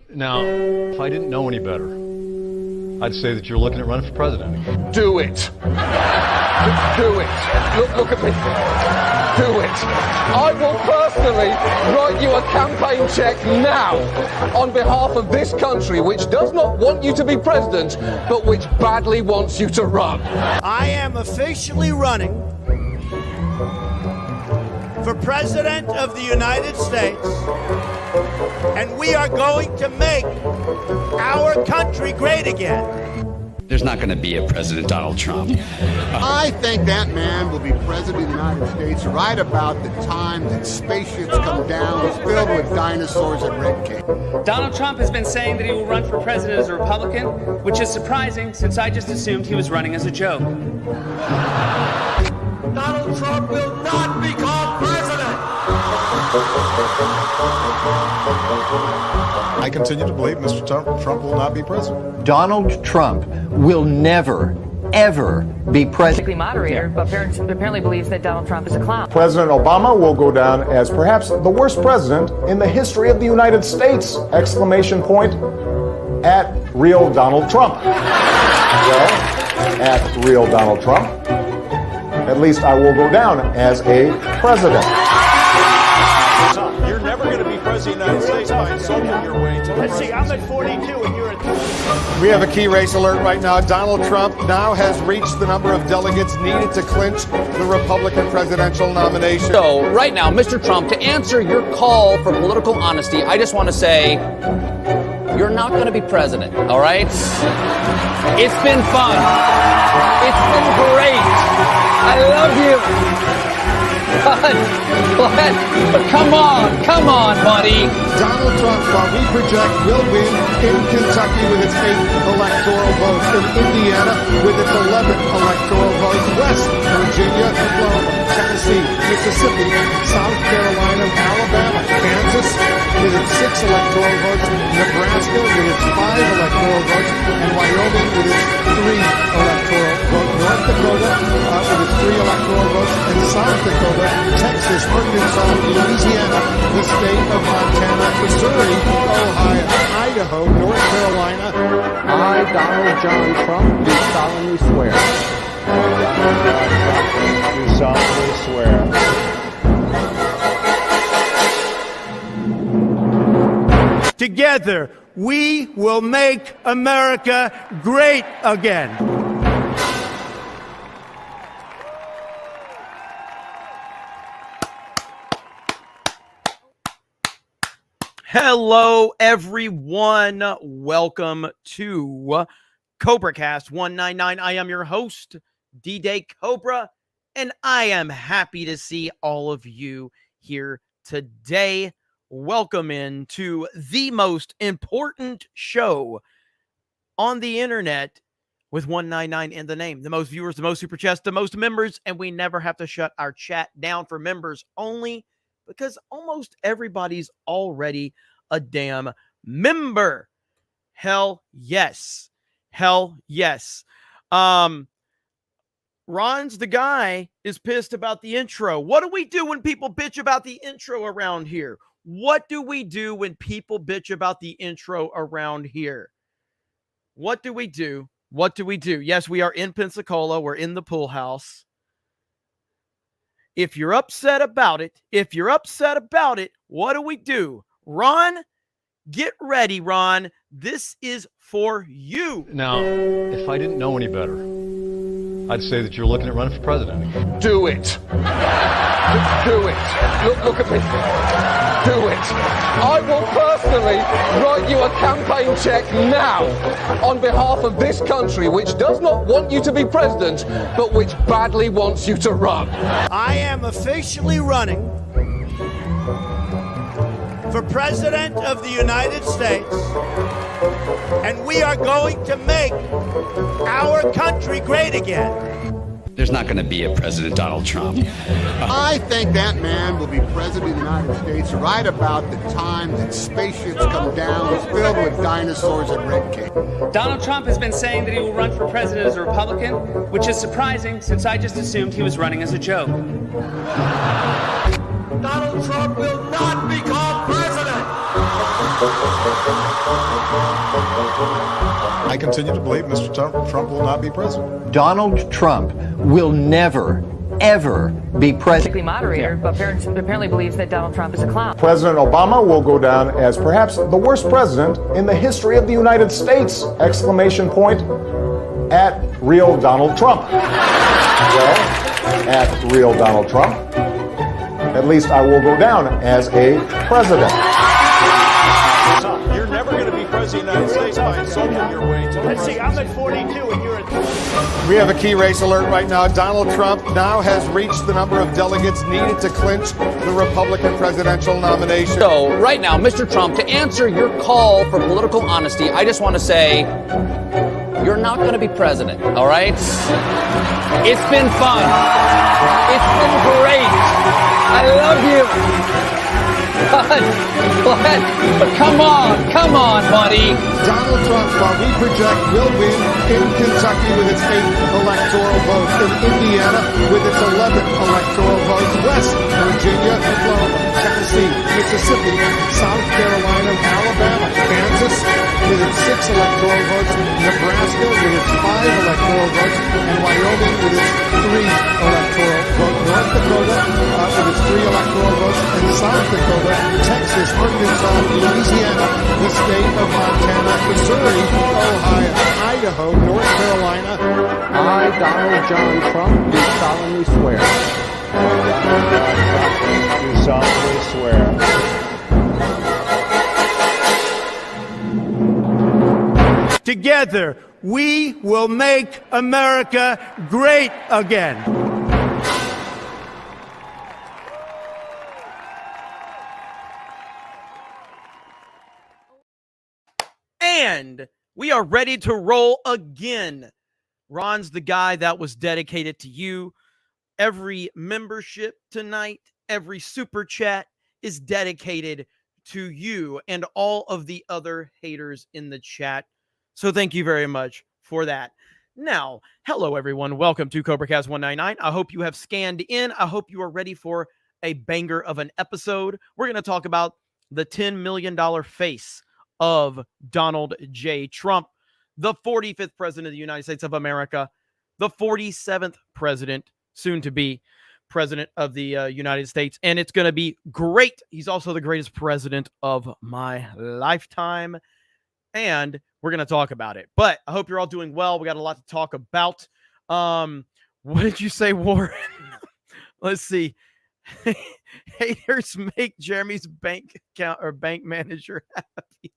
Now, if I didn't know any better, I'd say that you're looking at running for president. Do it. Do it. Look at me. Do it. I will personally write you a campaign check now on behalf of this country, which does not want you to be president, but which badly wants you to run. I am officially running for President of the United States, and we are going to make our country great again. There's not going to be a President Donald Trump. I think that man will be President of the United States right about the time that spaceships come down filled with dinosaurs and red cake. Donald Trump has been saying that he will run for president as a Republican, which is surprising since I just assumed he was running as a joke. Donald Trump will not become president. I continue to believe Mr. Trump will not be president. Donald Trump will never, ever be president. Moderator, but apparently believes that Donald Trump is a clown. President Obama will go down as perhaps the worst president in the history of the United States! Exclamation point at real Donald Trump. Well, at real Donald Trump, at least I will go down as a president. You're never going to be president of the United States by insulting your way to Let's see, I'm at 42 and you're at 3. We have a key race alert right now. Donald Trump now has reached the number of delegates needed to clinch the Republican presidential nomination. So, right now, Mr. Trump, to answer your call for political honesty, I just want to say, you're not going to be president, all right? It's been fun. It's been great. I love you. But come on, buddy. Donald Trump, while we project, will win in Kentucky with its 8th electoral vote, in Indiana with its 11th electoral vote, West Virginia, Oklahoma, Tennessee, Mississippi, South Carolina, Alabama, Kansas with its 6 electoral votes, Nebraska with its 5 electoral votes, and Wyoming with its 3 electoral votes, North Dakota with its 3 electoral votes, and South Dakota, Texas, Arkansas, Louisiana, the state of Montana, Missouri, Ohio, Idaho, North Carolina. I, Donald John Trump, do solemnly swear. Do solemnly swear. Together, we will make America great again. Hello, everyone. Welcome to CobraCast 199. I am your host, D-Day Cobra, and I am happy to see all of you here today. Welcome into the most important show on the internet with 199 in the name. The most viewers, the most super chats, the most members, and we never have to shut our chat down for members only, because almost everybody's already a damn member. Hell yes. Hell yes. Ron's the guy is pissed about the intro. What do we do when people bitch about the intro around here? What do we do when people bitch about the intro around here? What do we do? What do we do? Yes, we are in Pensacola. We're in the pool house. If you're upset about it, what do we do? Ron, get ready, Ron. This is for you. Now, if I didn't know any better, I'd say that you're looking at running for president. Do it. Do it. Look at me. Do it. I will personally write you a campaign check now on behalf of this country, which does not want you to be president, but which badly wants you to run. I am officially running for President of the United States, and we are going to make our country great again. There's not going to be a President Donald Trump. I think that man will be President of the United States right about the time that spaceships come down filled with dinosaurs and red cake. Donald Trump has been saying that he will run for president as a Republican, which is surprising since I just assumed he was running as a joke. Donald Trump will not become president. I continue to believe Mr. Trump will not be president. Donald Trump will never, ever be president. Moderator, but apparently believes that Donald Trump is a clown. President Obama will go down as perhaps the worst president in the history of the United States! Exclamation point at real Donald Trump. Well, at real Donald Trump, at least I will go down as a president. You're never going to be president of the United States by insulting your way. Let's see, I'm at 42 and you're at 20. We have a key race alert right now. Donald Trump now has reached the number of delegates needed to clinch the Republican presidential nomination. So, right now, Mr. Trump, to answer your call for political honesty, I just want to say, you're not going to be president, all right? It's been fun. It's been great. I love you. But come on, buddy. Donald Trump, while we project, will win in Kentucky with its 8 electoral votes, in Indiana with its 11 electoral votes, West Virginia, Oklahoma, Tennessee, Mississippi, South Carolina, Alabama, Kansas with its 6 electoral votes, Nebraska with its 5 electoral votes, and Wyoming with its 3 electoral votes, North Dakota with its 3 electoral votes, and South Dakota, Texas, Arkansas, Louisiana, the state of Montana, Missouri, Ohio, Idaho, North Carolina. I, Donald John Trump, do solemnly swear. Do solemnly swear. Together, we will make America great again. And we are ready to roll again. Ron's the guy that was dedicated to you. Every membership tonight, every super chat is dedicated to you and all of the other haters in the chat. So thank you very much for that. Now, hello everyone. Welcome to CobraCast 199. I hope you have scanned in. I hope you are ready for a banger of an episode. We're going to talk about the $10 million face of Donald J. Trump, the 45th president of the United States of America, the 47th president, soon to be president of the United States. And it's going to be great. He's also the greatest president of my lifetime. And we're going to talk about it. But I hope you're all doing well. We got a lot to talk about. What did you say, Warren? Let's see. Haters make Jeremy's bank account or bank manager happy.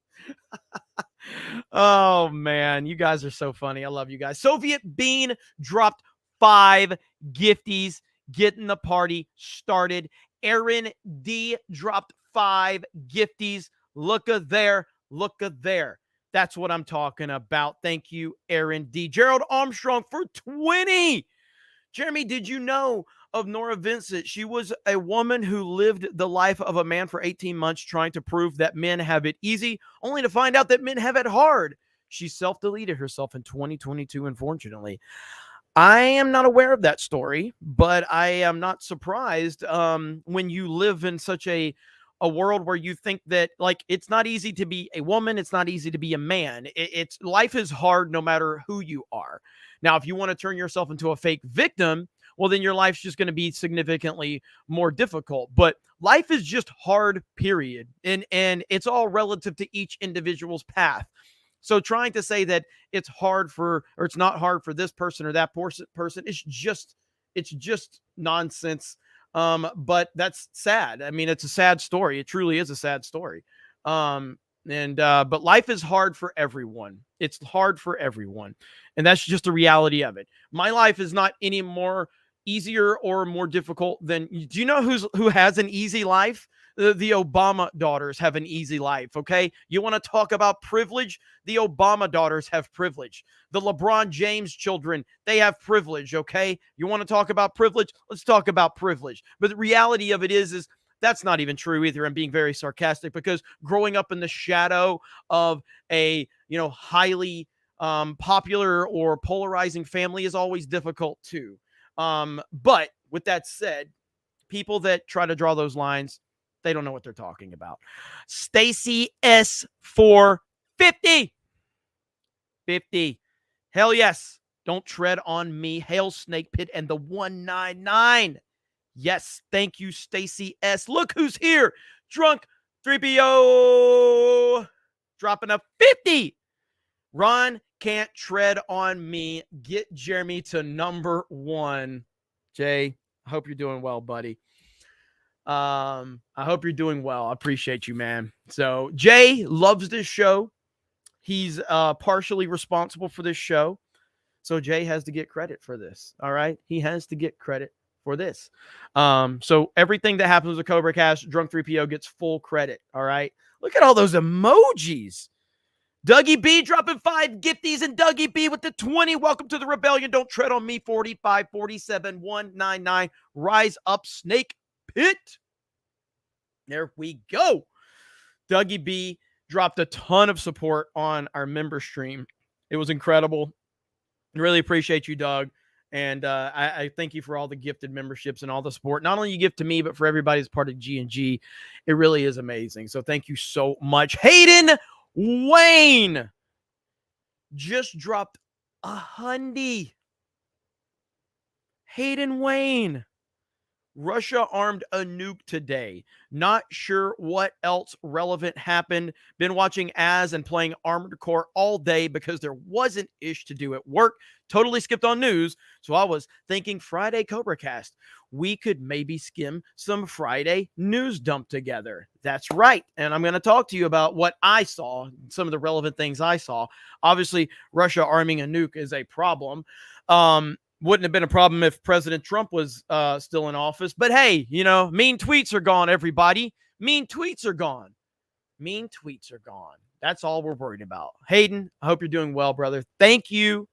Oh man, you guys are so funny. I love you guys. Soviet Bean dropped 5 gifties, getting the party started. Aaron D dropped 5 gifties. Look at there. Look at there. That's what I'm talking about. Thank you, Aaron D. Gerald Armstrong for 20. Jeremy, did you know of Nora Vincent? She was a woman who lived the life of a man for 18 months trying to prove that men have it easy, only to find out that men have it hard. She self-deleted herself in 2022, unfortunately. I am not aware of that story, but I am not surprised when you live in such a world where you think that, like, it's not easy to be a woman, it's not easy to be a man. It's life is hard no matter who you are. Now, if you want to turn yourself into a fake victim, well, then your life's just going to be significantly more difficult. But life is just hard, period. And it's all relative to each individual's path. So trying to say that it's hard for, or it's not hard for this person or that person, it's just nonsense. But that's sad. I mean, it's a sad story. It truly is a sad story. But life is hard for everyone. It's hard for everyone. And that's just the reality of it. My life is not any more easier or more difficult than, do you know who has an easy life? The Obama daughters have an easy life. Okay. You want to talk about privilege? The Obama daughters have privilege. The LeBron James children, they have privilege. Okay. You want to talk about privilege? Let's talk about privilege. But the reality of it is that's not even true either. I'm being very sarcastic, because growing up in the shadow of a, highly popular or polarizing family is always difficult too. But with that said, people that try to draw those lines, They don't know what they're talking about. Stacy S. 450. 50. Hell yes. Don't tread on me. Hail Snake Pit and the 199. Yes. Thank you, Stacy S. Look who's here. Drunk 3PO. Dropping a 50. Ron can't tread on me. Get Jeremy to number 1. Jay, I hope you're doing well, buddy. I hope you're doing well. I appreciate you, man. So Jay loves this show. He's partially responsible for this show. So Jay has to get credit for this. All right. He has to get credit for this. So everything that happens with CobraCast, Drunk 3PO gets full credit. All right. Look at all those emojis. Dougie B dropping 5 gifties, and Dougie B with the 20. Welcome to the rebellion. Don't tread on me. 45, 47, 199. Rise up, Snake Pit. There we go. Dougie B dropped a ton of support on our member stream. It was incredible. Really appreciate you, Doug. And I thank you for all the gifted memberships and all the support. Not only you give to me, but for everybody that's part of G&G. It really is amazing. So thank you so much. Hayden Wayne just dropped a $100. Hayden Wayne. Russia armed a nuke today. Not sure what else relevant happened. Been watching As and playing Armored Core all day because there wasn't ish to do at work. Totally skipped on news. So I was thinking Friday CobraCast. We could maybe skim some Friday news dump together. That's right. And I'm going to talk to you about what I saw, some of the relevant things I saw. Obviously, Russia arming a nuke is a problem. Wouldn't have been a problem if President Trump was still in office. But hey, you know, mean tweets are gone, everybody. Mean tweets are gone. Mean tweets are gone. That's all we're worried about. Hayden, I hope you're doing well, brother. Thank you.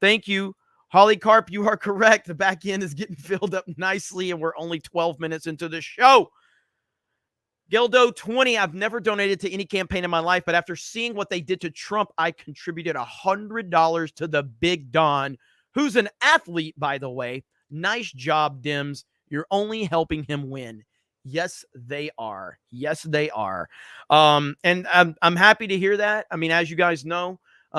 Thank you. Holly Carp, you are correct. The back end is getting filled up nicely, and we're only 12 minutes into the show. Gildo 20, I've never donated to any campaign in my life, but after seeing what they did to Trump, I contributed $100 to the Big Don, who's an athlete, by the way. Nice job, Dims. You're only helping him win. Yes, they are. Yes, they are. And I'm happy to hear that. I mean, as you guys know,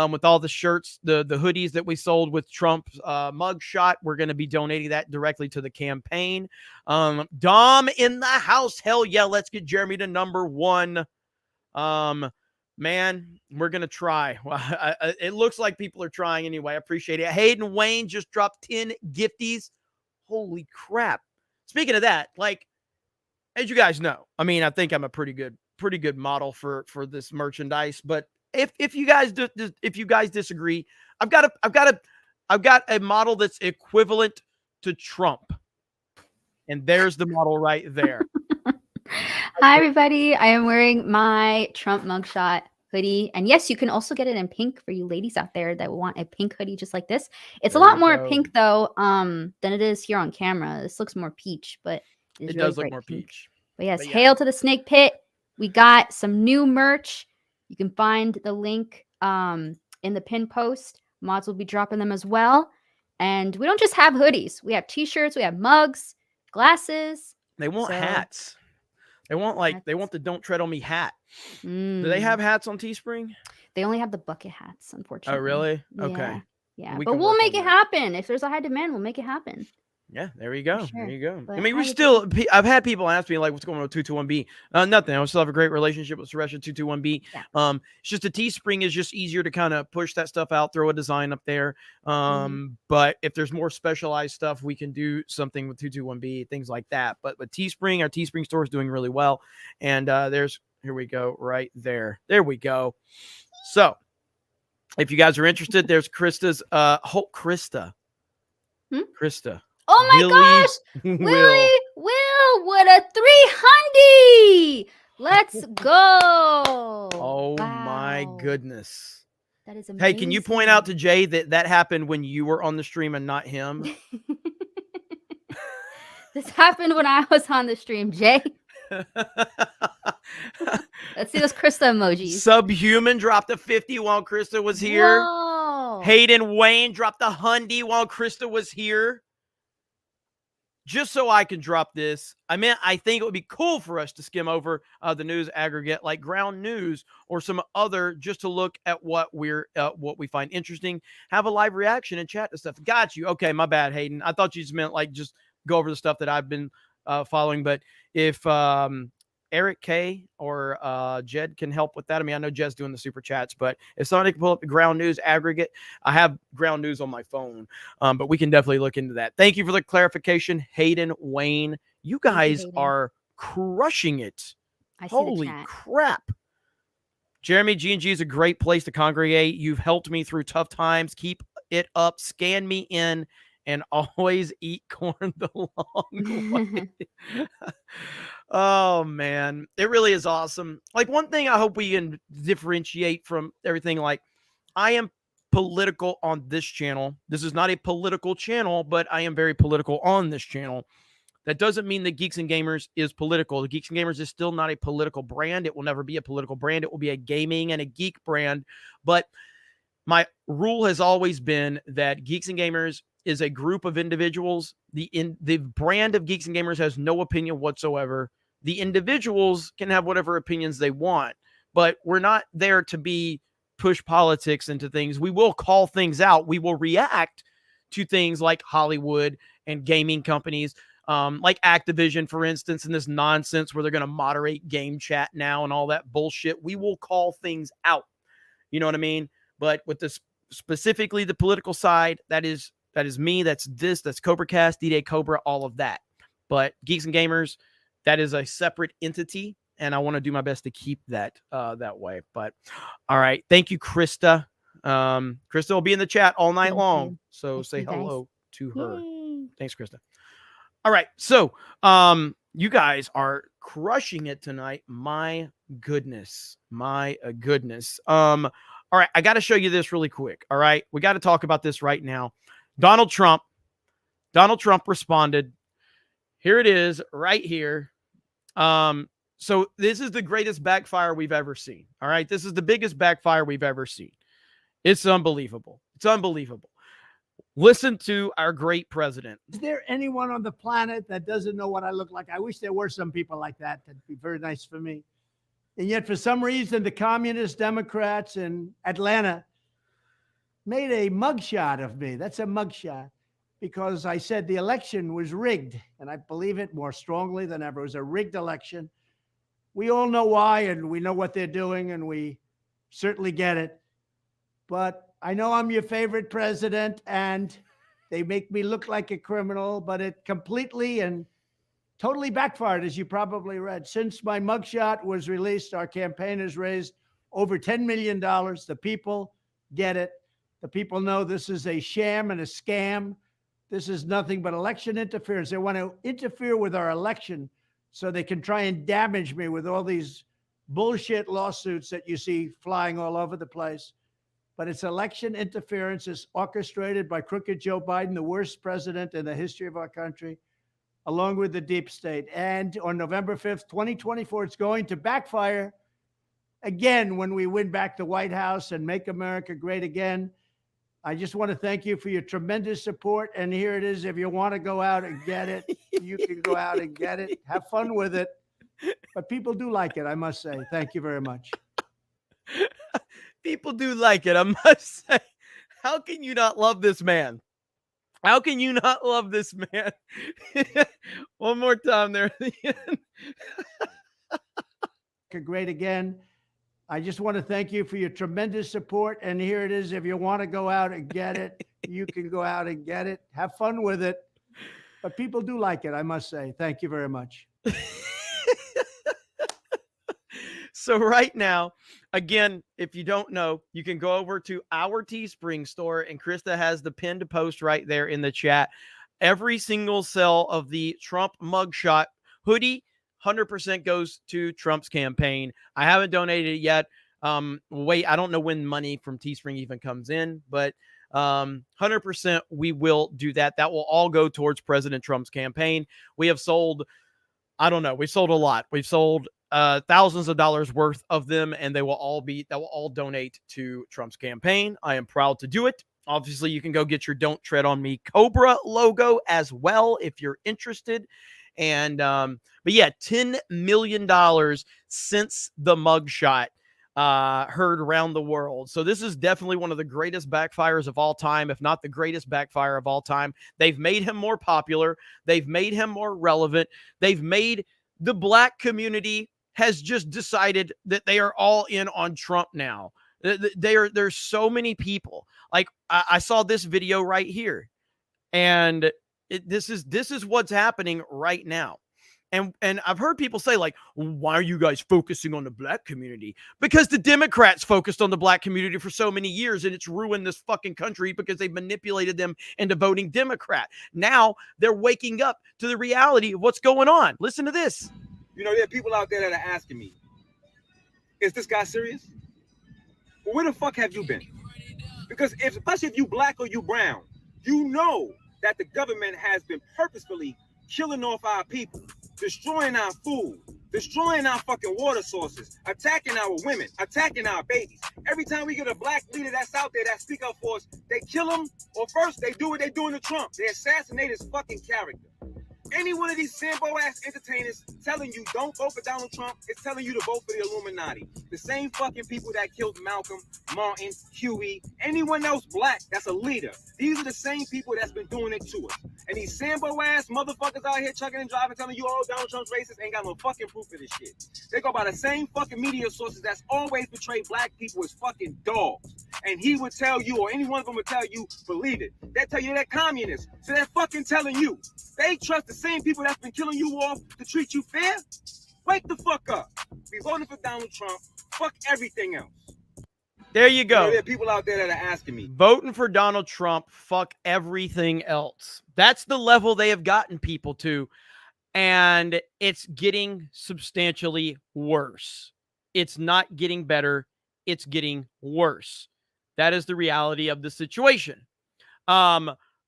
with all the shirts, the hoodies that we sold with Trump's mugshot, we're going to be donating that directly to the campaign. Dom in the house. Hell yeah. Let's get Jeremy to number 1. Man, we're going to try. It looks like people are trying anyway. I appreciate it. Hayden Wayne just dropped 10 gifties. Holy crap. Speaking of that, like, as you guys know, I mean, I think I'm a pretty good model for this merchandise, but if you guys disagree, I've got a model that's equivalent to Trump. And there's the model right there. Hi, everybody. I am wearing my Trump mugshot hoodie. And yes, you can also get it in pink for you ladies out there that want a pink hoodie just like this. It's a lot more pink, though, than it is here on camera. This looks more peach, but it does look more peach. But yes, hail to the Snake Pit. We got some new merch. You can find the link in the pin post. Mods will be dropping them as well. And we don't just have hoodies. We have T-shirts. We have mugs, glasses. They want hats. They want the Don't Tread on Me hat. Do they have hats on Teespring? They only have the bucket hats, unfortunately. Oh, really? Okay. Yeah. But we'll make it happen. If there's a high demand, we'll make it happen. Yeah, there you go. Sure. There you go. But I mean, I've had people ask me, like, what's going on with 221B? Nothing. I still have a great relationship with Suresh at 221B. Yeah. It's just a Teespring is just easier to kind of push that stuff out, throw a design up there. But if there's more specialized stuff, we can do something with 221B, things like that. But with Teespring, our Teespring store is doing really well. And here we go, right there. There we go. So if you guys are interested, there's Krista's, Krista. Oh my gosh, Will, what a 300! Let's go. Oh my goodness. That is amazing. Hey, can you point out to Jay that happened when you were on the stream and not him? This happened when I was on the stream, Jay. Let's see those Krista emojis. Subhuman dropped a 50 while Krista was here. Whoa. Hayden Wayne dropped a 100 while Krista was here. just so I can drop this, I think it would be cool for us to skim over the news aggregate like Ground News or some other, just to look at what we find interesting, have a live reaction and chat to stuff. Got you. Okay, my bad, Hayden. I thought you just meant like just go over the stuff that I've been following. But if Eric K or Jed can help with that. I know Jed's doing the super chats, but if somebody can pull up the Ground News aggregate, I have Ground News on my phone, but we can definitely look into that. Thank you for the clarification, Hayden, Wayne. You guys are crushing it. Holy crap. Jeremy, G&G is a great place to congregate. You've helped me through tough times. Keep it up. Scan me in. And always eat corn the long way. Oh, man. It really is awesome. Like, one thing I hope we can differentiate from everything, like, I am political on this channel. This is not a political channel, but I am very political on this channel. That doesn't mean that Geeks and Gamers is political. The Geeks and Gamers is still not a political brand. It will never be a political brand. It will be a gaming and a geek brand. But my rule has always been that Geeks and Gamers is a group of individuals. The brand of Geeks and Gamers has no opinion whatsoever. The individuals can have whatever opinions they want, but we're not there to be push politics into things. We will call things out. We will react to things like Hollywood and gaming companies, like Activision, for instance, and this nonsense where they're going to moderate game chat now and all that bullshit. We will call things out. You know what I mean? But with this, specifically the political side, that is me. That's CobraCast, D-Day Cobra, all of that. But Geeks and Gamers, that is a separate entity, and I want to do my best to keep that that way. But all right, thank you, Krista. Krista will be in the chat all night long, so say hello to her. Yay. Thanks, Krista. All right, so you guys are crushing it tonight. My goodness, my goodness. All right, I got to show you this really quick. All right, we got to talk about this right now. Donald Trump responded. Here it is right here. So this is the greatest backfire we've ever seen. All right. This is the biggest backfire we've ever seen. It's unbelievable. It's unbelievable. Listen to our great president. Is there anyone on the planet that doesn't know what I look like? I wish there were some people like that. That'd be very nice for me. And yet, for some reason, the communist Democrats in Atlanta made a mugshot of me. That's a mugshot because I said the election was rigged, and I believe it more strongly than ever. It was a rigged election. We all know why, and we know what they're doing, and we certainly get it. But I know I'm your favorite president, and they make me look like a criminal, but it completely and totally backfired, as you probably read. Since my mugshot was released, our campaign has raised over $10 million. The people get it. The people know this is a sham and a scam. This is nothing but election interference. They want to interfere with our election so they can try and damage me with all these bullshit lawsuits that you see flying all over the place. But it's election interference. It's orchestrated by crooked Joe Biden, the worst president in the history of our country, along with the deep state. And on November 5th, 2024, it's going to backfire again when we win back the White House and make America great again. I just want to thank you for your tremendous support. And here it is. If you want to go out and get it, you can go out and get it. Have fun with it. But people do like it, I must say. Thank you very much. People do like it, I must say. How can you not love this man? How can you not love this man? One more time there at the end. Great again. I just want to thank you for your tremendous support. And here it is. If you want to go out and get it, you can go out and get it. Have fun with it. But people do like it, I must say. Thank you very much. So right now, again, if you don't know, you can go over to our Teespring store, and Krista has the pinned post right there in the chat. Every single sale of the Trump mugshot hoodie, 100% goes to Trump's campaign. I haven't donated it yet. Wait, I don't know when money from Teespring even comes in, but 100% we will do that. That will all go towards President Trump's campaign. We have sold, I don't know, we sold a lot. We've sold thousands of dollars worth of them, and that will all donate to Trump's campaign. I am proud to do it. Obviously, you can go get your Don't Tread on Me Cobra logo as well if you're interested. And, but yeah, $10 million since the mugshot heard around the world. So this is definitely one of the greatest backfires of all time, if not the greatest backfire of all time. They've made him more popular. They've made him more relevant. They've made the black community has just decided that they are all in on Trump now. There's so many people. Like I saw this video right here, and this is what's happening right now. And I've heard people say, like, why are you guys focusing on the black community? Because the Democrats focused on the black community for so many years, and it's ruined this fucking country because they've manipulated them into voting Democrat. Now they're waking up to the reality of what's going on. Listen to this. You know, there are people out there that are asking me, is this guy serious? Well, where the fuck have you been? Because especially if you black or you brown, you know that the government has been purposefully killing off our people, destroying our food, destroying our fucking water sources, attacking our women, attacking our babies. Every time we get a black leader that's out there that speak up for us, they kill him, or first they do what they doing to Trump. They assassinate his fucking character. Any one of these Sambo-ass entertainers telling you don't vote for Donald Trump is telling you to vote for the Illuminati. The same fucking people that killed Malcolm, Martin, Huey, anyone else black that's a leader. These are the same people that's been doing it to us. And these Sambo-ass motherfuckers out here chucking and driving telling you, oh, Donald Trump's racist, ain't got no fucking proof of this shit. They go by the same fucking media sources that's always portrayed black people as fucking dogs. And he would tell you, or any one of them would tell you, believe it. They tell you they're communists. So they're fucking telling you. They trust the same people that's been killing you off to treat you fair? Wake the fuck up. We voted for Donald Trump. Fuck everything else. There you go. You know, there are people out there that are asking me. Voting for Donald Trump, fuck everything else. That's the level they have gotten people to. And it's getting substantially worse. It's not getting better. It's getting worse. That is the reality of the situation.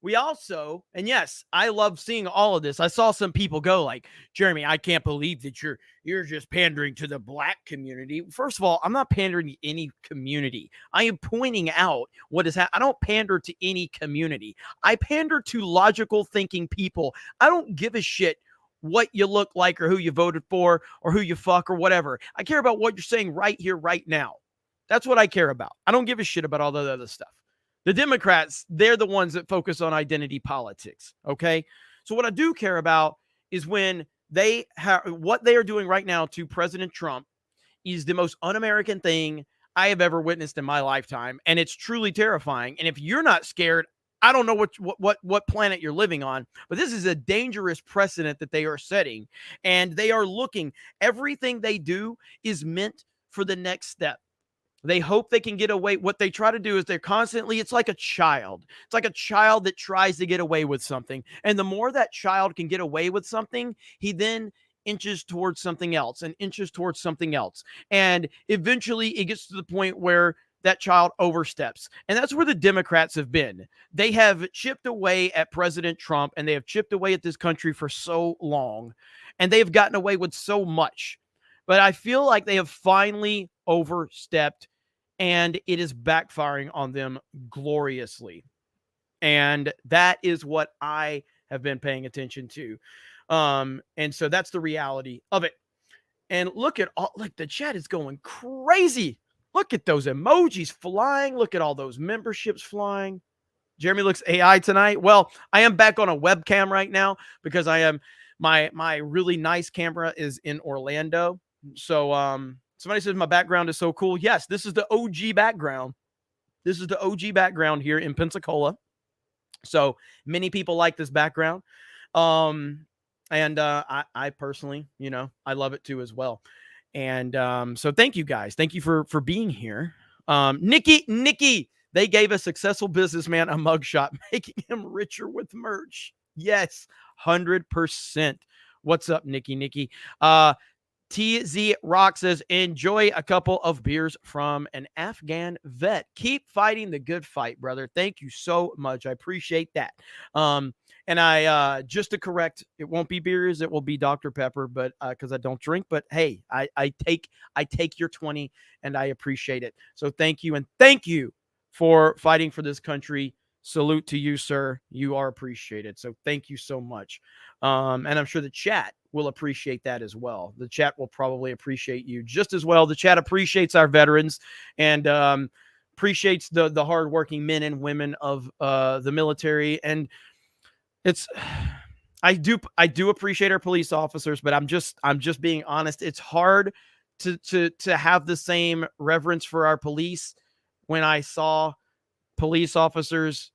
We also, and yes, I love seeing all of this. I saw some people go like, Jeremy, I can't believe that you're just pandering to the black community. First of all, I'm not pandering to any community. I am pointing out what is happening. I don't pander to any community. I pander to logical thinking people. I don't give a shit what you look like or who you voted for or who you fuck or whatever. I care about what you're saying right here, right now. That's what I care about. I don't give a shit about all the other stuff. The Democrats, they're the ones that focus on identity politics, okay? So what I do care about is when they have what they are doing right now to President Trump is the most un-American thing I have ever witnessed in my lifetime, and it's truly terrifying. And if you're not scared, I don't know what planet you're living on, but this is a dangerous precedent that they are setting, and they are looking. Everything they do is meant for the next step. They hope they can get away. What they try to do is they're constantly, it's like a child. It's like a child that tries to get away with something. And the more that child can get away with something, he then inches towards something else and inches towards something else. And eventually it gets to the point where that child oversteps. And that's where the Democrats have been. They have chipped away at President Trump, and they have chipped away at this country for so long. And they have gotten away with so much. But I feel like they have finally overstepped, and it is backfiring on them gloriously. And that is what I have been paying attention to. And so that's the reality of it. And look at all, like the chat is going crazy. Look at those emojis flying. Look at all those memberships flying. Jeremy looks AI tonight. Well, I am back on a webcam right now because I am my really nice camera is in Orlando. So somebody says my background is so cool. Yes, this is the OG background. This is the OG background here in Pensacola. So many people like this background. And I personally, you know, I love it too as well. And so thank you guys. Thank you for being here. Nikki, they gave a successful businessman a mugshot, making him richer with merch. Yes, 100%. What's up, Nikki? TZ Rock says, enjoy a couple of beers from an Afghan vet. Keep fighting the good fight, brother. Thank you so much. I appreciate that. And I, just to correct, it won't be beers. It will be Dr. Pepper, but, cause I don't drink, but hey, I take your 20 and I appreciate it. So thank you. And thank you for fighting for this country. Salute to you, sir. You are appreciated. So thank you so much. And I'm sure the chat will appreciate that as well. The chat will probably appreciate you just as well. The chat appreciates our veterans and appreciates the hardworking men and women of the military. And I do appreciate our police officers, but I'm just being honest. It's hard to have the same reverence for our police when I saw police officers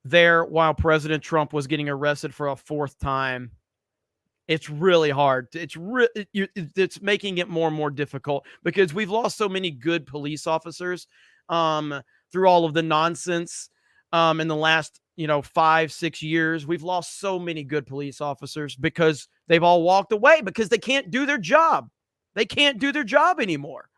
there while President Trump was getting arrested for a 4th time. It's really hard. It's making it more and more difficult because we've lost so many good police officers through all of the nonsense in the last 5-6 years. We've lost so many good police officers because they've all walked away because they can't do their job. They can't do their job anymore.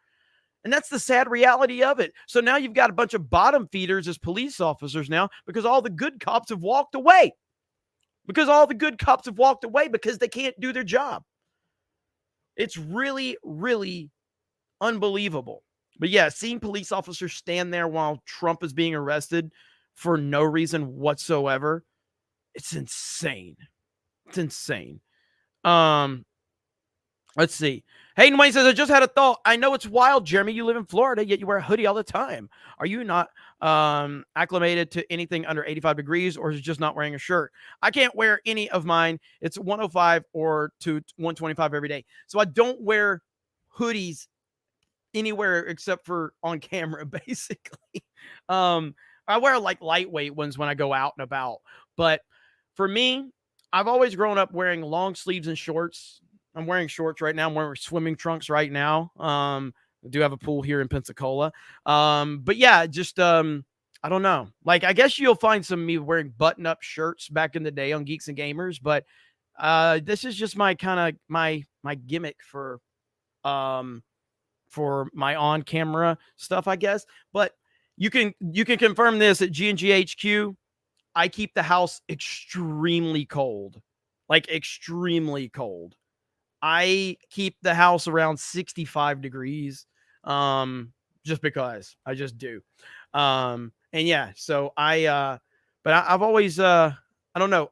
And that's the sad reality of it. So now you've got a bunch of bottom feeders as police officers now because all the good cops have walked away. Because they can't do their job. It's really, really unbelievable. But yeah, seeing police officers stand there while Trump is being arrested for no reason whatsoever, it's insane. It's insane. Let's see. Hayden Wayne says, I just had a thought. I know it's wild, Jeremy. You live in Florida, yet you wear a hoodie all the time. Are you not acclimated to anything under 85 degrees, or is it just not wearing a shirt? I can't wear any of mine. It's 105 or to 125 every day. So I don't wear hoodies anywhere except for on camera, basically. I wear like lightweight ones when I go out and about. But for me, I've always grown up wearing long sleeves and shorts. I'm wearing shorts right now. I'm wearing swimming trunks right now. I do have a pool here in Pensacola. But yeah, just, I don't know. Like, I guess you'll find some of me wearing button-up shirts back in the day on Geeks and Gamers, but this is just my kind of my gimmick for my on-camera stuff, I guess. But you can confirm this at G&G HQ. I keep the house extremely cold, like extremely cold. I keep the house around 65 degrees just because I just do. And yeah, so I've always I don't know.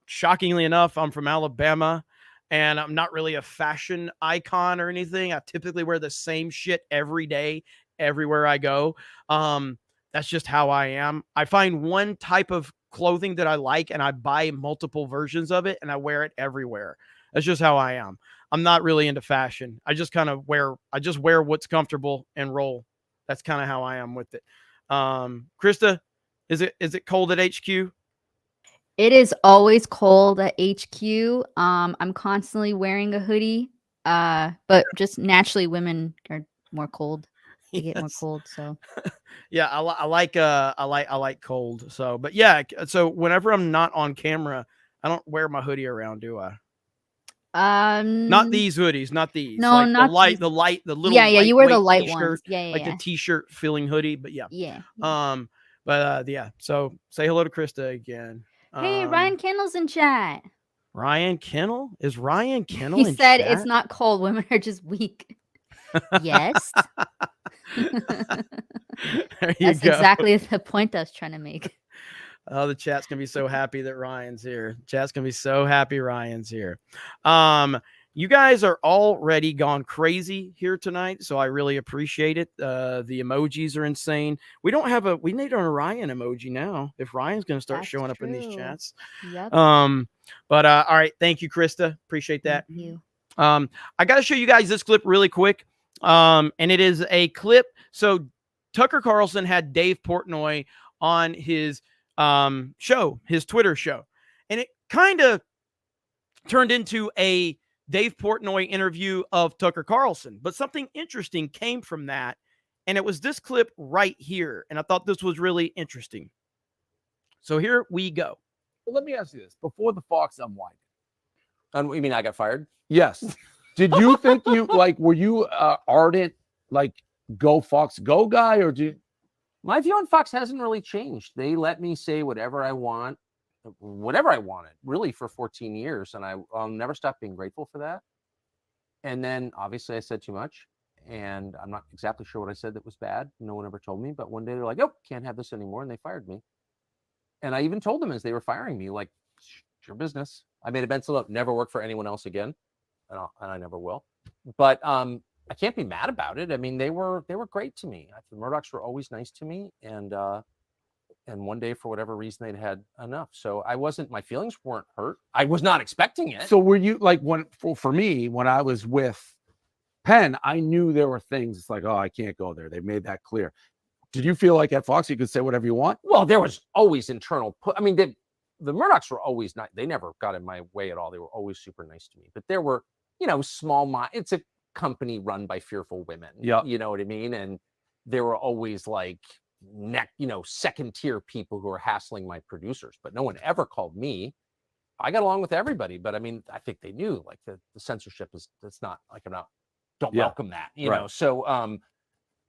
Shockingly enough, I'm from Alabama and I'm not really a fashion icon or anything. I typically wear the same shit every day, everywhere I go. That's just how I am. I find one type of clothing that I like and I buy multiple versions of it and I wear it everywhere. That's just how I am. I'm not really into fashion. I just wear what's comfortable and roll. That's kind of how I am with it. Krista, is it cold at HQ? It is always cold at HQ. I'm constantly wearing a hoodie. But just naturally women are more cold. They get more cold, so yeah, I like cold. So, but yeah, so whenever I'm not on camera, I don't wear my hoodie around, do I? Not these hoodies, not these. No, like not the little yeah, you wear the light t-shirt, ones. Yeah, like the t-shirt filling hoodie. But yeah, yeah. Yeah. So say hello to Krista again. Hey, Ryan Kendall's in chat. Ryan Kendall? Is Ryan Kendall? He in said chat? it's not cold. Women are just weak. Yes. There you That's go. exactly the point I was trying to make. Oh, the chat's gonna be so happy that Ryan's here. Chat's gonna be so happy Ryan's here. You guys are already gone crazy here tonight, so I really appreciate it. The emojis are insane. We need an Ryan emoji now. If Ryan's gonna start showing up in these chats. Yep. But all right, thank you, Krista. Appreciate that. Thank you. I gotta show you guys this clip really quick. And it is a clip. So Tucker Carlson had Dave Portnoy on his show, his Twitter show. And it kind of turned into a Dave Portnoy interview of Tucker Carlson. But something interesting came from that. And it was this clip right here. And I thought this was really interesting. So here we go. Well, let me ask you this. Before the Fox unwind. You mean I got fired? Yes. Did you think were you ardent, go Fox, go guy, or My view on Fox hasn't really changed. They let me say whatever I want, whatever I wanted, really, for 14 years. And I'll never stop being grateful for that. And then, obviously, I said too much. and I'm not exactly sure what I said that was bad. No one ever told me, but one day they're like, "Oh, can't have this anymore," and they fired me. And I even told them as they were firing me, like, "It's your business." I made a mental note: never work for anyone else again, and I never will. But I can't be mad about it. I mean, they were great to me. The Murdochs were always nice to me, and one day, for whatever reason, they'd had enough. So my feelings weren't hurt. I was not expecting it. So were you like, for me, when I was with Penn, I knew there were things. It's like, oh, I can't go there. They made that clear. Did you feel like at Fox you could say whatever you want? Well, there was always internal. I mean, the Murdochs were always not. They never got in my way at all. They were always super nice to me. But there were, it's a company run by fearful women. Yeah, you know what I mean. And there were always like second tier people who were hassling my producers. But no one ever called me. I got along with everybody. But I mean, I think they knew like the censorship it's not like don't welcome that. You know. So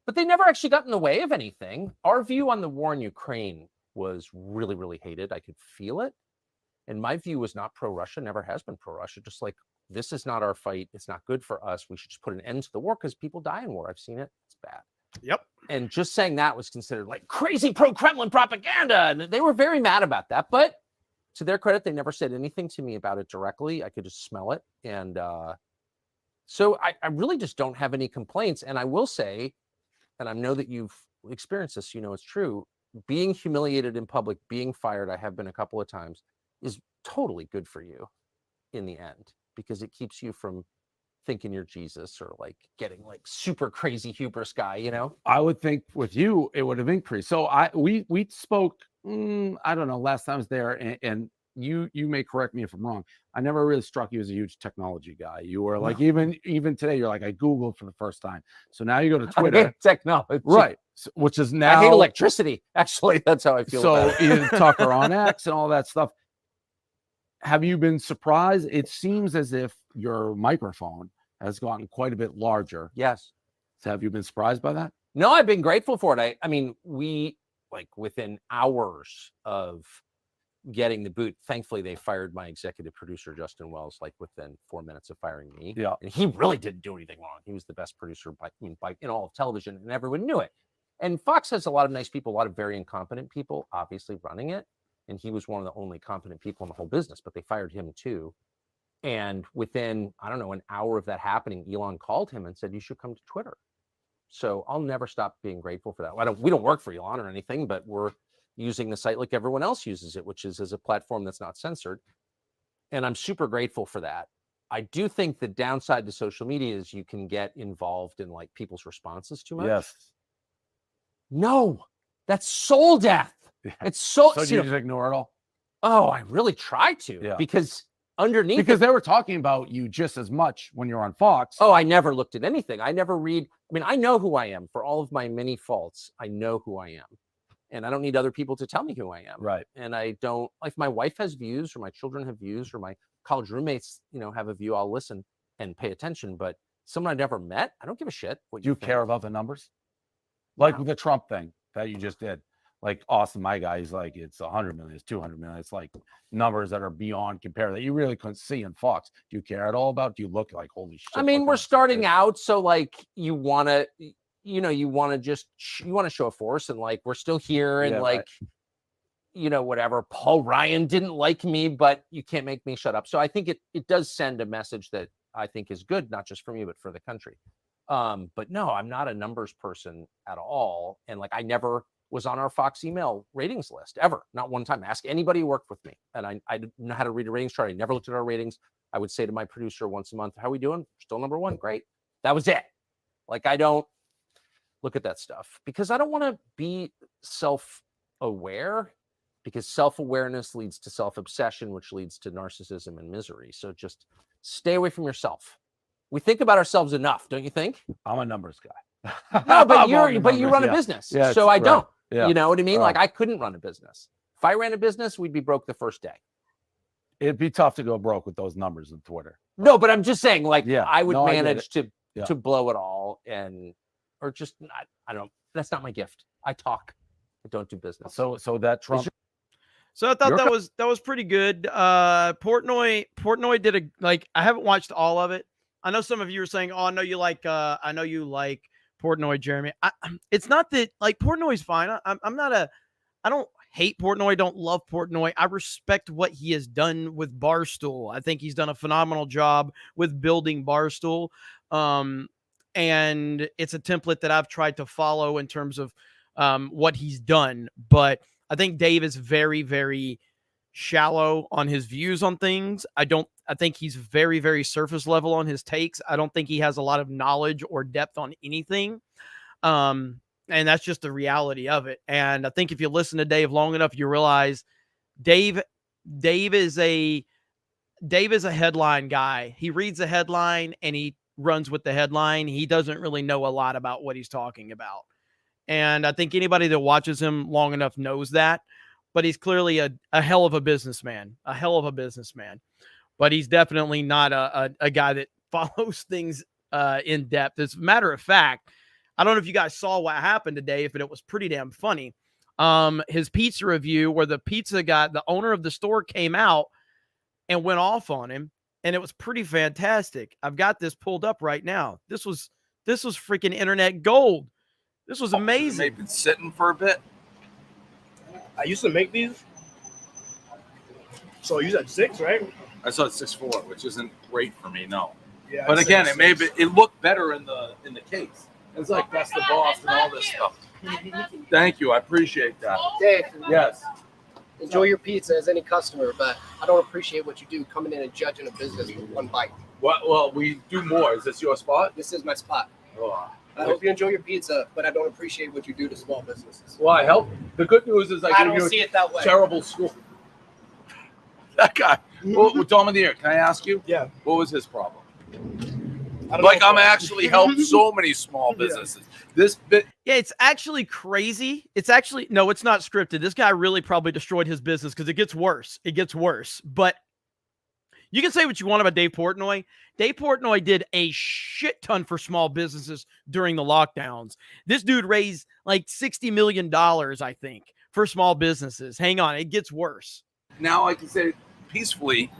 but they never actually got in the way of anything. Our view on the war in Ukraine was really, really hated. I could feel it. And my view was not pro-Russia, never has been pro-Russia. Just like, this is not our fight. It's not good for us. We should just put an end to the war because people die in war. I've seen it. It's bad. Yep. And just saying that was considered like crazy pro-Kremlin propaganda. And they were very mad about that. But to their credit, they never said anything to me about it directly. I could just smell it. And so I really just don't have any complaints. And I will say, and I know that you've experienced this, it's true, being humiliated in public, being fired, I have been a couple of times, is totally good for you in the end, because it keeps you from thinking you're Jesus or like getting like super crazy hubris guy, I would think with you, it would have increased. So we spoke, I don't know, last time I was there, and you may correct me if I'm wrong. I never really struck you as a huge technology guy. You were like, even today, you're like, I Googled for the first time. So now you go to Twitter. I hate technology. Right. So, which is now. I hate electricity. Actually, that's how I feel. So Ian Tucker on X and all that stuff. Have you been surprised? It seems as if your microphone has gotten quite a bit larger. Yes. So have you been surprised by that? No, I've been grateful for it. I mean, we like within hours of getting the boot, thankfully they fired my executive producer Justin Wells like within 4 minutes of firing me. Yeah, and he really didn't do anything wrong. He was the best producer by in all of television, and everyone knew it. And Fox has a lot of nice people, a lot of very incompetent people, obviously running it. And he was one of the only competent people in the whole business, but they fired him too. And within, I don't know, an hour of that happening, Elon called him and said, "You should come to Twitter." So I'll never stop being grateful for that. We don't work for Elon or anything, but we're using the site like everyone else uses it, which is as a platform that's not censored. And I'm super grateful for that. I do think the downside to social media is you can get involved in like people's responses too much. Yes. No, that's soul death. It's so. So do you just ignore it all? Oh, I really try to, because underneath, because they were talking about you just as much when you're on Fox. Oh, I never looked at anything. I never read. I mean, I know who I am for all of my many faults. I know who I am. And I don't need other people to tell me who I am. Right. And I don't, like, my wife has views, or my children have views, or my college roommates, have a view. I'll listen and pay attention. But someone I never met, I don't give a shit. Do you care about the numbers? Like with the Trump thing that you just did. Like Austin, my guy, he's like, it's 100 million, it's 200 million. It's like numbers that are beyond compare that you really couldn't see in Fox. Do you care at all about? Do you look like, holy shit? I mean, we're starting out. So like, you want to show a force, and like, we're still here, and whatever. Paul Ryan didn't like me, but you can't make me shut up. So I think it does send a message that I think is good, not just for me, but for the country. But no, I'm not a numbers person at all. And like, I never was on our Fox email ratings list ever. Not one time. Ask anybody who worked with me. And I didn't know how to read a ratings chart. I never looked at our ratings. I would say to my producer once a month, "How are we doing? Still number one. Great." That was it. Like, I don't look at that stuff because I don't want to be self-aware, because self-awareness leads to self-obsession, which leads to narcissism and misery. So just stay away from yourself. We think about ourselves enough, don't you think? I'm a numbers guy. No, but you run a business. Yeah, so I don't. Yeah. You know what I mean? Like, I couldn't run a business. If I ran a business, we'd be broke the first day. It'd be tough to go broke with those numbers on Twitter. No, but I'm just saying, like, I would I manage to blow it all, or just not. I don't. That's not my gift. I talk. I don't do business. So that Trump. So I thought that was pretty good. Portnoy did I haven't watched all of it, I know some of you are saying, "Oh, I know you like Portnoy, Jeremy." It's not that like Portnoy's fine. I don't hate Portnoy, don't love Portnoy. I respect what he has done with Barstool. I think he's done a phenomenal job with building Barstool. And it's a template that I've tried to follow in terms of what he's done. But I think Dave is very, very shallow on his views on things. I think he's very, very surface level on his takes. I don't think he has a lot of knowledge or depth on anything. And that's just the reality of it. And I think if you listen to Dave long enough, you realize Dave is a headline guy. He reads a headline and he runs with the headline. He doesn't really know a lot about what he's talking about. And I think anybody that watches him long enough knows that. But he's clearly a hell of a businessman, But he's definitely not a guy that follows things in depth. As a matter of fact, I don't know if you guys saw what happened today, but it was pretty damn funny. His pizza review, where the pizza guy, the owner of the store, came out and went off on him, and it was pretty fantastic. I've got this pulled up right now. This was freaking internet gold. This was amazing. They've been sitting for a bit. I used to make these. So you said 6, right? I saw it 6'4", which isn't great for me, no. Yeah, but again, it looked better in the case. It's like that's the boss and all this stuff. Thank you, I appreciate that. Dave. Yes. Enjoy your pizza as any customer, but I don't appreciate what you do coming in and judging a business with one bite. Well, we do more. Is this your spot? This is my spot. Oh. I hope you enjoy your pizza, but I don't appreciate what you do to small businesses. Well, I help. The good news is I don't give see you it that way. Terrible school. That guy. Well, Dom of the Year, can I ask you? Yeah. What was his problem? I'm actually helped so many small businesses. This bit. Yeah, it's actually crazy. No, it's not scripted. This guy really probably destroyed his business because it gets worse. But you can say what you want about Dave Portnoy. Dave Portnoy did a shit ton for small businesses during the lockdowns. This dude raised like $60 million, I think, for small businesses. Hang on, it gets worse. Now I can say peacefully,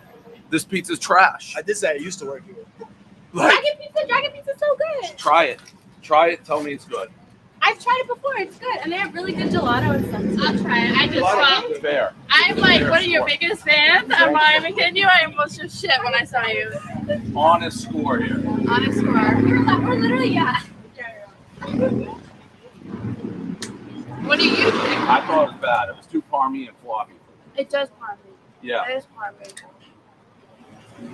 this pizza's trash. I did say I used to work here. Dragon pizza's so good. Try it. Tell me it's good. I've tried it before. It's good, and they have really good gelato and stuff. I'll try it. Fair. I'm like one of your biggest fans. I'm not even kidding you. I almost just shit when I saw you. Honest score here. Honest score. We're literally, yeah. What do you think? I thought it was bad. It was too parmy and floppy. It does parm me. Yeah. It is parm me.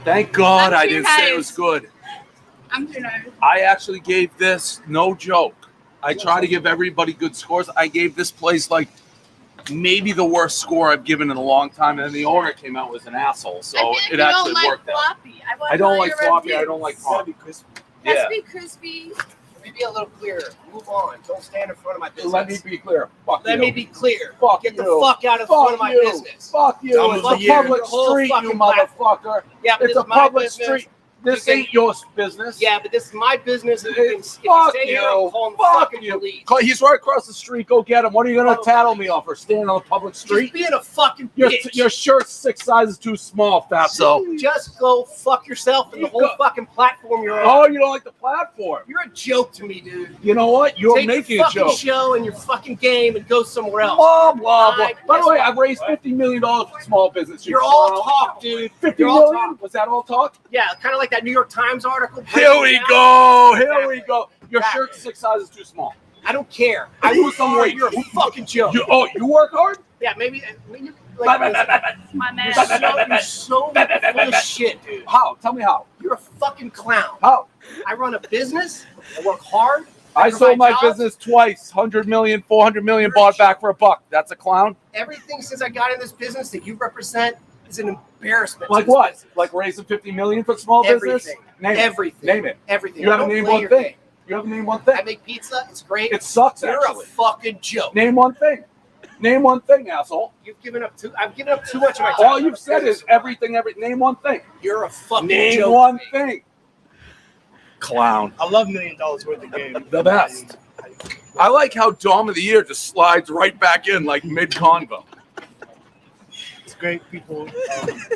Thank God I'm I too didn't nice. say it was good. I'm too nice. I actually gave this, no joke. I try to give everybody good scores. I gave this place like maybe the worst score I've given in a long time. And then the owner came out as an asshole. So it actually worked out. I don't like floppy. I don't like parmy. Has to be crispy. Let me be a little clearer. Move on. Don't stand in front of my business. Let me be clear. Let me be clear. Get the fuck out of front of my business. Fuck you. It's a public street, you motherfucker. Yeah, but it's a public street. This ain't your business. Yeah, but this is my business. And if you stay here, I'm calling the fucking police. He's right across the street. Go get him. What are you going to tattle me off for standing on a public street? Just being a fucking bitch. Your shirt's 6 sizes too small, fatso. So just go fuck yourself and the whole fucking platform you're on. Oh, you don't like the platform? You're a joke to me, dude. You know what? You're Take making your a joke. fucking show and your fucking game and go somewhere else. Blah, blah, blah. By the way, I've raised $50 million for small business. You're all talk, dude. $50 You're all million? Was that all talk? Yeah, kind of like that New York Times article. Here we go. Your shirt's 6 sizes too small. I don't care. I lose some weight. You're a fucking joke. You work hard? Yeah, maybe like my man. You're so full of shit, dude. How? Tell me how. You're a fucking clown. How? I run a business. I work hard. I sold my business twice. 100 million, 400 million, bought back for $1. That's a clown? Everything since I got in this business that you represent is an embarrassment. Like what? Business. Like raising 50 million for small business? Everything. Name it. Everything. You haven't named one thing. You haven't named one thing. I make pizza. It's great. It sucks. You're actually. a fucking joke. Name one thing. Name one thing, asshole. I've given up too much of my time. All you've said is everything. Name one thing. You're a fucking name joke. Name one thing. Clown. I love $1 million worth of game. The best. I like how Dom of the Year just slides right back in like mid-convo. great people.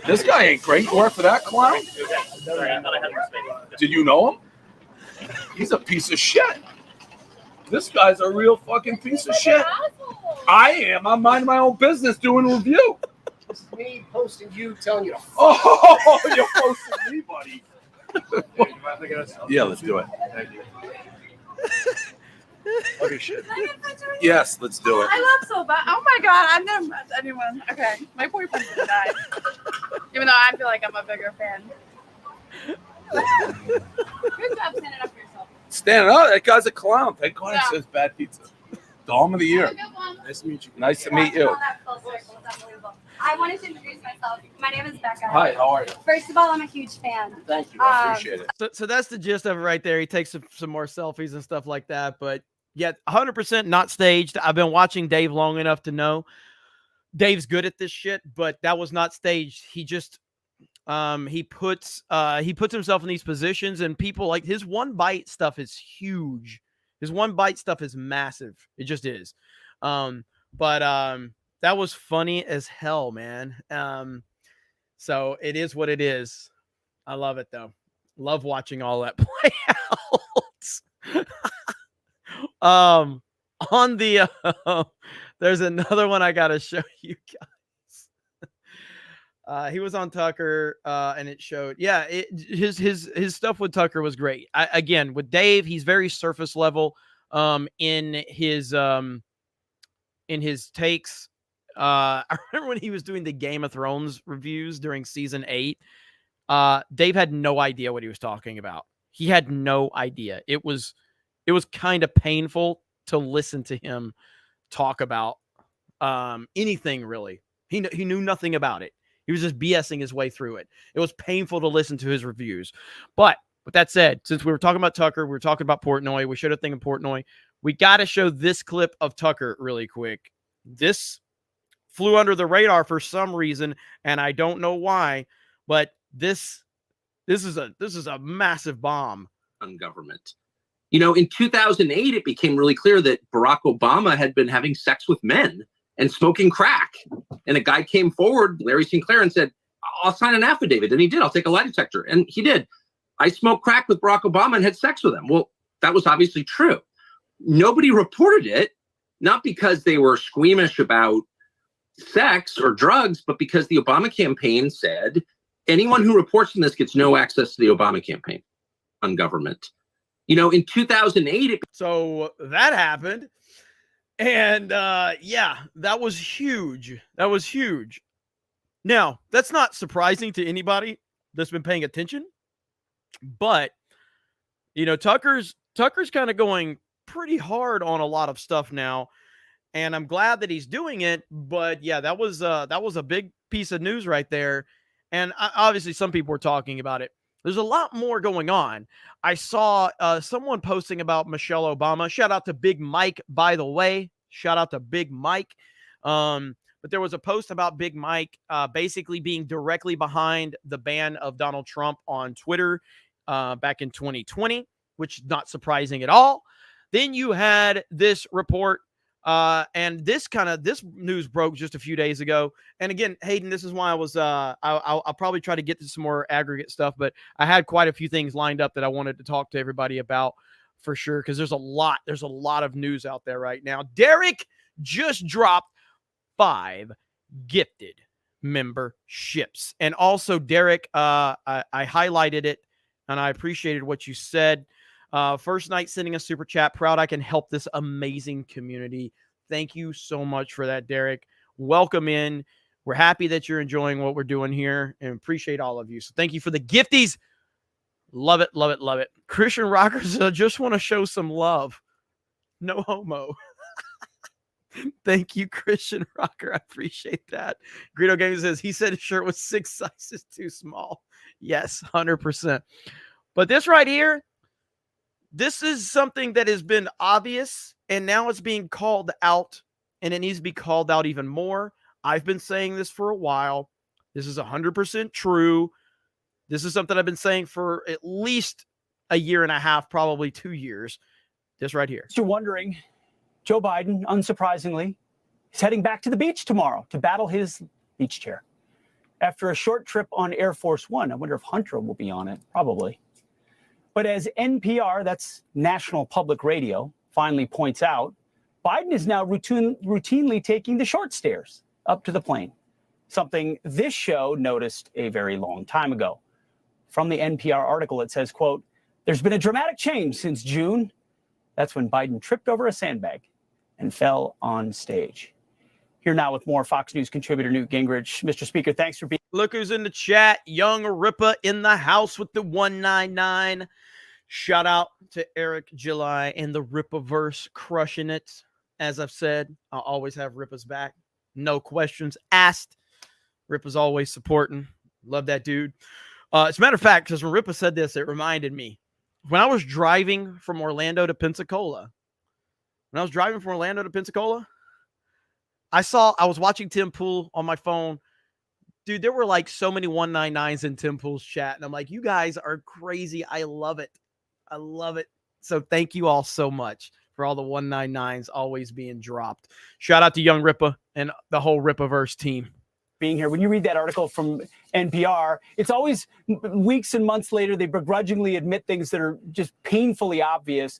This guy ain't great. You work for that clown? Did you know him? He's a piece of shit. This guy's a real fucking piece of shit. I am. I'm minding my own business doing a review. This is me posting you, telling you to Oh, you're posting me, buddy. Yeah, let's do it. Okay, shit. Yes, let's do it. I love so bad. Oh my god, I've never met anyone. Okay, my boyfriend just died. Even though I feel like I'm a bigger fan. Good job standing up for yourself. Standing up, that guy's a clown. Thank God it says bad pizza. Dom of the year. Nice to meet you. Nice to meet you. I wanted to introduce myself. My name is Becca. Hi, how are you? First of all, I'm a huge fan. Thank you. I appreciate it. So that's the gist of it right there. He takes some more selfies and stuff like that. But yeah, 100% not staged. I've been watching Dave long enough to know Dave's good at this shit, but that was not staged. He just he puts himself in these positions, and people like his one bite stuff is huge. His one bite stuff is massive. It just is. That was funny as hell, man. So it is what it is. I love it though. Love watching all that play out. On the there's another one I gotta show you guys. He was on Tucker, and it showed. Yeah, his stuff with Tucker was great. Again, with Dave, he's very surface level in his takes. I remember when he was doing the Game of Thrones reviews during season 8. Dave had no idea what he was talking about. He had no idea. It was kind of painful to listen to him talk about anything really. He knew nothing about it. He was just BSing his way through it. It was painful to listen to his reviews. But with that said, since we were talking about Tucker, we were talking about Portnoy. We showed a thing in Portnoy. We got to show this clip of Tucker really quick. This flew under the radar for some reason, and I don't know why, but this is a massive bomb on government. You know, in 2008, it became really clear that Barack Obama had been having sex with men and smoking crack. And a guy came forward, Larry Sinclair, and said, I'll sign an affidavit. And he did. I'll take a lie detector. And he did. I smoked crack with Barack Obama and had sex with him. Well, that was obviously true. Nobody reported it, not because they were squeamish about sex or drugs, but because the Obama campaign said anyone who reports on this gets no access to the Obama campaign on government. You know, in 2008, so that happened. And yeah, that was huge. That was huge. Now, that's not surprising to anybody that's been paying attention. But, you know, Tucker's kind of going pretty hard on a lot of stuff now. And I'm glad that he's doing it. But yeah, that was a big piece of news right there. And obviously some people were talking about it. There's a lot more going on. I saw someone posting about Michelle Obama. Shout out to Big Mike, by the way. Shout out to Big Mike. But there was a post about Big Mike basically being directly behind the ban of Donald Trump on Twitter back in 2020, which is not surprising at all. Then you had this report, and this news broke just a few days ago. And again, Hayden, this is why I was I'll probably try to get to some more aggregate stuff, but I had quite a few things lined up that I wanted to talk to everybody about for sure, because there's a lot of news out there right now. Derek just dropped 5 gifted memberships, and also Derek, I highlighted it and I appreciated what you said. First night sending a super chat. Proud I can help this amazing community. Thank you so much for that, Derek. Welcome in. We're happy that you're enjoying what we're doing here and appreciate all of you. So thank you for the gifties. Love it, love it, love it. Christian Rockers just want to show some love. No homo. Thank you, Christian Rocker. I appreciate that. Greedo Games says he said his shirt was 6 sizes too small. Yes, 100%. But this right here, this is something that has been obvious, and now it's being called out, and it needs to be called out even more. I've been saying this for a while. This is 100% true. This is something I've been saying for at least a year and a half, probably 2 years. This right here. You're wondering, Joe Biden, unsurprisingly, is heading back to the beach tomorrow to battle his beach chair. after a short trip on Air Force One. I wonder if Hunter will be on it. Probably. But as NPR, that's National Public Radio, finally points out, Biden is now routinely taking the short stairs up to the plane, something this show noticed a very long time ago. From the NPR article, it says, quote, "There's been a dramatic change since June." That's when Biden tripped over a sandbag and fell on stage. Here now with more, Fox News contributor Newt Gingrich. Mr. Speaker, thanks for being. Look who's in the chat. Young Rippa in the house with the 199. Shout out to Eric July and the Rippaverse crushing it. As I've said, I'll always have Rippa's back. No questions asked. Rippa's always supporting. Love that dude. As a matter of fact, because when Rippa said this, it reminded me. When I was driving from Orlando to Pensacola, I was watching Tim Pool on my phone. Dude, there were like so many 199s in Tim Pool's chat. And I'm like, you guys are crazy. I love it. I love it. So thank you all so much for all the 199s always being dropped. Shout out to Young Rippa and the whole Rippaverse team. Being here. When you read that article from NPR, it's always weeks and months later, they begrudgingly admit things that are just painfully obvious.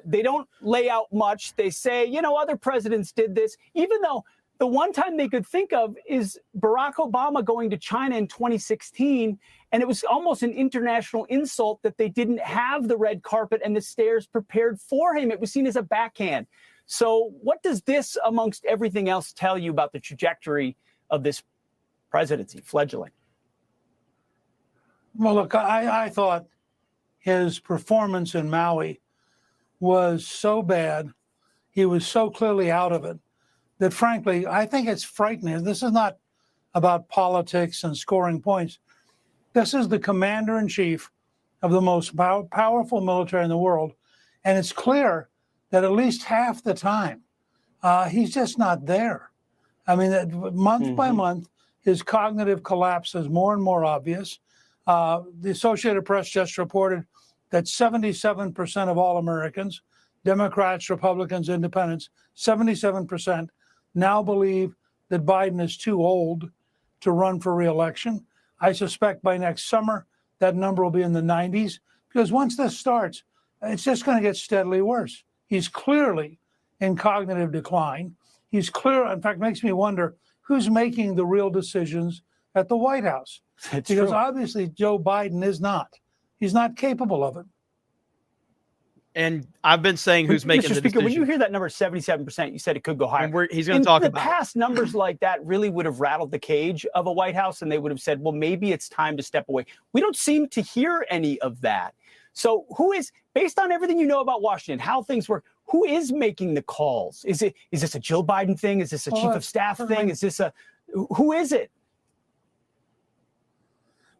They don't lay out much. They say, other presidents did this, even though the one time they could think of is Barack Obama going to China in 2016. And it was almost an international insult that they didn't have the red carpet and the stairs prepared for him. It was seen as a backhand. So what does this, amongst everything else, tell you about the trajectory of this presidency, fledgling? Well, look, I thought his performance in Maui was so bad, he was so clearly out of it, that frankly, I think it's frightening. This is not about politics and scoring points. This is the commander-in-chief of the most powerful military in the world, and it's clear that at least half the time, he's just not there. I mean, month by month, his cognitive collapse is more and more obvious. The Associated Press just reported that 77% of all Americans, Democrats, Republicans, Independents, 77% now believe that Biden is too old to run for re-election. I suspect by next summer, that number will be in the 90s, because once this starts, it's just going to get steadily worse. He's clearly in cognitive decline. He's clear, in fact, makes me wonder who's making the real decisions at the White House. Because obviously Joe Biden is not. He's not capable of it. And I've been saying who's making Mr. the Speaker, decision. when you hear that number 77%, you said it could go higher. And he's going to talk about in the past, numbers like that really would have rattled the cage of a White House, and they would have said, well, maybe it's time to step away. We don't seem to hear any of that. So who is, based on everything you know about Washington, how things work, who is making the calls? Is this a Jill Biden thing? Is this a chief of staff thing? Is this who is it?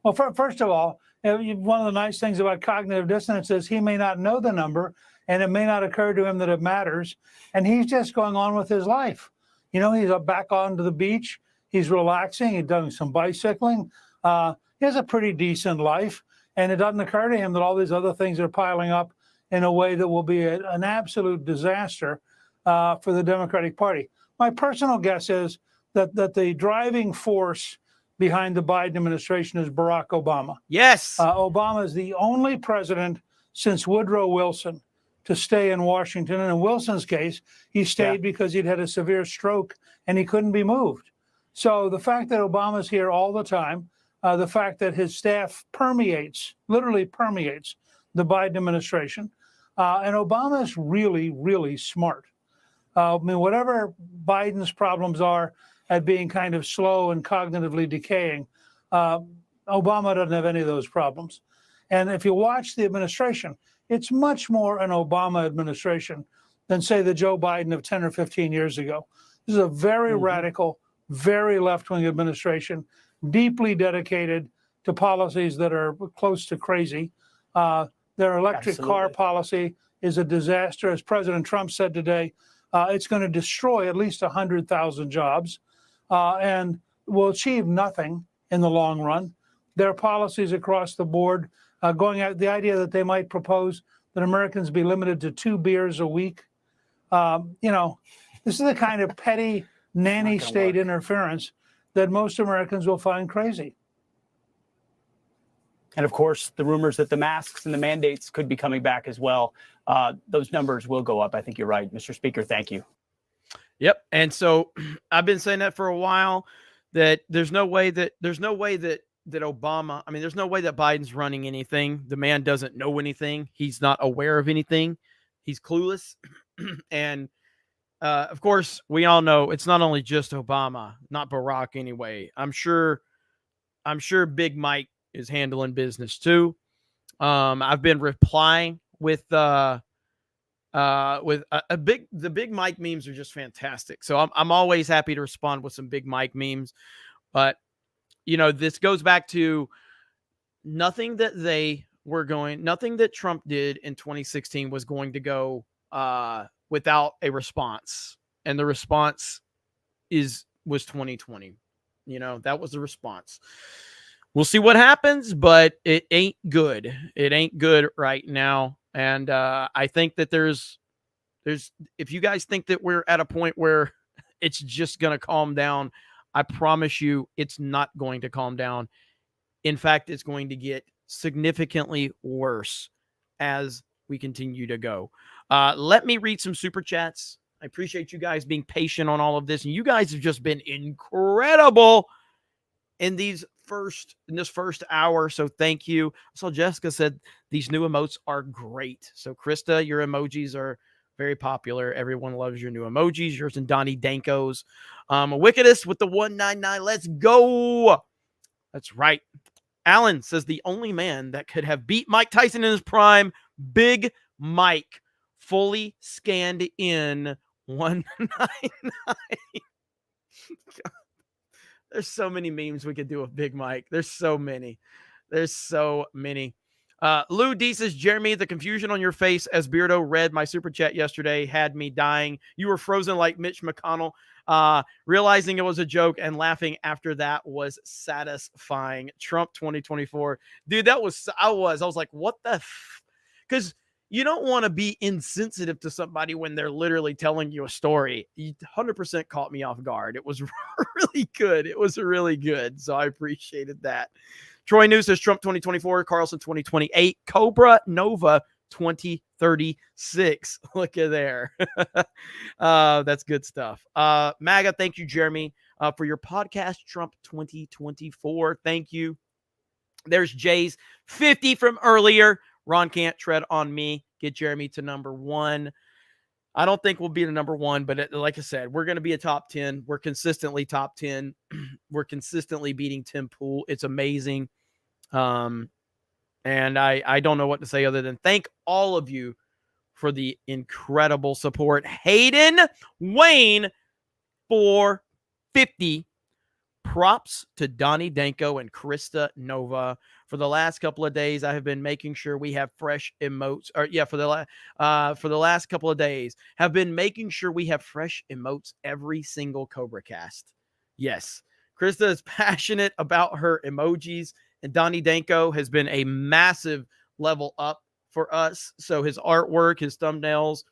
Well, first of all, one of the nice things about cognitive dissonance is he may not know the number, and it may not occur to him that it matters, and he's just going on with his life. He's back onto the beach. He's relaxing. He's doing some bicycling. He has a pretty decent life, and it doesn't occur to him that all these other things are piling up in a way that will be an absolute disaster for the Democratic Party. My personal guess is that the driving force behind the Biden administration is Barack Obama. Yes. Obama is the only president since Woodrow Wilson to stay in Washington. And in Wilson's case, he stayed because he'd had a severe stroke and he couldn't be moved. So the fact that Obama's here all the time, the fact that his staff literally permeates the Biden administration, and Obama's really, really smart. Whatever Biden's problems are at being kind of slow and cognitively decaying, Obama doesn't have any of those problems. And if you watch the administration, it's much more an Obama administration than, say, the Joe Biden of 10 or 15 years ago. This is a very radical, very left-wing administration, deeply dedicated to policies that are close to crazy. Their electric car policy is a disaster. As President Trump said today, it's going to destroy at least 100,000 jobs and will achieve nothing in the long run. Their policies across the board, going at the idea that they might propose that Americans be limited to 2 beers a week. This is the kind of petty nanny state interference that most Americans will find crazy. And of course, the rumors that the masks and the mandates could be coming back as well. Those numbers will go up. I think you're right, Mr. Speaker. Thank you. Yep. And so I've been saying that for a while, that there's no way that Obama, I mean, there's no way that Biden's running anything. The man doesn't know anything. He's not aware of anything. He's clueless. And of course, we all know it's not only just Obama, not Barack anyway. I'm sure Big Mike is handling business too. I've been replying with the Big Mike memes are just fantastic. So I'm always happy to respond with some Big Mike memes. But this goes back to nothing that Trump did in 2016 was going to go without a response. And the response was 2020. That was the response. We'll see what happens, but it ain't good. It ain't good right now. And I think that there's if you guys think that we're at a point where it's just going to calm down, I promise you it's not going to calm down. In fact, it's going to get significantly worse as we continue to go. Let me read some super chats. I appreciate you guys being patient on all of this. And you guys have just been incredible in this first hour. So thank you. So Jessica said these new emotes are great. So Krista, your emojis are very popular. Everyone loves your new emojis. Yours and Donnie Danko's. Wickedest with the 199. Let's go. That's right. Alan says the only man that could have beat Mike Tyson in his prime, Big Mike, fully scanned in 199. There's so many memes we could do with Big Mike. There's so many. Lou D says, Jeremy, the confusion on your face as Beardo read my super chat yesterday had me dying. You were frozen like Mitch McConnell. Realizing it was a joke and laughing after that was satisfying. Trump 2024. Dude, I was like, what the because you don't want to be insensitive to somebody when they're literally telling you a story. You 100% caught me off guard. It was really good. It was really good. So I appreciated that. Troy News says Trump 2024, Carlson 2028, Cobra Nova 2036. Look at there. That's good stuff. MAGA, thank you, Jeremy, for your podcast, Trump 2024. Thank you. There's Jay's 50 from earlier. Ron can't tread on me. Get Jeremy to number 1. I don't think we'll be the number 1, but like I said, we're going to be a top 10. We're consistently top 10. We're consistently beating Tim Pool. It's amazing. And I don't know what to say other than thank all of you for the incredible support. Hayden Wayne 450. Props to Donnie Danko and Krista Nova. For the last couple of days, I have been making sure we have fresh emotes. For the last couple of days, have been making sure we have fresh emotes every single CobraCast. Yes, Krista is passionate about her emojis, and Donnie Danko has been a massive level up for us. So his artwork, his thumbnails,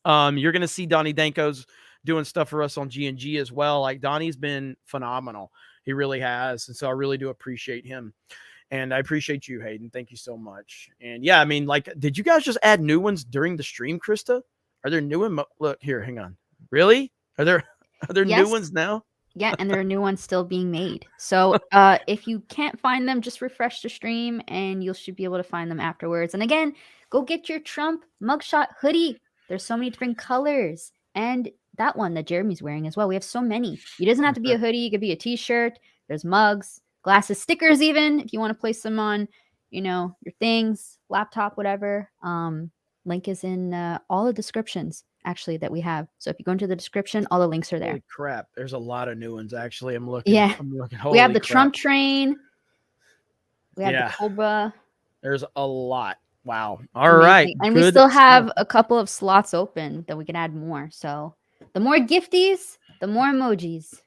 you're going to see Donnie Danko's doing stuff for us on G&G as well. Like Donnie's been phenomenal. He really has. And so I really do appreciate him. And I appreciate you, Hayden. Thank you so much. And yeah, I mean, like, did you guys just add new ones during the stream, Krista? Are there new look here, hang on. Really? Are there Yes. new ones now? Yeah, and there are new ones still being made. So if you can't find them, just refresh the stream and you should be able to find them afterwards. And again, go get your Trump mugshot hoodie. There's so many different colors. And that one that Jeremy's wearing as well. We have so many. It doesn't have to be a hoodie. It could be a t-shirt. There's mugs, glasses, stickers even, if you want to place them on, your things, laptop, whatever. Link is in all the descriptions, actually, that we have. So if you go into the description, all the links are there. Holy crap. There's a lot of new ones, actually. I'm looking. Yeah. We have the Crap. Trump train. We have the Cobra. There's a lot. Wow. All right. And we still have a couple of slots open that we can add more. So the more gifties, the more emojis.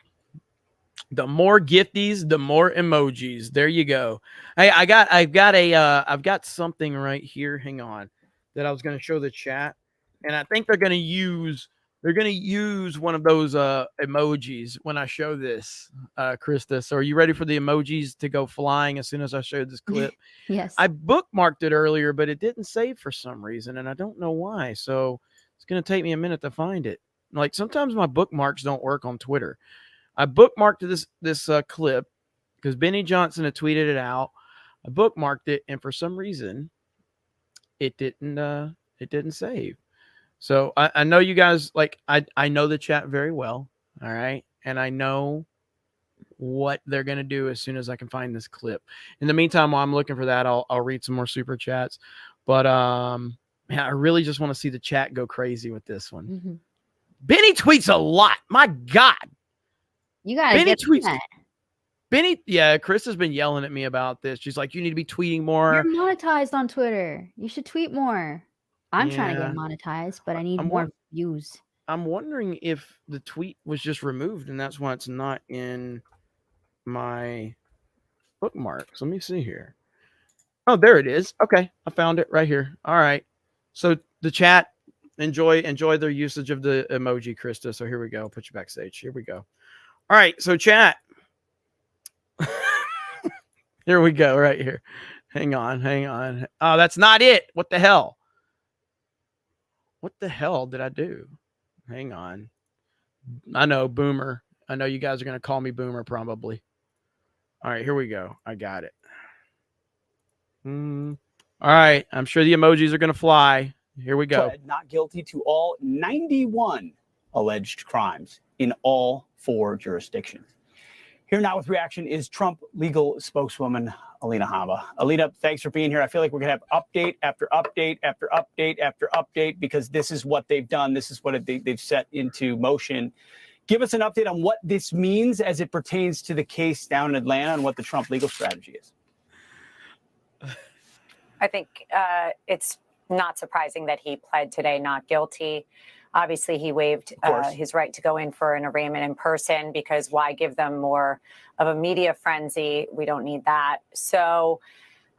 The more gifties, the more emojis. There you go. Hey, I've got something right here. Hang on, that I was going to show the chat, and I think they're going to use They're going to use one of those emojis when I show this, Krista. So are you ready for the emojis to go flying as soon as I show this clip? Yes. I bookmarked it earlier, but it didn't save for some reason, and I don't know why. So it's going to take me a minute to find it. Like sometimes my bookmarks don't work on Twitter. I bookmarked this clip because Benny Johnson had tweeted it out. I bookmarked it, and for some reason, it didn't save. So I know you guys, like, I know the chat very well, all right? And I know what they're going to do as soon as I can find this clip. In the meantime, while I'm looking for that, I'll read some more super chats. But, man, I really just want to see the chat go crazy with this one. Mm-hmm. Benny tweets a lot. My God. You got to get that. Benny, yeah, Chris has been yelling at me about this. She's like, you need to be tweeting more. You're monetized on Twitter. You should tweet more. I'm trying to get monetized, but I need more views. I'm wondering if the tweet was just removed and that's why it's not in my bookmarks. Let me see here. Oh, there it is. Okay, I found it right here. All right. So the chat, enjoy their usage of the emoji, Krista. So here we go. I'll put you backstage. Here we go. All right. So chat. Here we go. Right here. Hang on. Oh, that's not it. What the hell? What the hell did I do? Hang on. I know, Boomer. I know you guys are going to call me Boomer probably. All right, here we go. I got it. All right. I'm sure the emojis are going to fly. Here we go. Pled not guilty to all 91 alleged crimes in all 4 jurisdictions. Here now with reaction is Trump legal spokeswoman Alina Habba. Alina, thanks for being here. I feel like we're going to have update after update after update after update because this is what they've done. This is what they've set into motion. Give us an update on what this means as it pertains to the case down in Atlanta and what the Trump legal strategy is. I think it's not surprising that he pled today not guilty. Obviously, he waived his right to go in for an arraignment in person because why give them more of a media frenzy? We don't need that. So,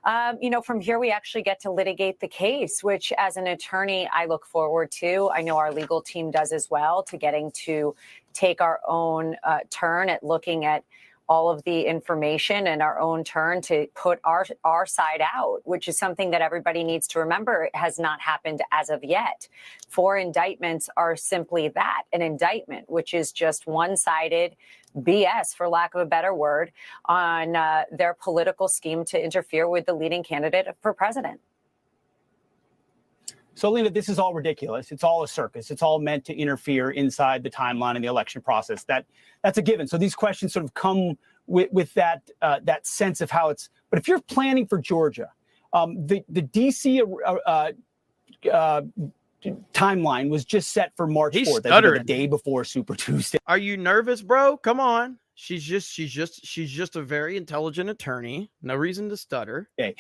from here, we actually get to litigate the case, which as an attorney, I look forward to. I know our legal team does as well, to getting to take our own turn at looking at all of the information and our own turn to put our side out, which is something that everybody needs to remember. It has not happened as of yet. 4 indictments are simply that, an indictment, which is just one-sided BS, for lack of a better word, on their political scheme to interfere with the leading candidate for president. So, Alina, this is all ridiculous. It's all a circus. It's all meant to interfere inside the timeline and the election process. That's a given. So these questions sort of come with that sense of how it's. But if you're planning for Georgia, the DC timeline was just set for March 4th, the day before Super Tuesday. Are you nervous, bro? Come on. She's just a very intelligent attorney. No reason to stutter. Okay.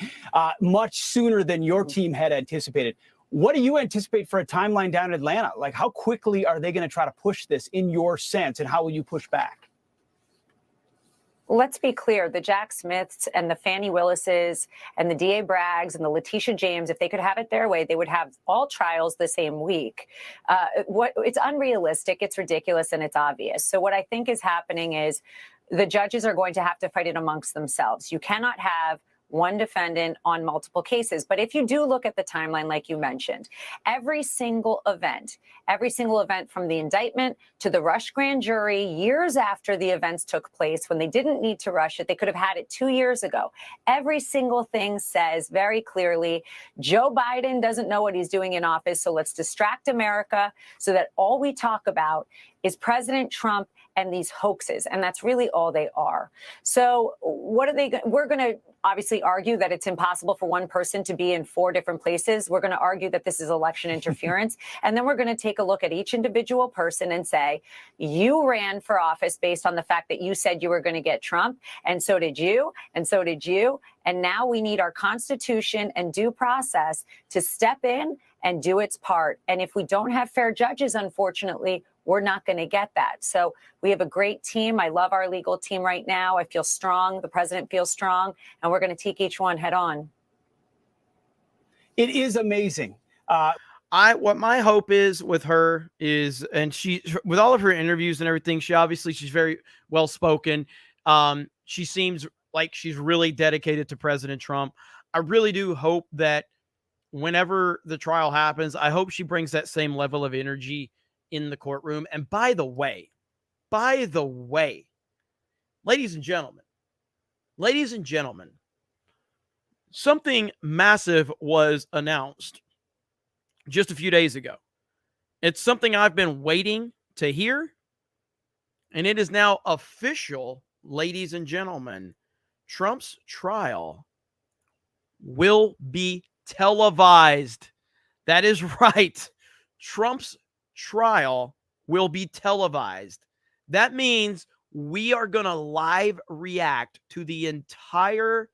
Much sooner than your team had anticipated. What do you anticipate for a timeline down in Atlanta? Like, how quickly are they going to try to push this in your sense, and how will you push back? Let's be clear, the Jack Smiths and the Fannie Willises and the D.A. Braggs and the Letitia James, if they could have it their way, they would have all trials the same week. It's unrealistic, it's ridiculous, and it's obvious. So what I think is happening is the judges are going to have to fight it amongst themselves. You cannot have one defendant on multiple cases. But if you do look at the timeline, like you mentioned, every single event from the indictment to the rush grand jury years after the events took place, when they didn't need to rush it, they could have had it 2 years ago. Every single thing says very clearly, Joe Biden doesn't know what he's doing in office, so let's distract America so that all we talk about is President Trump and these hoaxes. And that's really all they are. So what are they? We're going to obviously argue that it's impossible for one person to be in 4 different places. We're going to argue that this is election interference. And then we're going to take a look at each individual person and say, you ran for office based on the fact that you said you were going to get Trump. And so did you. And so did you. And now we need our Constitution and due process to step in and do its part. And if we don't have fair judges, unfortunately, we're not going to get that. So we have a great team. I love our legal team right now. I feel strong. The president feels strong. And we're going to take each one head on. It is amazing. what my hope is with her is, and she, with all of her interviews and everything, she's very well spoken. She seems like she's really dedicated to President Trump. I really do hope that whenever the trial happens, I hope she brings that same level of energy in the courtroom. And by the way, ladies and gentlemen, something massive was announced just a few days ago. It's something I've been waiting to hear, and it is now official, ladies and gentlemen. Trump's trial will be televised. That is right. Trump's trial will be televised. That means we are going to live react to the entire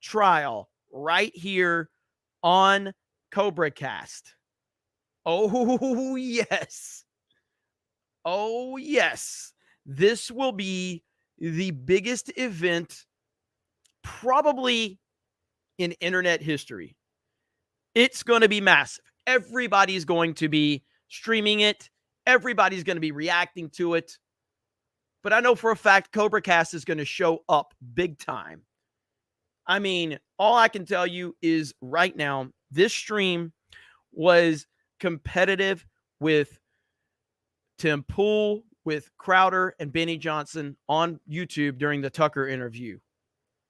trial right here on CobraCast. Oh, yes. Oh, yes. This will be the biggest event probably in internet history. It's going to be massive. Everybody's going to be streaming it. Everybody's going to be reacting to it. But I know for a fact CobraCast is going to show up big time. I mean, all I can tell you is right now, this stream was competitive with Tim Pool, with Crowder, and Benny Johnson on YouTube during the Tucker interview.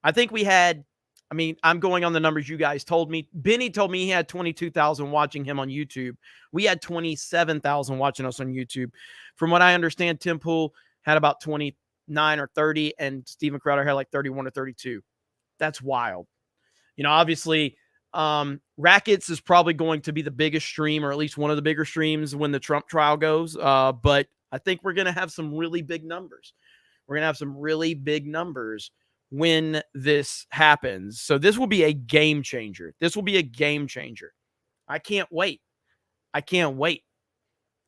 I think we had, I'm going on the numbers you guys told me. Benny told me he had 22,000 watching him on YouTube. We had 27,000 watching us on YouTube. From what I understand, Tim Pool had about 29 or 30, and Steven Crowder had like 31 or 32. That's wild. Obviously, Rackets is probably going to be the biggest stream, or at least one of the bigger streams when the Trump trial goes. But I think we're going to have some really big numbers. We're going to have some really big numbers when this happens. So this will be a game changer. This will be a game changer. I can't wait.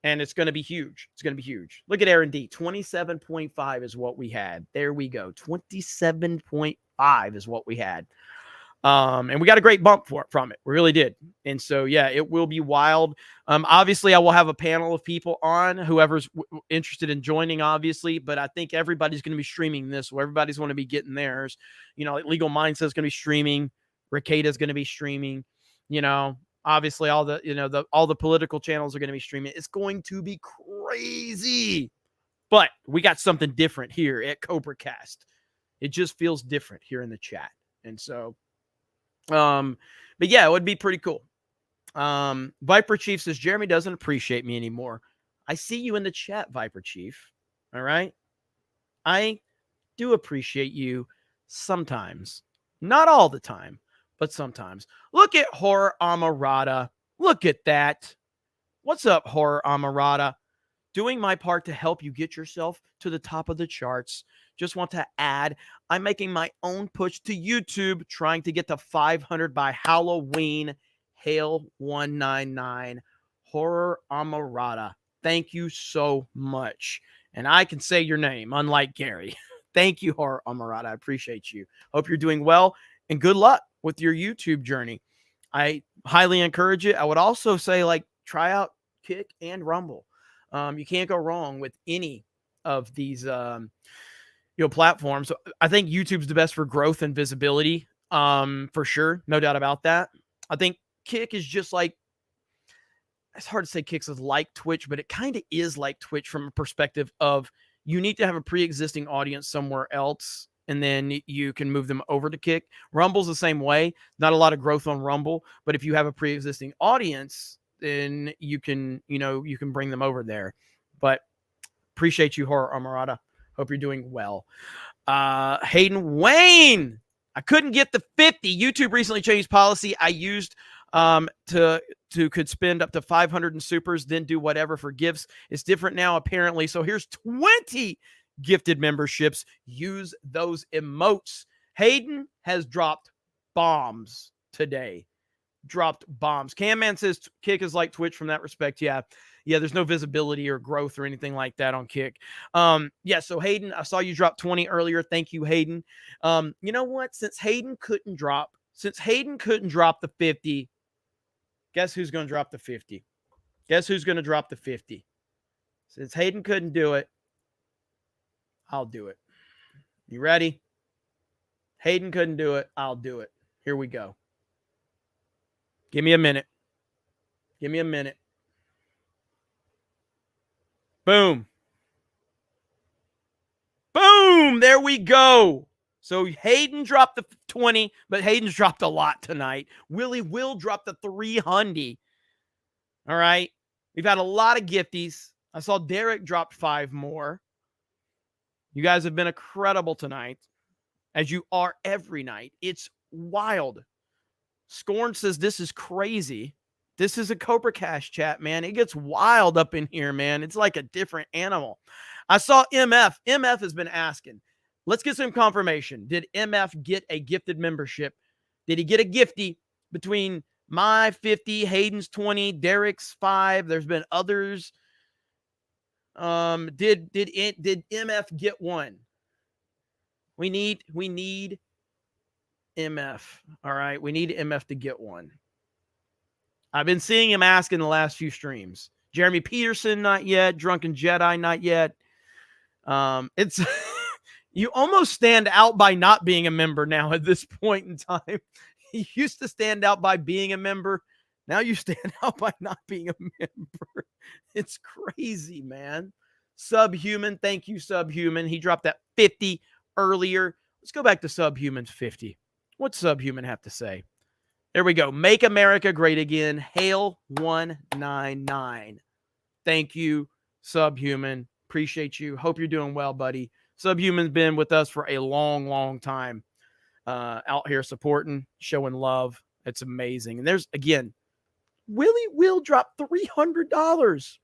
And it's going to be huge. It's going to be huge. Look at Aaron D. 27.5 is what we had. There we go. 27.5 is what we had. And we got a great bump from it. We really did. And so, yeah, it will be wild. Obviously, I will have a panel of people on, whoever's interested in joining, obviously. But I think everybody's going to be streaming this. So everybody's going to be getting theirs. Like Legal Mindset is going to be streaming. Ricada is going to be streaming. Obviously, all the political channels are going to be streaming. It's going to be crazy. But we got something different here at CobraCast. It just feels different here in the chat. And so, but yeah, it would be pretty cool. Viper Chief says, Jeremy doesn't appreciate me anymore. I see you in the chat, Viper Chief. All right. I do appreciate you sometimes. Not all the time, but sometimes. Look at Horror Amarada. Look at that. What's up, Horror Amarada? Doing my part to help you get yourself to the top of the charts. Just want to add, I'm making my own push to YouTube, trying to get to 500 by Halloween. Hail 199. Horror Amarada. Thank you so much. And I can say your name, unlike Gary. Thank you, Horror Amarada. I appreciate you. Hope you're doing well, and good luck with your YouTube journey. I highly encourage it. I would also say, try out Kick and Rumble. You can't go wrong with any of these platforms. I think YouTube's the best for growth and visibility, for sure. No doubt about that. I think Kick is just it's hard to say Kick's is like Twitch, but it kind of is like Twitch from a perspective of you need to have a pre-existing audience somewhere else, and then you can move them over to Kick. Rumble's the same way. Not a lot of growth on Rumble, but if you have a pre-existing audience, then you can bring them over there. But appreciate you, Horror Amarada. Hope you're doing well. Hayden Wayne, I couldn't get the 50. YouTube recently changed policy. I used could spend up to 500 in supers, then do whatever for gifts. It's different now, apparently. So here's 20 gifted memberships. Use those emotes. Hayden has dropped bombs today. Dropped bombs. Cam Man says Kick is like Twitch from that respect. Yeah, there's no visibility or growth or anything like that on Kick. So Hayden, I saw you drop 20 earlier. Thank you, Hayden. You know what? Since Hayden couldn't drop the 50, Guess who's going to drop the 50? Guess who's going to drop the 50? Since Hayden couldn't do it, I'll do it. You ready? Hayden couldn't do it. I'll do it. Here we go. Give me a minute. Give me a minute. Boom. Boom. There we go. So Hayden dropped the 20, but Hayden's dropped a lot tonight. Willie will drop the 300. All right. We've had a lot of gifties. I saw Derek drop 5 more. You guys have been incredible tonight, as you are every night. It's wild. Scorn says this is crazy. This is a CobraCast chat, man. It gets wild up in here, man. It's like a different animal. I saw MF. MF has been asking. Let's get some confirmation. Did MF get a gifted membership? Did he get a gifty between my 50, Hayden's 20, Derek's 5? There's been others. Did MF get one? We need MF. All right. We need MF to get one. I've been seeing him ask in the last few streams. Jeremy Peterson, not yet. Drunken Jedi, not yet. It's you almost stand out by not being a member now at this point in time. You used to stand out by being a member. Now you stand out by not being a member. It's crazy, man. Subhuman. Thank you, Subhuman. He dropped that 50 earlier. Let's go back to Subhuman's 50. What's Subhuman have to say? There we go. Make America Great Again. Hail 199. Thank you, Subhuman. Appreciate you. Hope you're doing well, buddy. Subhuman's been with us for a long, long time. Out here supporting, showing love. It's amazing. And there's, again, Willie will drop $300.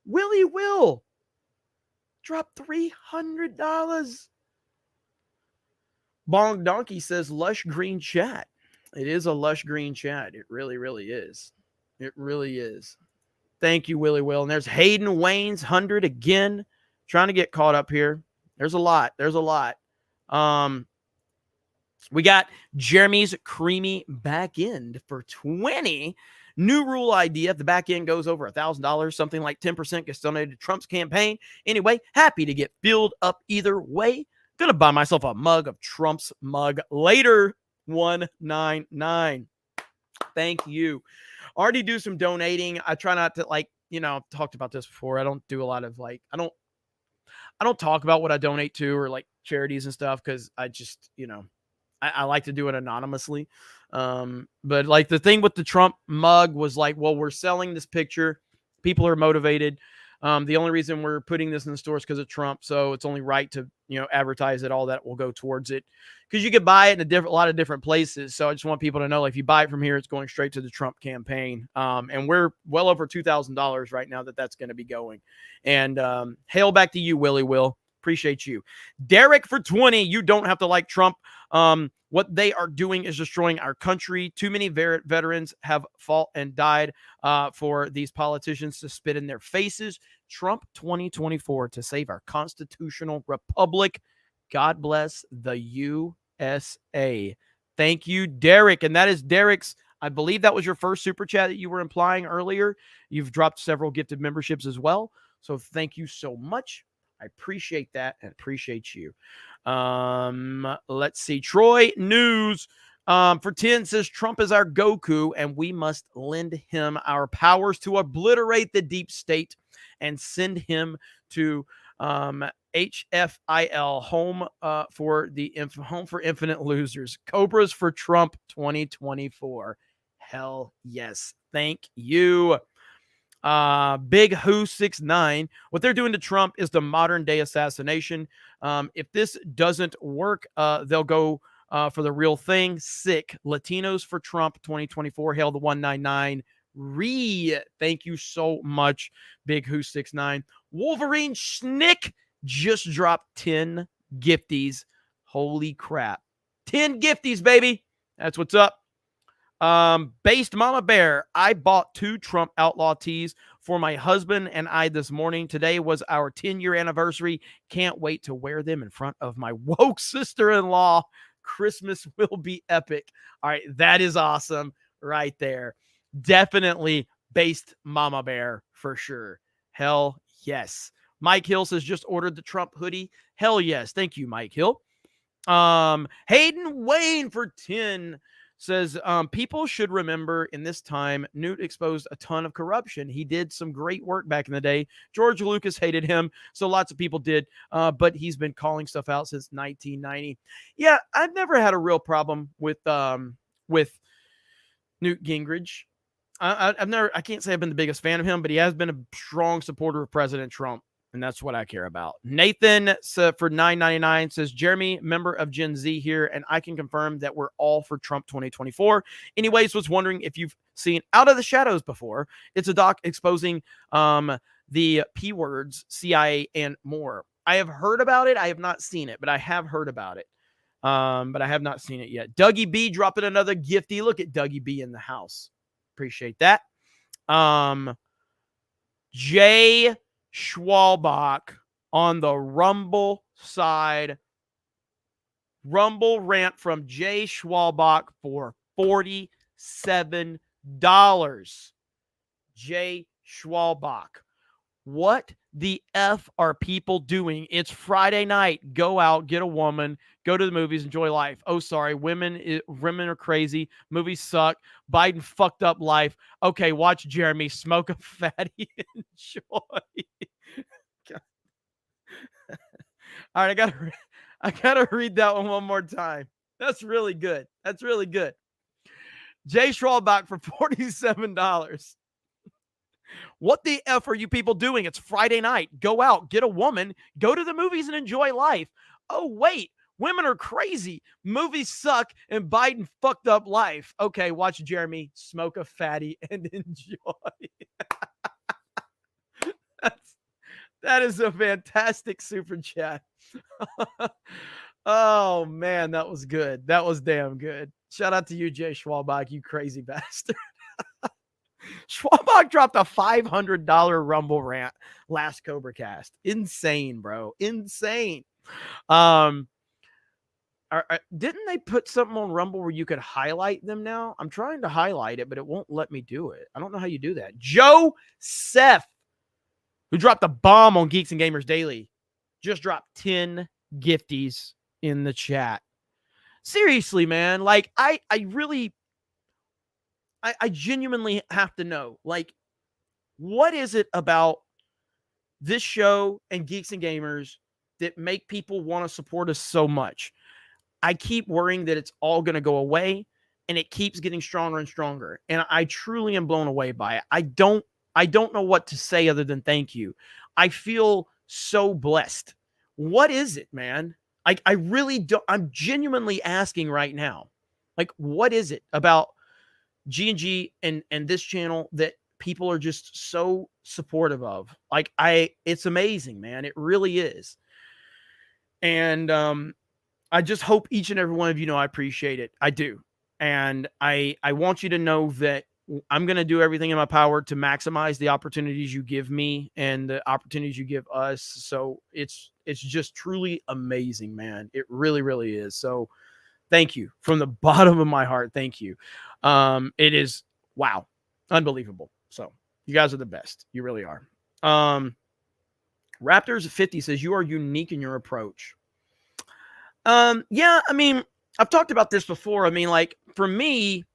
Willie will drop $300. Bong Donkey says lush green chat. It is a lush green chat. It really, really is. It really is. Thank you, Willie Will. And there's Hayden Wayne's 100 again. Trying to get caught up here. There's a lot. There's a lot. We got Jeremy's creamy back end for 20. New rule idea. If the back end goes over $1,000, something like 10% gets donated to Trump's campaign. Anyway, happy to get filled up either way. Gonna buy myself a mug of Trump's mug later. 199. Thank you. Already do some donating. I try not to, like, you know, I've talked about this before. I don't do a lot of, like, I don't talk about what I donate to or like charities and stuff, because I just, you know, I like to do it anonymously. But like the thing with the Trump mug was like, well, we're selling this picture. People are motivated. The only reason we're putting this in the store is because of Trump. So it's only right to, you know, advertise it. All that will go towards it, because you could buy it in a lot of different places. So I just want people to know, like, if you buy it from here, it's going straight to the Trump campaign. And we're well over $2,000 right now that's going to be going. And hail back to you, Willie Will. Appreciate you. Derek for 20. You don't have to like Trump. What they are doing is destroying our country. Too many veterans have fought and died for these politicians to spit in their faces. Trump 2024 to save our constitutional republic. God bless the USA. Thank you, Derek. And that is Derek's. I believe that was your first super chat that you were implying earlier. You've dropped several gifted memberships as well. So thank you so much. I appreciate that and appreciate you. Let's see. Troy News for 10 says Trump is our Goku and we must lend him our powers to obliterate the deep state and send him to HFIL, home for infinite losers. Cobras for Trump 2024. Hell yes. Thank you. Big Who 69. What they're doing to Trump is the modern day assassination. If this doesn't work, they'll go for the real thing. Sick. Latinos for Trump 2024. Hail the 199. Thank you so much, Big Who 69. Wolverine Schnick just dropped 10 gifties. Holy crap. 10 gifties, baby. That's what's up. Based Mama Bear, I bought 2 Trump outlaw tees for my husband and I this morning. Today was our 10-year anniversary. Can't wait to wear them in front of my woke sister-in-law. Christmas will be epic. All right, that is awesome right there. Definitely based Mama Bear for sure. Hell yes. Mike Hill says just ordered the Trump hoodie. Hell yes. Thank you, Mike Hill. Hayden Wayne for 10 says, people should remember in this time, Newt exposed a ton of corruption. He did some great work back in the day. George Lucas hated him, so lots of people did, but he's been calling stuff out since 1990. Yeah, I've never had a real problem with Newt Gingrich. I can't say I've been the biggest fan of him, but he has been a strong supporter of President Trump. And that's what I care about. Nathan for $9.99 says, Jeremy, member of Gen Z here, and I can confirm that we're all for Trump 2024. Anyways, was wondering if you've seen Out of the Shadows before. It's a doc exposing the P words, CIA, and more. I have heard about it. I have not seen it, but I have heard about it. But I have not seen it yet. Dougie B dropping another gifty. Look at Dougie B in the house. Appreciate that. Jay Schwalbach on the Rumble side. Rumble rant from Jay Schwalbach for $47. Jay Schwalbach. What the F are people doing? It's Friday night. Go out, get a woman, go to the movies, enjoy life. Oh, sorry. Women are crazy. Movies suck. Biden fucked up life. Okay, watch Jeremy smoke a fatty. Enjoy. All right, I gotta read that one more time. That's really good. That's really good. Jay Schwalbach for $47. What the F are you people doing? It's Friday night. Go out, get a woman, go to the movies and enjoy life. Oh, wait, women are crazy. Movies suck and Biden fucked up life. Okay, watch Jeremy smoke a fatty and enjoy. That is a fantastic super chat. Oh, man, that was good. That was damn good. Shout out to you, Jay Schwalbach, you crazy bastard. Schwalbach dropped a $500 Rumble rant last CobraCast. Insane, bro. Insane. Didn't they put something on Rumble where you could highlight them now? I'm trying to highlight it, but it won't let me do it. I don't know how you do that. Joe Seth, who dropped a bomb on Geeks and Gamers Daily, just dropped 10 gifties in the chat. Seriously, man. Like, I genuinely have to know, like, what is it about this show and Geeks and Gamers that make people want to support us so much? I keep worrying that it's all going to go away, and it keeps getting stronger and stronger. And I truly am blown away by it. I don't know what to say other than thank you. I feel so blessed. What is it, man? I really don't. I'm genuinely asking right now, like, what is it about G&G and this channel that people are just so supportive of? Like, it's amazing, man. It really is. And I just hope each and every one of you know I appreciate it. I do. And I want you to know that I'm going to do everything in my power to maximize the opportunities you give me and the opportunities you give us. So it's just truly amazing, man. It really, really is. So thank you from the bottom of my heart. Thank you. It is, wow, unbelievable. So you guys are the best. You really are. Raptors 50 says you are unique in your approach. Yeah, I mean, I've talked about this before. I mean, like, for me,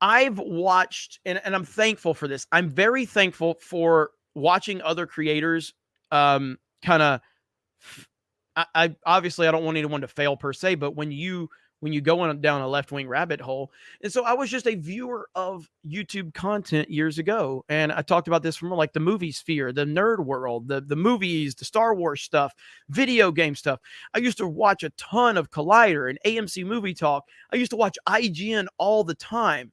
I've watched, and I'm thankful for this. I'm very thankful for watching other creators kind of, I obviously I don't want anyone to fail per se, but when you go down a left-wing rabbit hole. And so I was just a viewer of YouTube content years ago. And I talked about this from like the movie sphere, the nerd world, the movies, the Star Wars stuff, video game stuff. I used to watch a ton of Collider and AMC Movie Talk. I used to watch IGN all the time.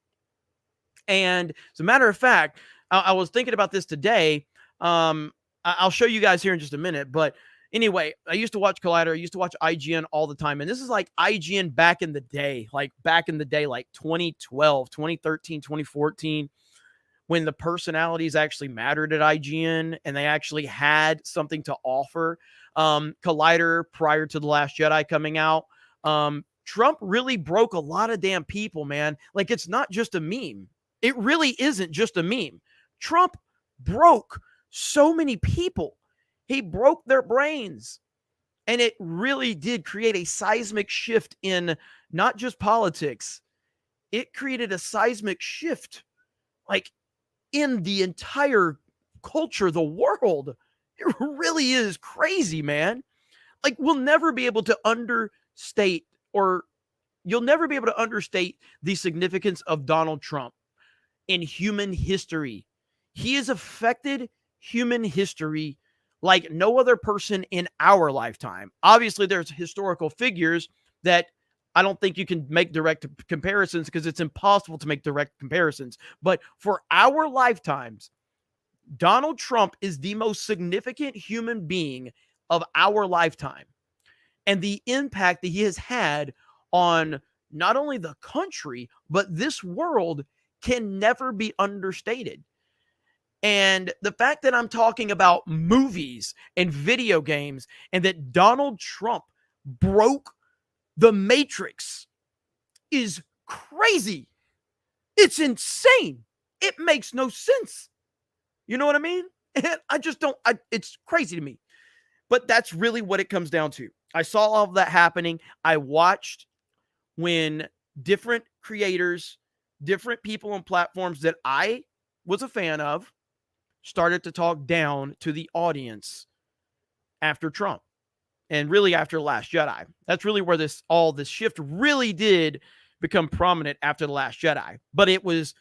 And as a matter of fact, I was thinking about this today. I'll show you guys here in just a minute, but anyway, I used to watch Collider. I used to watch IGN all the time. And this is like IGN back in the day, like 2012, 2013, 2014, when the personalities actually mattered at IGN and they actually had something to offer. Collider, prior to The Last Jedi coming out, Trump really broke a lot of damn people, man. Like, it's not just a meme. It really isn't just a meme. Trump broke so many people. He broke their brains. And it really did create a seismic shift in not just politics. It created a seismic shift, like, in the entire culture, the world. It really is crazy, man. Like, we'll never be able to understate, or you'll never be able to understate the significance of Donald Trump in human history. He has affected human history like no other person in our lifetime. Obviously, there's historical figures that I don't think you can make direct comparisons because it's impossible to make direct comparisons. But for our lifetimes, Donald Trump is the most significant human being of our lifetime. And the impact that he has had on not only the country, but this world can never be understated. And the fact that I'm talking about movies and video games and that Donald Trump broke the Matrix is crazy. It's insane. It makes no sense. You know what I mean? And I just don't, it's crazy to me. But that's really what it comes down to. I saw all of that happening. I watched when different creators, different people on platforms that I was a fan of, started to talk down to the audience after Trump and really after Last Jedi. That's really where this shift really did become prominent after The Last Jedi. But it was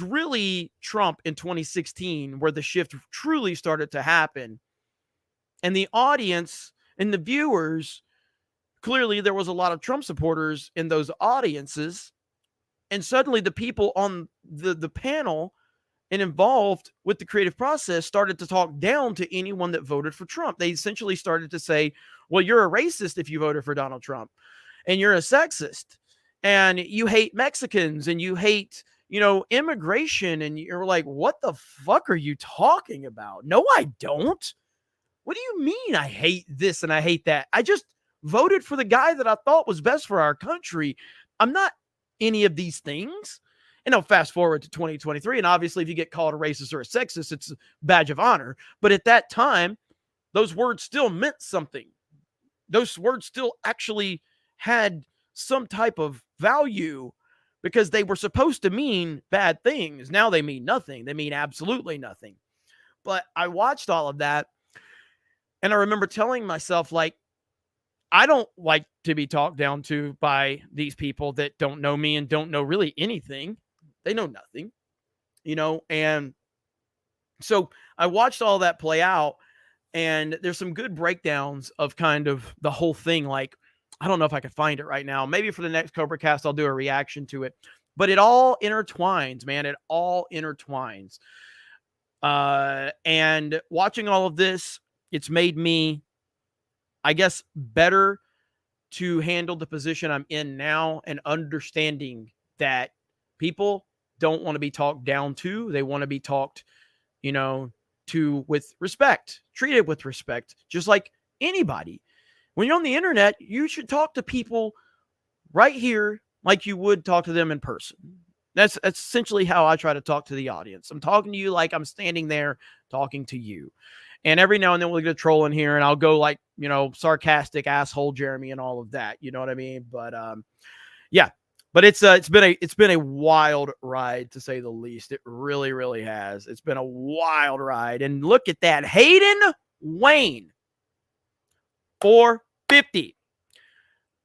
really Trump in 2016 where the shift truly started to happen. And the audience and the viewers, clearly there was a lot of Trump supporters in those audiences. And suddenly the people on the panel and involved with the creative process started to talk down to anyone that voted for Trump. They essentially started to say, well, you're a racist if you voted for Donald Trump, and you're a sexist, and you hate Mexicans, and you hate, immigration. And you're like, what the fuck are you talking about? No, I don't. What do you mean I hate this and I hate that? I just voted for the guy that I thought was best for our country. I'm not any of these things. And now fast forward to 2023, and obviously if you get called a racist or a sexist, it's a badge of honor. But at that time, those words still meant something. Those words still actually had some type of value because they were supposed to mean bad things. Now they mean nothing. They mean absolutely nothing. But I watched all of that, and I remember telling myself, like, I don't like to be talked down to by these people that don't know me and don't know really anything. They know nothing, and so I watched all that play out, and there's some good breakdowns of kind of the whole thing. Like, I don't know if I can find it right now. Maybe for the next CobraCast, I'll do a reaction to it, but it all intertwines, man. It all intertwines. And watching all of this, it's made me, I guess, better to handle the position I'm in now and understanding that people don't want to be talked down to. They want to be talked, to with respect, treated with respect, just like anybody. When you're on the internet, you should talk to people right here like you would talk to them in person. That's essentially how I try to talk to the audience. I'm talking to you like I'm standing there talking to you. And every now and then we'll get a troll in here and I'll go like, sarcastic asshole Jeremy and all of that. You know what I mean? But yeah. But it's been a wild ride, to say the least. It really, really has. It's been a wild ride. And look at that. Hayden Wayne, 450.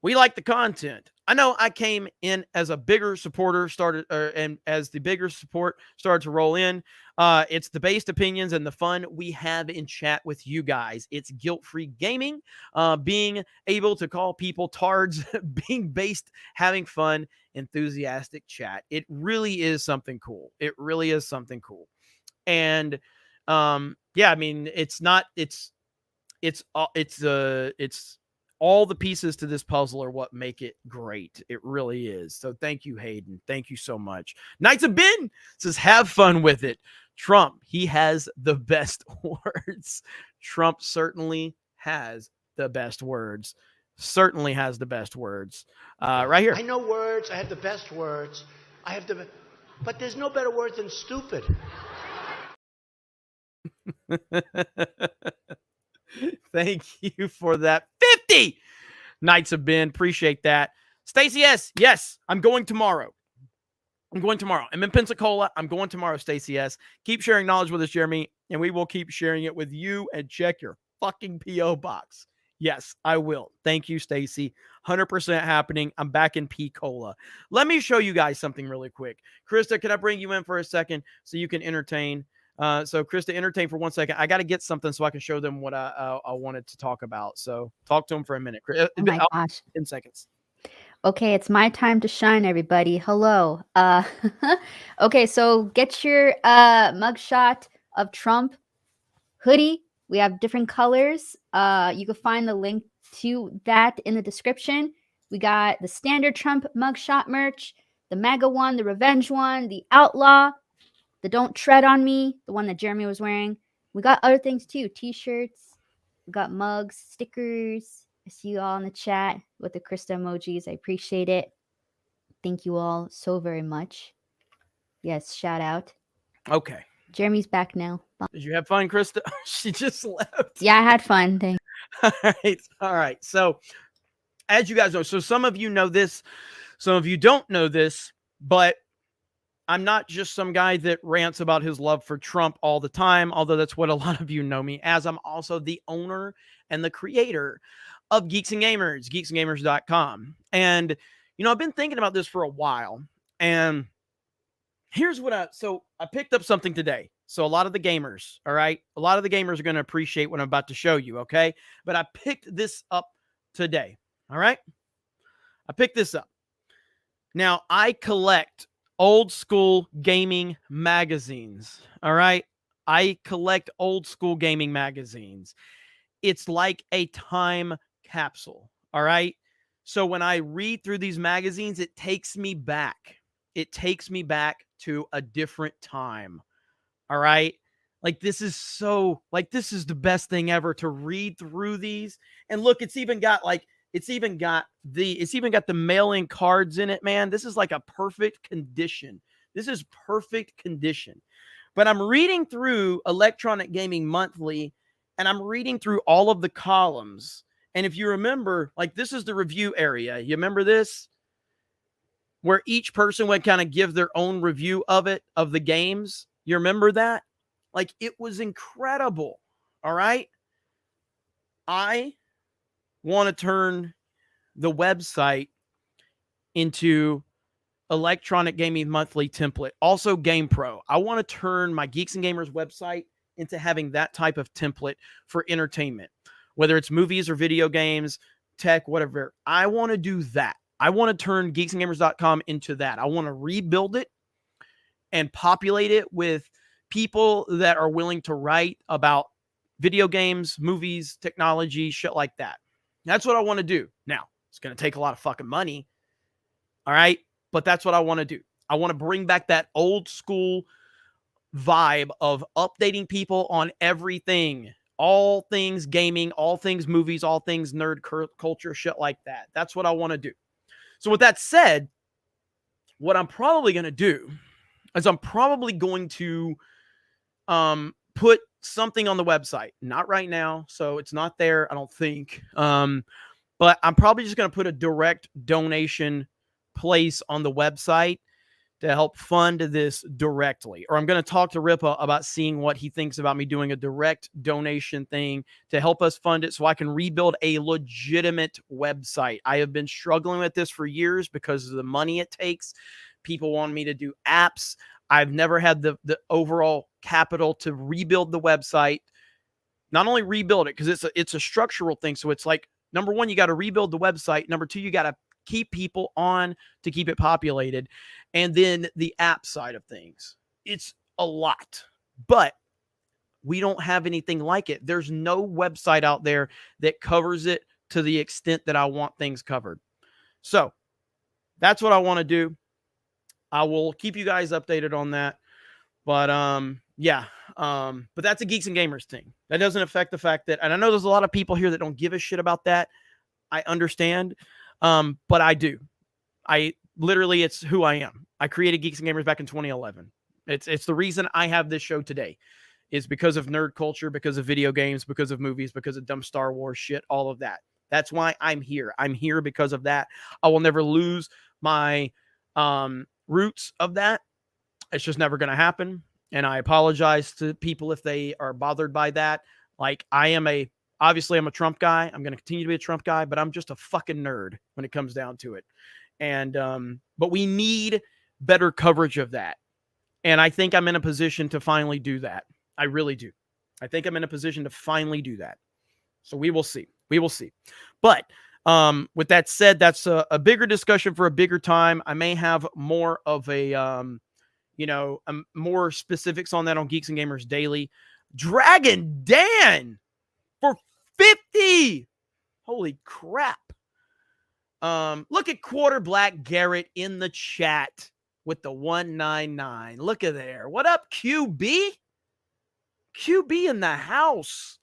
We like the content. I know I came in as a bigger supporter, and as the bigger support started to roll in. It's the based opinions and the fun we have in chat with you guys. It's guilt-free gaming, being able to call people tards, being based, having fun, enthusiastic chat. It really is something cool. It really is something cool. And yeah, I mean, it's all the pieces to this puzzle are what make it great. It really is. So thank you, Hayden. Thank you so much. Knights of Ben says, have fun with it. Trump, he has the best words. Trump certainly has the best words. certainly has the best words. Right here. I know words. I have the best words. But there's no better word than stupid. Thank you for that. 50 Knights of Ben. Appreciate that. Stacey S. Yes, I'm going tomorrow. I'm in Pensacola. I'm going tomorrow, Stacey S. Keep sharing knowledge with us, Jeremy, and we will keep sharing it with you. And check your fucking P.O. box. Yes, I will. Thank you, Stacey. 100% happening. I'm back in Pensacola. Let me show you guys something really quick. Krista, can I bring you in for a second so you can entertain? So Krista, entertain for 1 second. I got to get something so I can show them what I wanted to talk about. So talk to them for a minute. Oh my gosh. 10 seconds. Okay, it's my time to shine, everybody. Hello. Okay, so get your mugshot of Trump hoodie. We have different colors. You can find the link to that in the description. We got the standard Trump mugshot merch, the MAGA one, the revenge one, the outlaw, the don't tread on me, the one that Jeremy was wearing. We got other things too, t-shirts. We got mugs, stickers. I see you all in the chat with the Krista emojis. I appreciate it. Thank you all so very much. Yes, shout out. Okay. Jeremy's back now. Bye. Did you have fun, Krista? She just left. Yeah, I had fun. Thanks. All right. So, as you guys know, so some of you know this, some of you don't know this, but I'm not just some guy that rants about his love for Trump all the time, although that's what a lot of you know me as. I'm also the owner and the creator of Geeks and Gamers, geeksandgamers.com. And, you know, I've been thinking about this for a while. And here's what I picked up something today. So a lot of the gamers, all right, a lot of the gamers are going to appreciate what I'm about to show you, okay? But I picked this up today, all right? I picked this up. Now, I collect old school gaming magazines, all right? I collect old school gaming magazines. It's like a time capsule, all right? So when I read through these magazines, it takes me back. It takes me back to a different time, all right? Like this is the best thing ever to read through these. And look, it's even got the mail-in cards in it, man. This is like a perfect condition. This is perfect condition. But I'm reading through Electronic Gaming Monthly, and I'm reading through all of the columns. And if you remember, like this is the review area. You remember this? Where each person would kind of give their own review of it, of the games. You remember that? Like it was incredible. All right. I want to turn the website into Electronic Gaming Monthly template. Also GamePro. I want to turn my Geeks and Gamers website into having that type of template for entertainment, whether it's movies or video games, tech, whatever. I want to do that. I want to turn geeksandgamers.com into that. I want to rebuild it and populate it with people that are willing to write about video games, movies, technology, shit like that. That's what I want to do. Now, it's going to take a lot of fucking money. All right. But that's what I want to do. I want to bring back that old school vibe of updating people on everything, all things gaming, all things movies, all things nerd culture, shit like that. That's what I want to do. So with that said, what I'm probably going to do is I'm probably going to put something on the website. Not right now, so it's not there, I don't think. But I'm probably just going to put a direct donation place on the website to help fund this directly. Or I'm going to talk to Ripa about seeing what he thinks about me doing a direct donation thing to help us fund it so I can rebuild a legitimate website. I have been struggling with this for years because of the money it takes. People want me to do apps. I've never had the overall capital to rebuild the website. Not only rebuild it, because it's a structural thing. So it's like, number one, you got to rebuild the website. Number two, you got to keep people on to keep it populated. And then the app side of things. It's a lot. But we don't have anything like it. There's no website out there that covers it to the extent that I want things covered. So that's what I want to do. I will keep you guys updated on that. But yeah. But that's a Geeks and Gamers thing. That doesn't affect the fact that, and I know there's a lot of people here that don't give a shit about that. I understand. But I do. It's who I am. I created Geeks and Gamers back in 2011. It's the reason I have this show today. Is because of nerd culture, because of video games, because of movies, because of dumb Star Wars shit, all of that. That's why I'm here. I'm here because of that. I will never lose my roots of that. It's just never going to happen. And I apologize to people if they are bothered by that. Like, obviously I'm a Trump guy. I'm going to continue to be a Trump guy, but I'm just a fucking nerd when it comes down to it. And, but we need better coverage of that. And I think I'm in a position to finally do that. I really do. I think I'm in a position to finally do that. So we will see. We will see. But with that said, that's a bigger discussion for a bigger time. I may have more of a, more specifics on that on Geeks and Gamers Daily. Dragon Dan for 50. Holy crap. Look at Quarter Black Garrett in the chat with the 199. Look at there. What up, QB? QB in the house.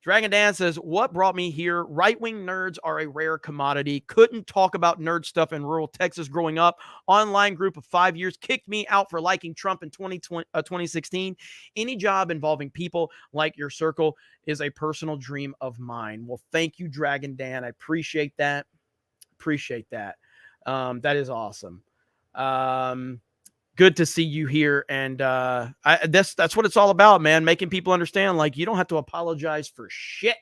Dragon Dan says, what brought me here? Right-wing nerds are a rare commodity. Couldn't talk about nerd stuff in rural Texas growing up. Online group of 5 years kicked me out for liking Trump in 2016. Any job involving people like your circle is a personal dream of mine. Well, thank you, Dragon Dan. I appreciate that. That is awesome. Good to see you here. And that's what it's all about, man. Making people understand, like, you don't have to apologize for shit.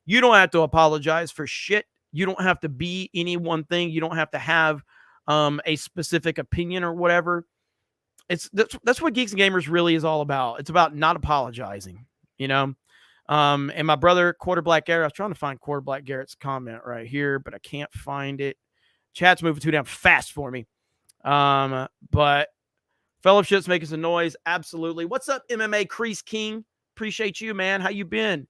You don't have to apologize for shit. You don't have to be any one thing. You don't have to have a specific opinion or whatever. That's what Geeks and Gamers really is all about. It's about not apologizing, you know? And my brother, Quarter Black Garrett, I was trying to find Quarter Black Garrett's comment right here, but I can't find it. Chat's moving too damn fast for me. But Fellowship's making some noise. Absolutely. What's up, MMA Crease King? Appreciate you, man. How you been?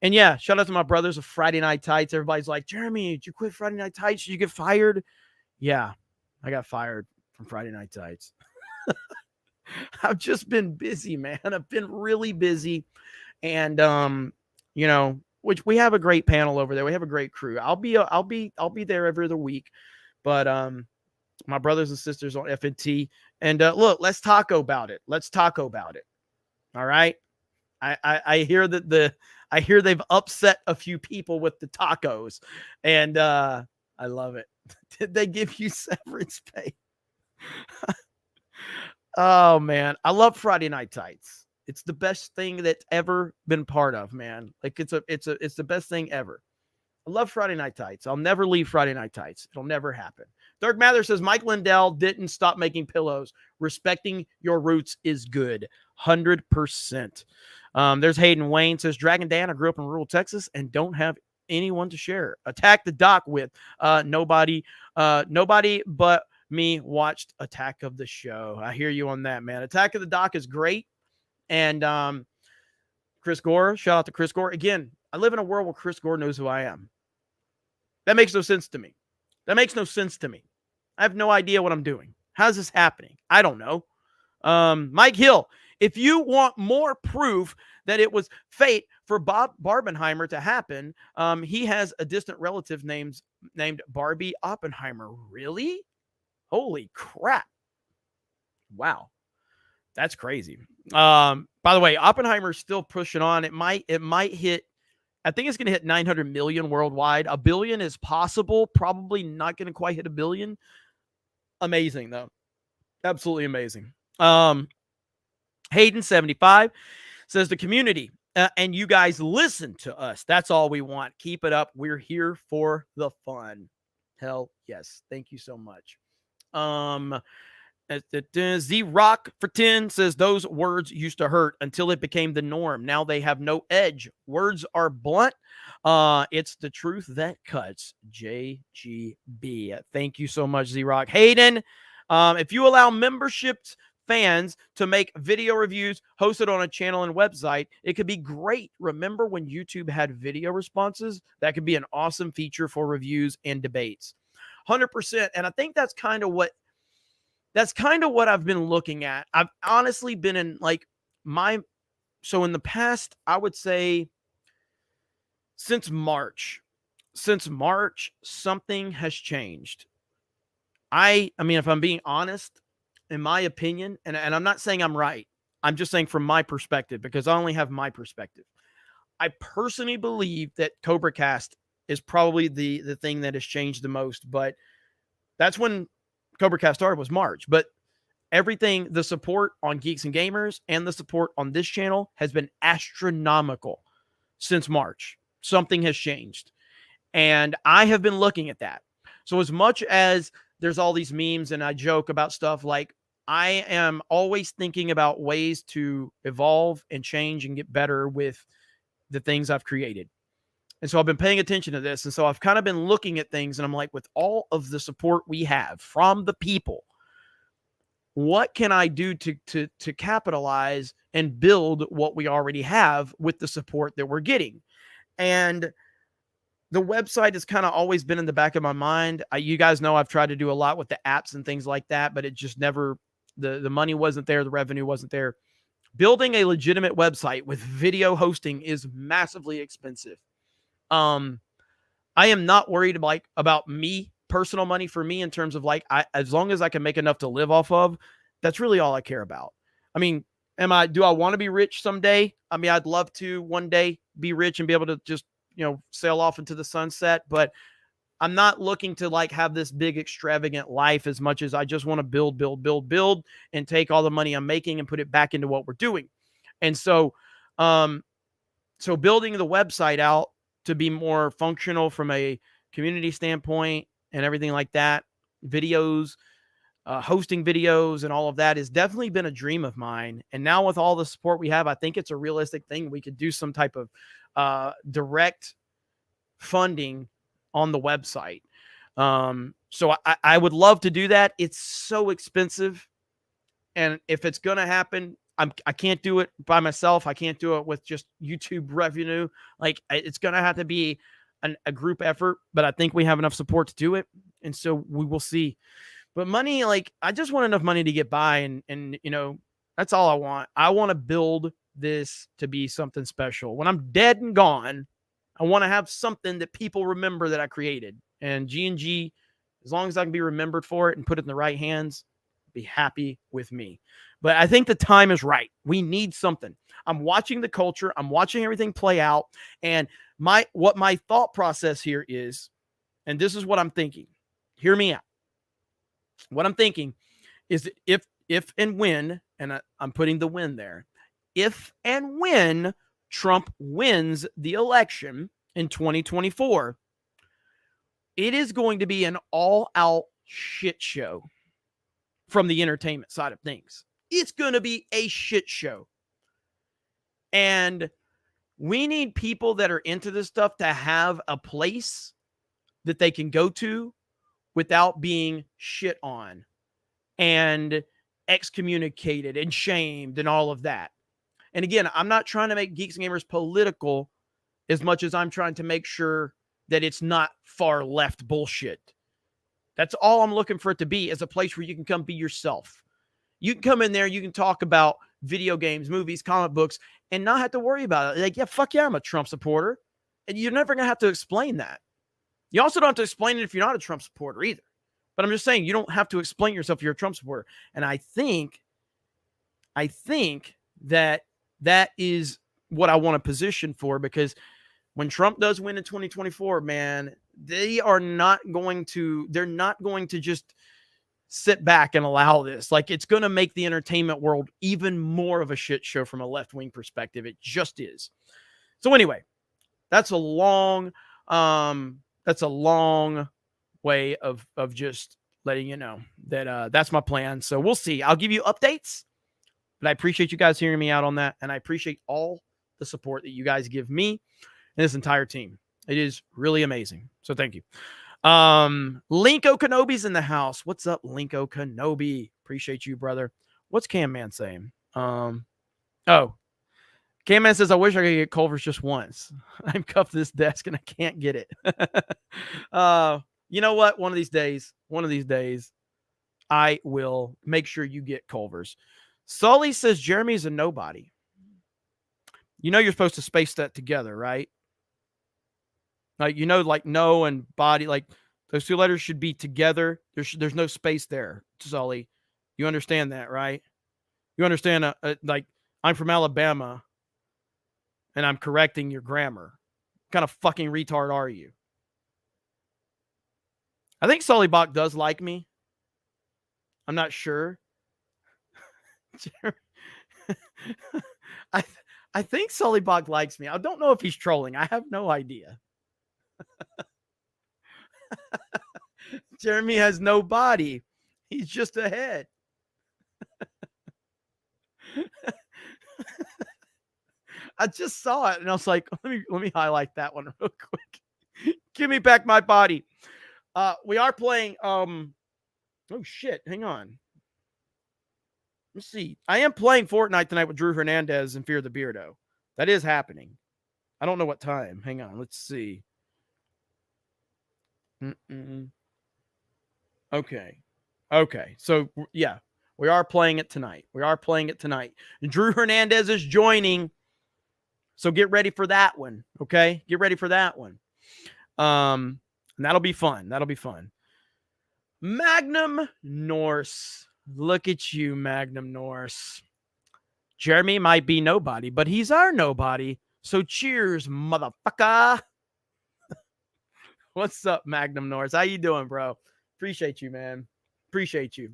And yeah, shout out to my brothers of Friday Night Tights. Everybody's like, Jeremy, did you quit Friday Night Tights? Did you get fired? Yeah, I got fired from Friday Night Tights. I've just been busy, man. I've been really busy. And, which we have a great panel over there. We have a great crew. I'll be there every other week. But, my brothers and sisters on FNT. And look, let's talk about it. All right. I hear that I hear they've upset a few people with the tacos, and I love it. Did they give you severance pay? Oh man, I love Friday Night Tights. It's the best thing that's ever been part of, man. Like it's the best thing ever. I love Friday Night Tights. I'll never leave Friday Night Tights. It'll never happen. Dark Mather says Mike Lindell didn't stop making pillows. Respecting your roots is good. 100%. There's Hayden Wayne says, Dragon Dan, I grew up in rural Texas and don't have anyone to share. Attack the Doc with nobody but me watched Attack of the Show. I hear you on that, man. Attack of the Doc is great. And Chris Gore, shout out to Chris Gore. Again, I live in a world where Chris Gore knows who I am. That makes no sense to me. I have no idea what I'm doing. How's this happening? I don't know. Mike Hill, if you want more proof that it was fate for Bob Barbenheimer to happen, he has a distant relative named Barbie Oppenheimer. Really? Holy crap. Wow. That's crazy. By the way, Oppenheimer's still pushing on. It might hit, I think it's going to hit 900 million worldwide. 1 billion is possible. Probably not going to quite hit 1 billion. Amazing, though. Absolutely amazing. Hayden 75 says the community and you guys listen to us. That's all we want. Keep it up. We're here for the fun. Hell yes. Thank you so much. Z-Rock for 10 says those words used to hurt until it became the norm. Now they have no edge. Words are blunt. It's the truth that cuts. JGB. Thank you so much, Z-Rock. Hayden, if you allow memberships fans to make video reviews hosted on a channel and website, it could be great. Remember when YouTube had video responses? That could be an awesome feature for reviews and debates. 100%. And I think that's kind of what I've been looking at. I've honestly been in so in the past, I would say since March, since March, something has changed. I mean, if I'm being honest, in my opinion, and I'm not saying I'm right, I'm just saying from my perspective, because I only have my perspective. I personally believe that CobraCast is probably the thing that has changed the most, but that's when CobraCast started, was March. But everything, the support on Geeks and Gamers and the support on this channel has been astronomical since March. Something has changed. And I have been looking at that. So as much as there's all these memes and I joke about stuff, like, I am always thinking about ways to evolve and change and get better with the things I've created. And so I've been paying attention to this. And so I've kind of been looking at things, and I'm like, with all of the support we have from the people, what can I do to capitalize and build what we already have with the support that we're getting? And the website has kind of always been in the back of my mind. You guys know I've tried to do a lot with the apps and things like that, but it just never, the money wasn't there. The revenue wasn't there. Building a legitimate website with video hosting is massively expensive. I am not worried about me, personal money for me, in terms of as long as I can make enough to live off of, that's really all I care about. I mean, do I want to be rich someday? I mean, I'd love to one day be rich and be able to just, sail off into the sunset, but I'm not looking to have this big extravagant life as much as I just want to build and take all the money I'm making and put it back into what we're doing. And so, so building the website out to be more functional from a community standpoint and everything like that, videos, hosting videos and all of that has definitely been a dream of mine. And now with all the support we have, I think it's a realistic thing. We could do some type of direct funding on the website. So I would love to do that. It's so expensive. And if it's going to happen, I can't do it by myself. I can't do it with just YouTube revenue. It's going to have to be a group effort, but I think we have enough support to do it. And so we will see. But money, I just want enough money to get by. And that's all I want. I want to build this to be something special. When I'm dead and gone, I want to have something that people remember that I created. And G&G, as long as I can be remembered for it and put it in the right hands, be happy with me. But I think the time is right. We need something. I'm watching the culture. I'm watching everything play out. And what my thought process here is, and this is what I'm thinking. Hear me out. What I'm thinking is if and when, and I'm putting the when there, if and when Trump wins the election in 2024, it is going to be an all-out shit show from the entertainment side of things. It's going to be a shit show. And we need people that are into this stuff to have a place that they can go to without being shit on and excommunicated and shamed and all of that. And again, I'm not trying to make Geeks and Gamers political as much as I'm trying to make sure that it's not far left bullshit. That's all I'm looking for it to be, is a place where you can come be yourself. You can come in there, you can talk about video games, movies, comic books, and not have to worry about it. Yeah, fuck yeah, I'm a Trump supporter. And you're never going to have to explain that. You also don't have to explain it if you're not a Trump supporter either. But I'm just saying, you don't have to explain yourself if you're a Trump supporter. And I think that is what I want to position for, because when Trump does win in 2024, man, they're not going to just sit back and allow this. It's going to make the entertainment world even more of a shit show from a left-wing perspective. It just is. So anyway, that's a long way of just letting you know that that's my plan. So we'll see. I'll give you updates, but I appreciate you guys hearing me out on that. And I appreciate all the support that you guys give me and this entire team. It is really amazing. So thank you. Linko Kenobi's in the house. What's up, Linko Kenobi? Appreciate you, brother. What's Cam Man saying? Cam Man says, I wish I could get Culver's just once. I'm cuffed to this desk and I can't get it. You know what? One of these days, I will make sure you get Culver's. Sully says Jeremy's a nobody. You know you're supposed to space that together, right? Like, you know, like no and body, like those two letters should be together. There's no space there, Sully. You understand that, right? You understand, like, I'm from Alabama and I'm correcting your grammar. What kind of fucking retard are you? I think Sully Bach does like me. I'm not sure. I think Sully Bach likes me. I don't know if he's trolling. I have no idea. Jeremy has no body. He's just a head. I just saw it and I was like, let me highlight that one real quick. Give me back my body. We are playing oh shit, hang on. Let's see. I am playing Fortnite tonight with Drew Hernandez and Fear the Beardo. That is happening. I don't know what time. Hang on, let's see. Okay. So yeah, we are playing it tonight. And Drew Hernandez is joining. So get ready for that one. Okay. Get ready for that one. And that'll be fun. Magnum Norse. Look at you, Magnum Norse. Jeremy might be nobody, but he's our nobody. So cheers, motherfucker. What's up, Magnum Norse? How you doing, bro? Appreciate you, man. Appreciate you.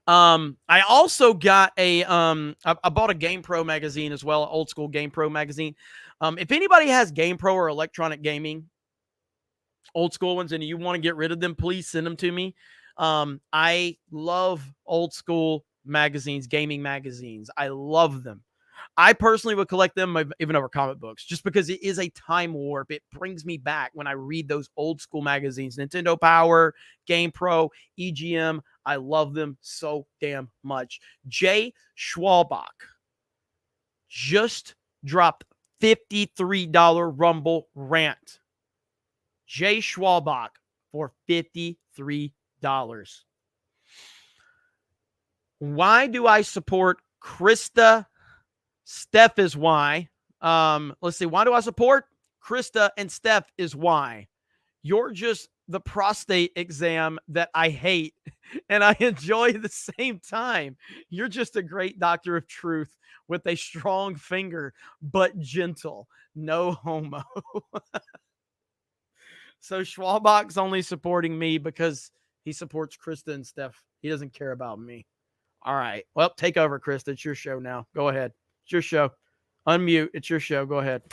I also got I bought a GamePro magazine as well, an old school GamePro magazine. If anybody has GamePro or electronic gaming, old school ones, and you want to get rid of them, please send them to me. I love old school magazines, gaming magazines. I love them. I personally would collect them even over comic books just because it is a time warp. It brings me back when I read those old school magazines, Nintendo Power, GamePro, EGM. I love them so damn much. Jay Schwalbach just dropped $53 Rumble rant. Jay Schwalbach for $53. Why do I support Krista? Steph is why. Let's see. Why do I support Krista and Steph is why. You're just the prostate exam that I hate and I enjoy at the same time. You're just a great doctor of truth with a strong finger, but gentle. No homo. So Schwalbach's only supporting me because he supports Krista and Steph. He doesn't care about me. All right. Well, take over, Krista. It's your show now. Go ahead. It's your show. Unmute. It's your show. Go ahead.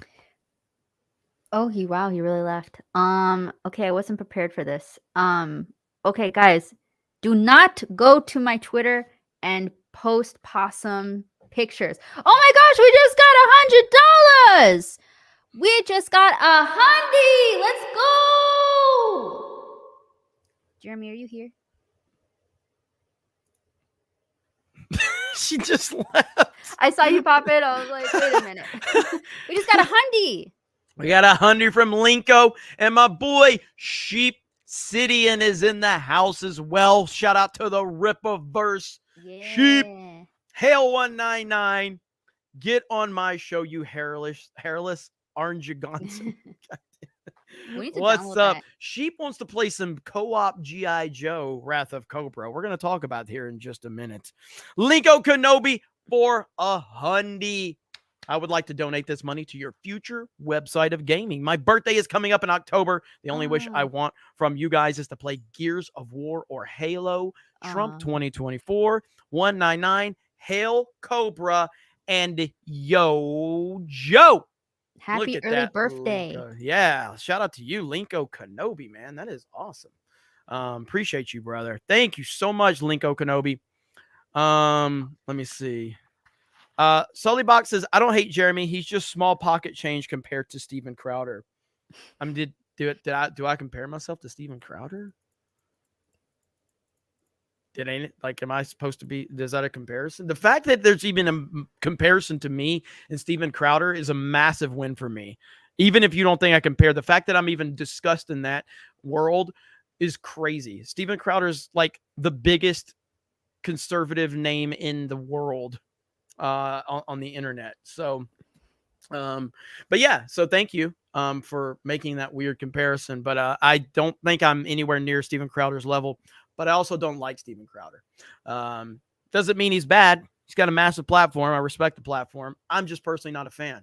Oh, he really left. Okay, I wasn't prepared for this. Okay, guys, do not go to my Twitter and post possum pictures. Oh my gosh, we just got $100. We just got $100. Let's go. Jeremy, are you here? She just left. I saw you pop in. I was like, wait a minute. We just got $100. We got $100 from Linko, and my boy Sheep Cidian is in the house as well. Shout out to the Rippaverse. Yeah. Sheep. Hail 199. Get on my show, you hairless Orange Gonson. What's up? That. Sheep wants to play some co-op G.I. Joe Wrath of Cobra. We're going to talk about here in just a minute. Linko Kenobi for $100. I would like to donate this money to your future website of gaming. My birthday is coming up in October. The only wish I want from you guys is to play Gears of War or Halo. Trump 2024, 199, Hail Cobra, and Yo Joe. Happy early birthday. Linko. Yeah. Shout out to you, Linko Kenobi, man. That is awesome. Appreciate you, brother. Thank you so much, Linko Kenobi. Let me see. Sullybox says, I don't hate Jeremy. He's just small pocket change compared to Steven Crowder. Do I compare myself to Steven Crowder? Am I supposed to be? Is that a comparison? The fact that there's even a comparison to me and Steven Crowder is a massive win for me. Even if you don't think I compare, the fact that I'm even discussed in that world is crazy. Steven Crowder is like the biggest conservative name in the world on the internet. So, but yeah, so thank you. for making that weird comparison. But I don't think I'm anywhere near Steven Crowder's level. But I also don't like Steven Crowder. Doesn't mean he's bad. He's got a massive platform. I respect the platform. I'm just personally not a fan.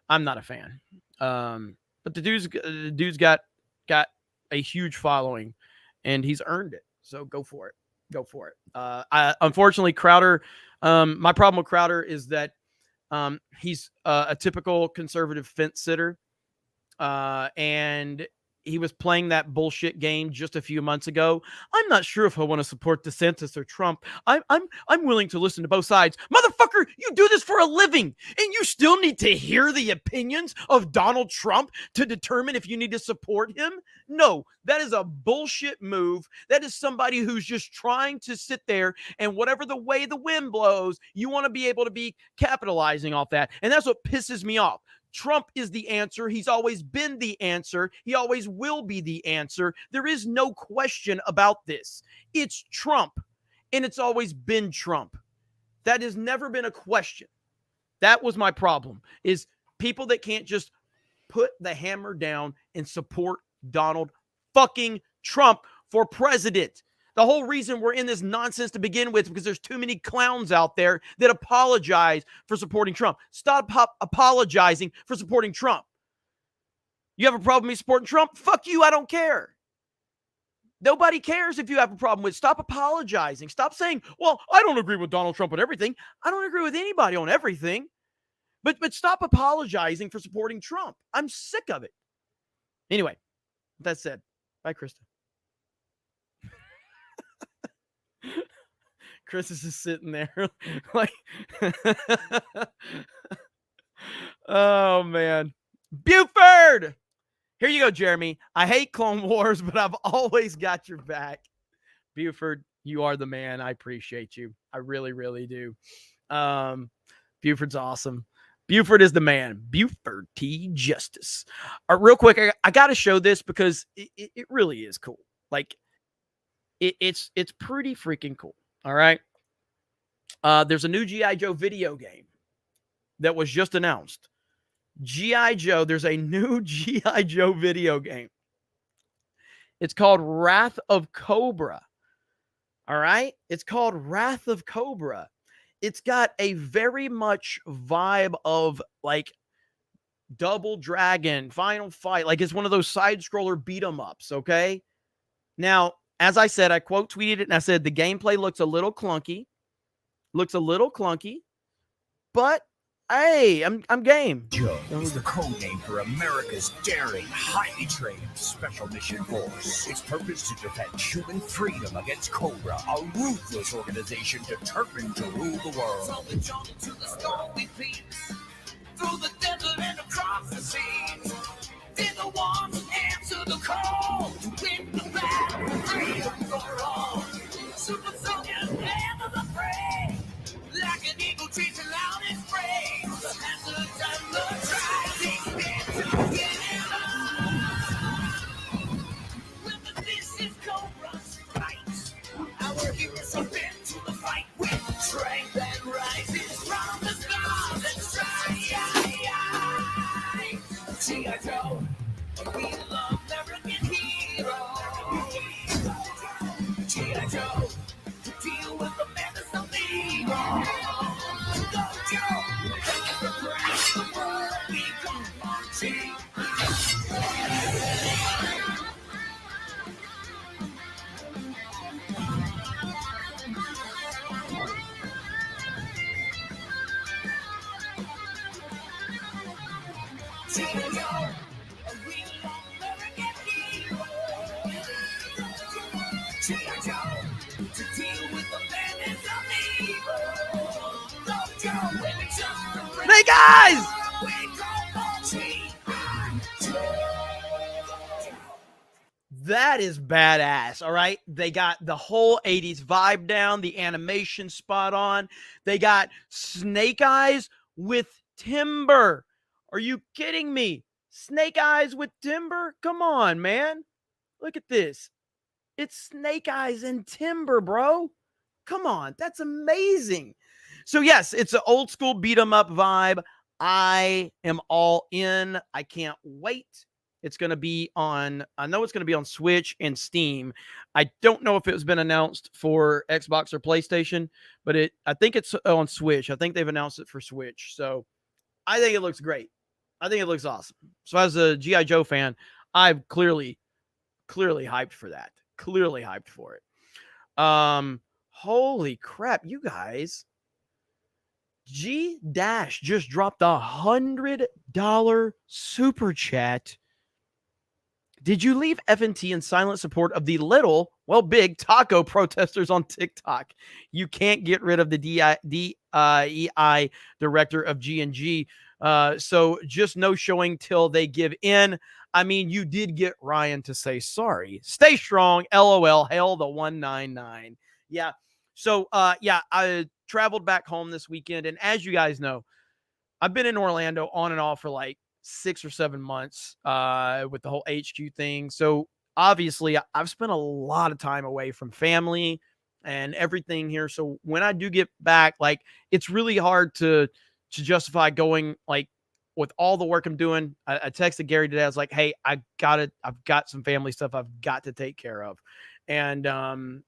I'm not a fan. But the dude's got a huge following, and he's earned it. So go for it. Go for it. Unfortunately, Crowder. My problem with Crowder is that he's a typical conservative fence sitter, and he was playing that bullshit game just a few months ago. I'm not sure if I want to support DeSantis or Trump. I'm willing to listen to both sides. Motherfucker, you do this for a living, and you still need to hear the opinions of Donald Trump to determine if you need to support him? No, that is a bullshit move. That is somebody who's just trying to sit there, and whatever the way the wind blows, you want to be able to be capitalizing off that. And that's what pisses me off. Trump is the answer. He's always been the answer. He always will be the answer. There is no question about this. It's Trump, and it's always been Trump. That has never been a question. That was my problem, is people that can't just put the hammer down and support Donald fucking Trump for president. The whole reason we're in this nonsense to begin with, because there's too many clowns out there that apologize for supporting Trump. Stop apologizing for supporting Trump. You have a problem with me supporting Trump? Fuck you, I don't care. Nobody cares if you have a problem with it. Stop apologizing. Stop saying, well, I don't agree with Donald Trump on everything. I don't agree with anybody on everything. But stop apologizing for supporting Trump. I'm sick of it. Anyway, with that said, bye, Krista. Chris is just sitting there like, oh, man. Buford! Here you go, Jeremy. I hate Clone Wars, but I've always got your back. Buford, you are the man. I appreciate you. I really, really do. Buford's awesome. Buford is the man. Buford T. Justice. Real quick, I got to show this because it really is cool. Like, it's pretty freaking cool. All right. There's a new G.I. Joe video game that was just announced. G.I. Joe, there's a new G.I. Joe video game. It's called Wrath of Cobra. All right. It's called Wrath of Cobra. It's got a very much vibe of like Double Dragon, Final Fight. Like it's one of those side scroller beat 'em ups. Okay. Now, as I said, I quote tweeted it and I said, the gameplay looks a little clunky. But hey, I'm game. Joe is the code name for America's daring, highly trained special mission force. Its purpose to defend human freedom against Cobra, a ruthless organization determined to rule the world. So we jump to the stormy peaks, through the desert and across the seas. They're the ones who answer the call to win the battle for freedom for all. Super soldiers never the prey, like an eagle chasing loud its prey. The hazards and the trying together. When this is Cobra's fight, our heroes are bent to the fight with strength that rises from the stars and strive. G.I. Joe, a real American hero. G.I. Joe, to deal with the menace of evil. Go Joe, take the price the world become marching. G.I. Joe, a real American hero. G.I. Joe, to deal with the menace of evil. Go Joe, when it's just the Hey guys! That is badass, all right? They got the whole 80s vibe down, the animation spot on. They got Snake Eyes with Timber. Are you kidding me? Snake Eyes with Timber? Come on, man. Look at this. It's Snake Eyes and Timber, bro. Come on. That's amazing. So, yes, it's an old school beat 'em up vibe. I am all in. I can't wait. It's going to be on, I know it's going to be on Switch and Steam. I don't know if it's been announced for Xbox or PlayStation, but I think it's on Switch. I think they've announced it for Switch. So I think it looks great. I think it looks awesome. So as a G.I. Joe fan, I'm clearly hyped for that. Clearly hyped for it. Holy crap, you guys. G Dash just dropped $100 super chat. Did you leave FNT in silent support of the little, well, big taco protesters on TikTok? You can't get rid of the DEI director of G&G. So just no showing till they give in. I mean, you did get Ryan to say sorry. Stay strong. LOL. Hail the 199. Yeah. So, I traveled back home this weekend. And as you guys know, I've been in Orlando on and off for like 6 or 7 months with the whole HQ thing. So obviously I've spent a lot of time away from family and everything here. So when I do get back, like, it's really hard to justify going, like, with all the work I'm doing. I texted Gary today. I was like, hey, I've got some family stuff I've got to take care of. And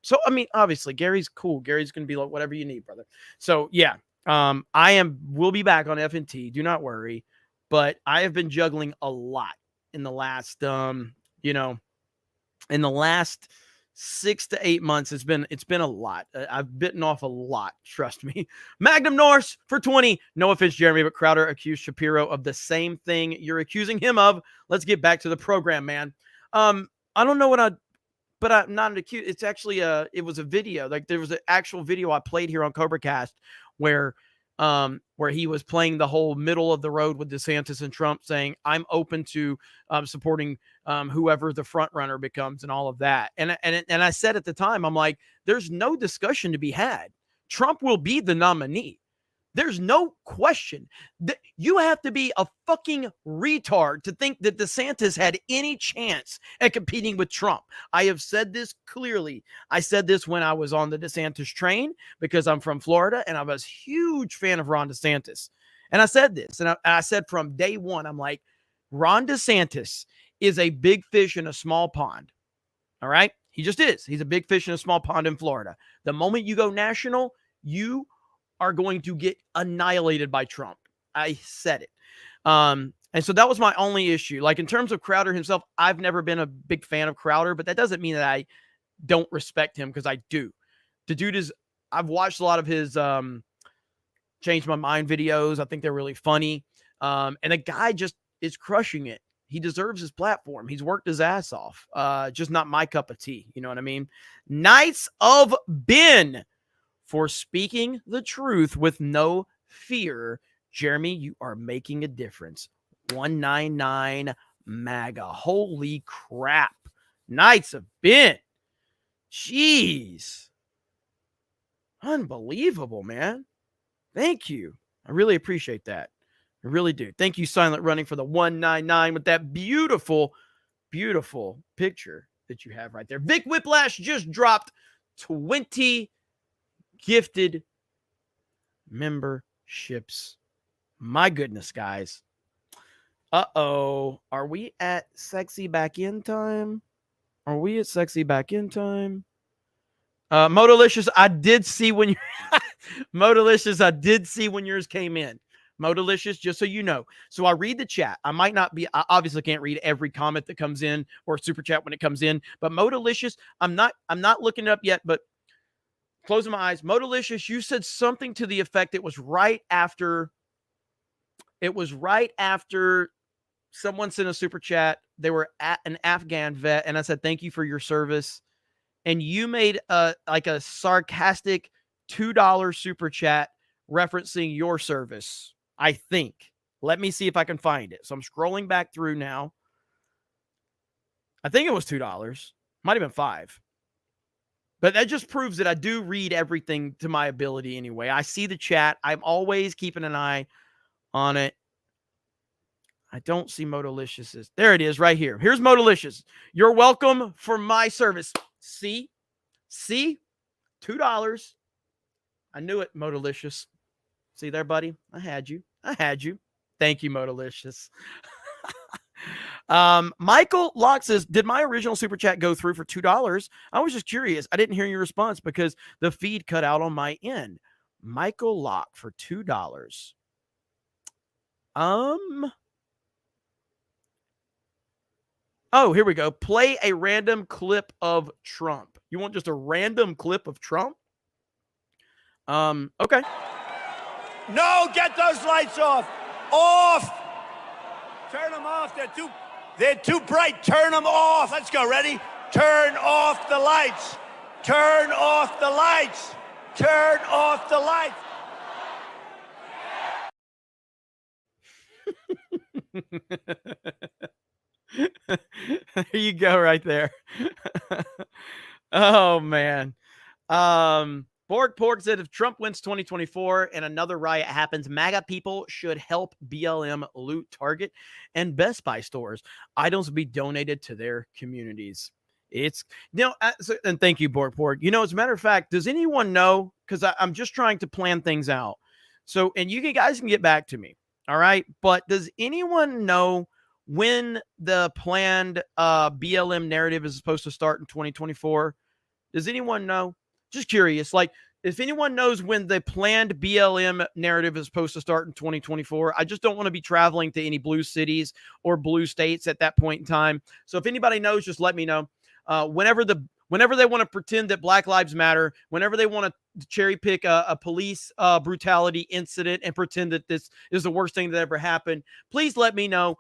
so, I mean, obviously Gary's cool. Gary's going to be like, whatever you need, brother. So yeah, we'll be back on FNT. Do not worry. But I have been juggling a lot in the last, in the last 6 to 8 months. It's been a lot. I've bitten off a lot. Trust me. Magnum Norse for 20. No offense, Jeremy, but Crowder accused Shapiro of the same thing you're accusing him of. Let's get back to the program, man. I don't know but I'm not accused. It's actually it was a video. Like, there was an actual video I played here on CobraCast where he was playing the whole middle of the road with DeSantis and Trump, saying, I'm open to supporting whoever the front runner becomes and all of that. And I said at the time, I'm like, there's no discussion to be had. Trump will be the nominee. There's no question. You have to be a fucking retard to think that DeSantis had any chance at competing with Trump. I have said this clearly. I said this when I was on the DeSantis train because I'm from Florida and I was a huge fan of Ron DeSantis. And I said this, and I said from day one, I'm like, Ron DeSantis is a big fish in a small pond. All right? He just is. He's a big fish in a small pond in Florida. The moment you go national, you are going to get annihilated by Trump. I said it. And so that was my only issue. Like, in terms of Crowder himself, I've never been a big fan of Crowder, but that doesn't mean that I don't respect him, because I do. The dude I've watched a lot of his Change My Mind videos. I think they're really funny. And the guy just is crushing it. He deserves his platform. He's worked his ass off. Just not my cup of tea. You know what I mean? Knights of Ben for speaking the truth with no fear. Jeremy, you are making a difference. 199 MAGA. Holy crap. Knights of Ben. Jeez. Unbelievable, man. Thank you. I really appreciate that. I really do. Thank you, Silent Running, for the 199 with that beautiful, beautiful picture that you have right there. Vic Whiplash just dropped 20 gifted memberships. My goodness, guys. Uh-oh. Are we at sexy back in time? Modalicious, I did see when you Modalicious, I did see when yours came in. Modalicious, just so you know. So I read the chat. I obviously can't read every comment that comes in or super chat when it comes in, but Modalicious, I'm not looking it up yet, but closing my eyes. Modalicious, you said something to the effect it was right after someone sent a super chat. They were at an Afghan vet, and I said, thank you for your service. And you made a sarcastic $2 super chat referencing your service, I think. Let me see if I can find it. So I'm scrolling back through now. I think it was $2. Might have been $5. But that just proves that I do read everything to my ability anyway. I see the chat. I'm always keeping an eye on it. I don't see Modalicious. There it is right here. Here's Modalicious. You're welcome for my service. See? $2. I knew it, Modalicious. See there, buddy? I had you. Thank you, Modalicious. Michael Locke says, did my original super chat go through for $2? I was just curious. I didn't hear your response because the feed cut out on my end. Michael Locke for $2. Oh, here we go. Play a random clip of Trump. You want just a random clip of Trump? Okay. No, get those lights off. Off. Turn them off. They're too bright. Turn them off. Let's go. Ready? Turn off the lights. Turn off the lights. Turn off the lights. There you go, right there. Oh man. Pork said if Trump wins 2024 and another riot happens, MAGA people should help BLM loot Target and Best Buy stores. Items will be donated to their communities. It's and thank you, Pork. You know, as a matter of fact, does anyone know? Because I'm just trying to plan things out. So, and you guys can get back to me. All right. But does anyone know when the planned BLM narrative is supposed to start in 2024? Does anyone know? Just curious. Like, if anyone knows when the planned BLM narrative is supposed to start in 2024, I just don't want to be traveling to any blue cities or blue states at that point in time. So if anybody knows, just let me know. Whenever they want to pretend that Black Lives Matter, whenever they want to cherry pick a police brutality incident and pretend that this is the worst thing that ever happened, please let me know.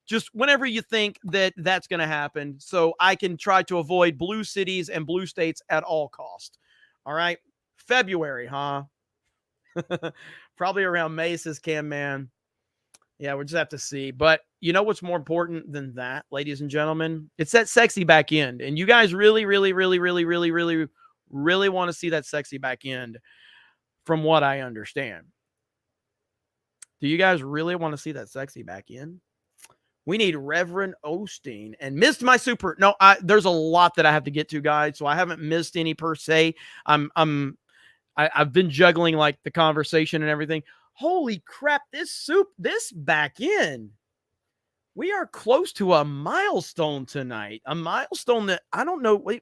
Just whenever you think that that's going to happen, so I can try to avoid blue cities and blue states at all cost. All right. February, huh? Probably around May, says Cam Man. Yeah, we'll just have to see. But you know what's more important than that, ladies and gentlemen? It's that sexy back end. And you guys really, really, really, really, really, really, really want to see that sexy back end from what I understand. Do you guys really want to see that sexy back end? We need Reverend Osteen and missed my super. No, there's a lot that I have to get to, guys. So I haven't missed any per se. I've been juggling like the conversation and everything. Holy crap, this back end. We are close to a milestone tonight. A milestone that I don't know. I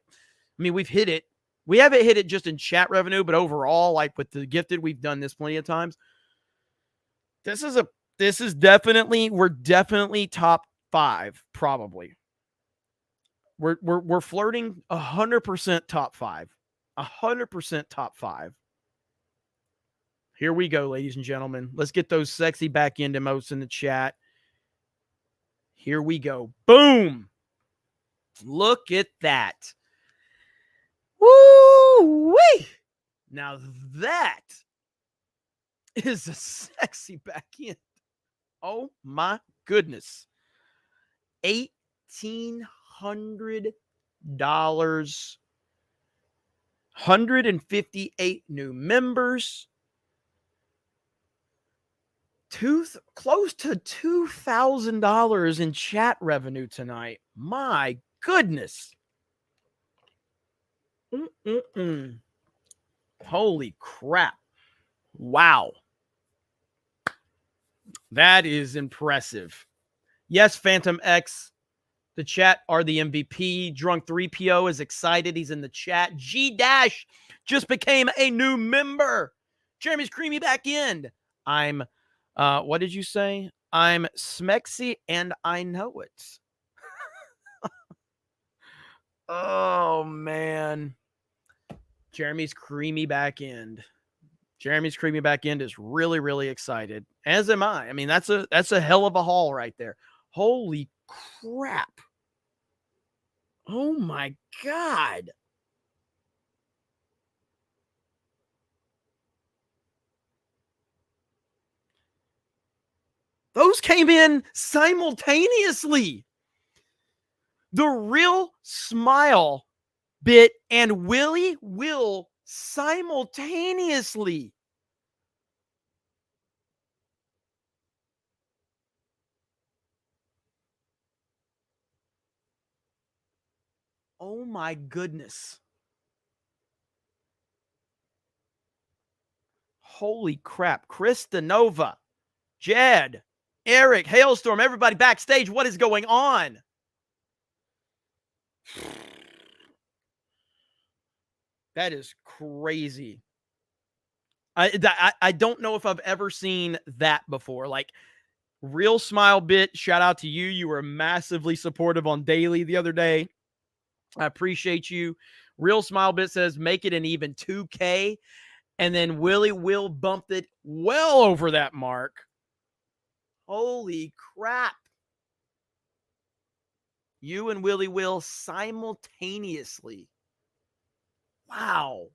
mean, we've hit it. We haven't hit it just in chat revenue, but overall, like with the gifted, we've done this plenty of times. We're definitely top 5, probably. We're flirting 100% top 5. 100% top 5. Here we go, ladies and gentlemen. Let's get those sexy back end emotes in the chat. Here we go. Boom. Look at that. Woo-wee. Now that is a sexy back end. Oh my goodness. $1,800. 158 new members. Close to $2,000 in chat revenue tonight. My goodness. Holy crap. Wow. That is impressive. Yes, Phantom X. The chat are the MVP. Drunk 3PO is excited. He's in the chat. G-Dash just became a new member. Jeremy's creamy back end. I'm what did you say? I'm smexy and I know it. Oh man. Jeremy's creamy back end. Jeremy's creamy back end is really, really excited. As am I. I mean, that's a hell of a haul right there. Holy crap. Oh my God. Those came in simultaneously. The Real Smile bit and Willie Will simultaneously. Oh my goodness. Holy crap. Chris DeNova. Jed. Eric, Hailstorm, everybody backstage. What is going on? That is crazy. I don't know if I've ever seen that before. Like, Real Smile Bit, shout out to you. You were massively supportive on Daily the other day. I appreciate you. Real Smile Bit says, make it an even 2K. And then Willie Will bumped it well over that mark. Holy crap. You and Willie Will simultaneously. Wow.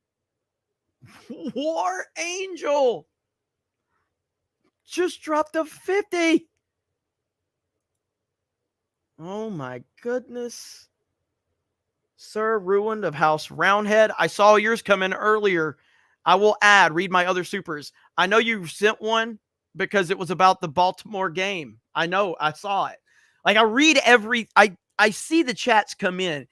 War Angel just dropped a 50. Oh my goodness. Sir Ruined of House Roundhead. I saw yours come in earlier. I will read my other supers. I know you sent one because it was about the Baltimore game. I know, I saw it. Like, I read I see the chats come in.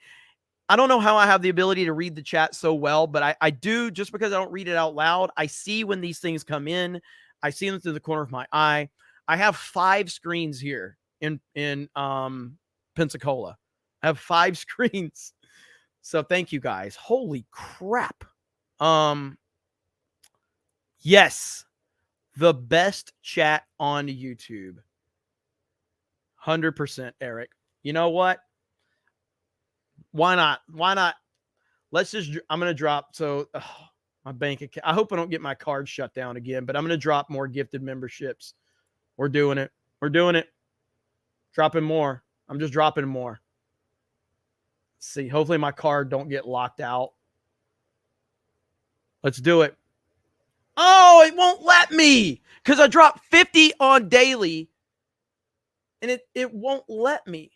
I don't know how I have the ability to read the chat so well, but I do, just because I don't read it out loud. I see when these things come in. I see them through the corner of my eye. I have 5 screens here in Pensacola. I have 5 screens. So thank you guys. Holy crap. Yes. The best chat on YouTube. 100%, Eric. You know what? Why not? Why not? Let's just, I'm going to drop. So my bank account, I hope I don't get my card shut down again, but I'm going to drop more gifted memberships. We're doing it. We're doing it. Dropping more. I'm just dropping more. Let's see. Hopefully my card don't get locked out. Let's do it. Oh, it won't let me because I dropped 50 on Daily and it won't let me.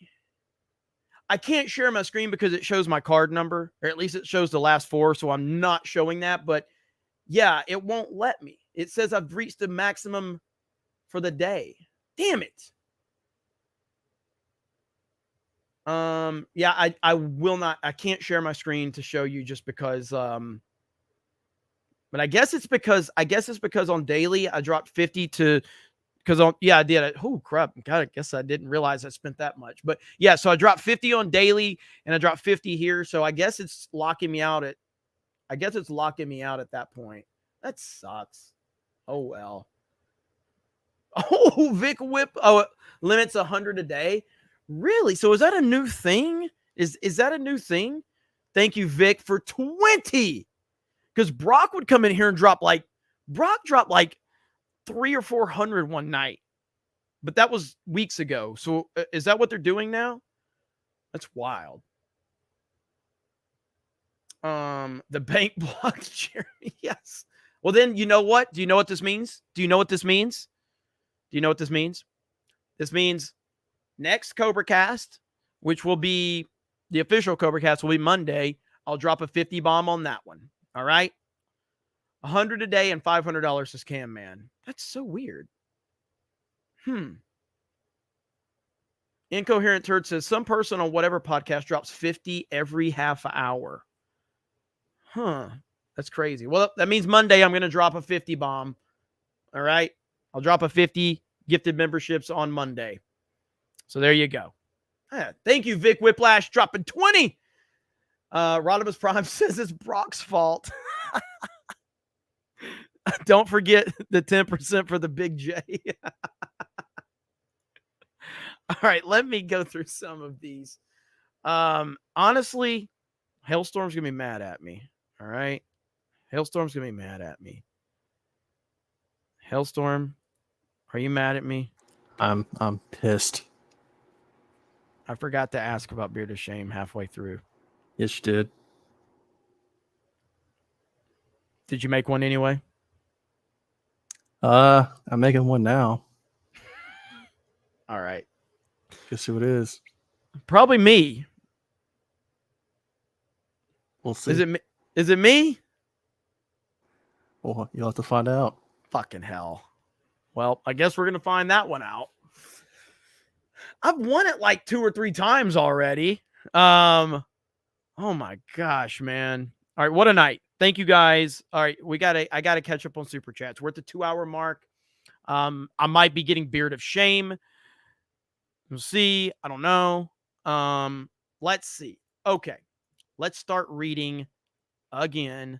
I can't share my screen because it shows my card number, or at least it shows the last 4, so I'm not showing that. But yeah, it won't let me. It says I've reached the maximum for the day. Damn it. Yeah, I will not. I can't share my screen to show you just because. But I guess it's because on Daily I dropped 50 to. Because I did. Oh crap! God, I guess I didn't realize I spent that much. But yeah, so I dropped 50 on Daily, and I dropped 50 here. So I guess it's locking me out at. I guess it's locking me out at that point. That sucks. Oh well. Oh, Vic Whip. Oh, limits 100 a day. Really? So is that a new thing? Is that a new thing? Thank you, Vic, for 20. Because Brock would come in here and drop like 300 or 400 one night, but that was weeks ago. So is that what they're doing now? That's wild. The bank blocked Jeremy. Yes. Well, then you know what? Do you know what this means? Do you know what this means? Do you know what this means? This means next CobraCast, which will be the official CobraCast, will be Monday. I'll drop a 50 bomb on that one. All right. 100 a day and $500 is Cam Man. That's so weird. Incoherent Turd says some person on whatever podcast drops 50 every half hour. That's crazy. Well, that means Monday I'm going to drop a 50 bomb. All right. I'll drop a 50 gifted memberships on Monday. So there you go. Thank you, Vic Whiplash, dropping 20. Rodimus Prime says it's Brock's fault. Don't forget the 10% for the Big J. All right, let me go through some of these. Honestly, Hailstorm's going to be mad at me. All right? Hailstorm's going to be mad at me. Hailstorm, are you mad at me? I'm pissed. I forgot to ask about Beard of Shame halfway through. Yes, you did. Did you make one anyway? I'm making one now. All right. Guess who it is? Probably me. We'll see. Is it me? Well, you'll have to find out. Fucking hell. Well, I guess we're going to find that one out. I've won it like 2 or 3 times already. Oh my gosh, man. All right, what a night. Thank you guys. All right, I got to catch up on Super Chats. We're at the 2-hour mark. I might be getting Beard of Shame. We'll see. I don't know. Let's see. Okay. Let's start reading again.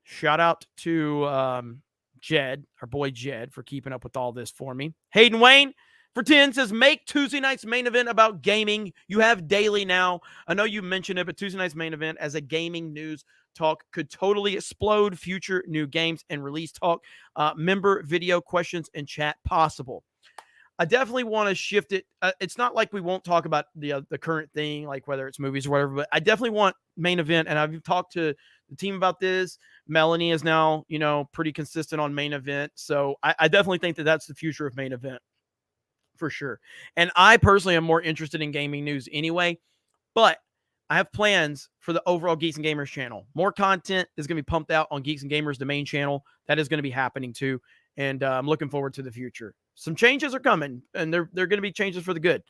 Shout out to Jed, our boy Jed, for keeping up with all this for me. Hayden Wayne for 10 says, make Tuesday night's main event about gaming. You have daily now. I know you mentioned it, but Tuesday night's main event as a gaming news talk could totally explode future new games and release talk. Member video questions and chat possible. I definitely want to shift it. It's not like we won't talk about the current thing, like whether it's movies or whatever, but I definitely want main event. And I've talked to the team about this. Melanie is now, pretty consistent on main event. So I definitely think that that's the future of main event for sure. And I personally am more interested in gaming news anyway, but I have plans for the overall Geeks and Gamers channel. More content is going to be pumped out on Geeks and Gamers, the main channel. That is going to be happening too. And I'm looking forward to the future. Some changes are coming, and they're going to be changes for the good.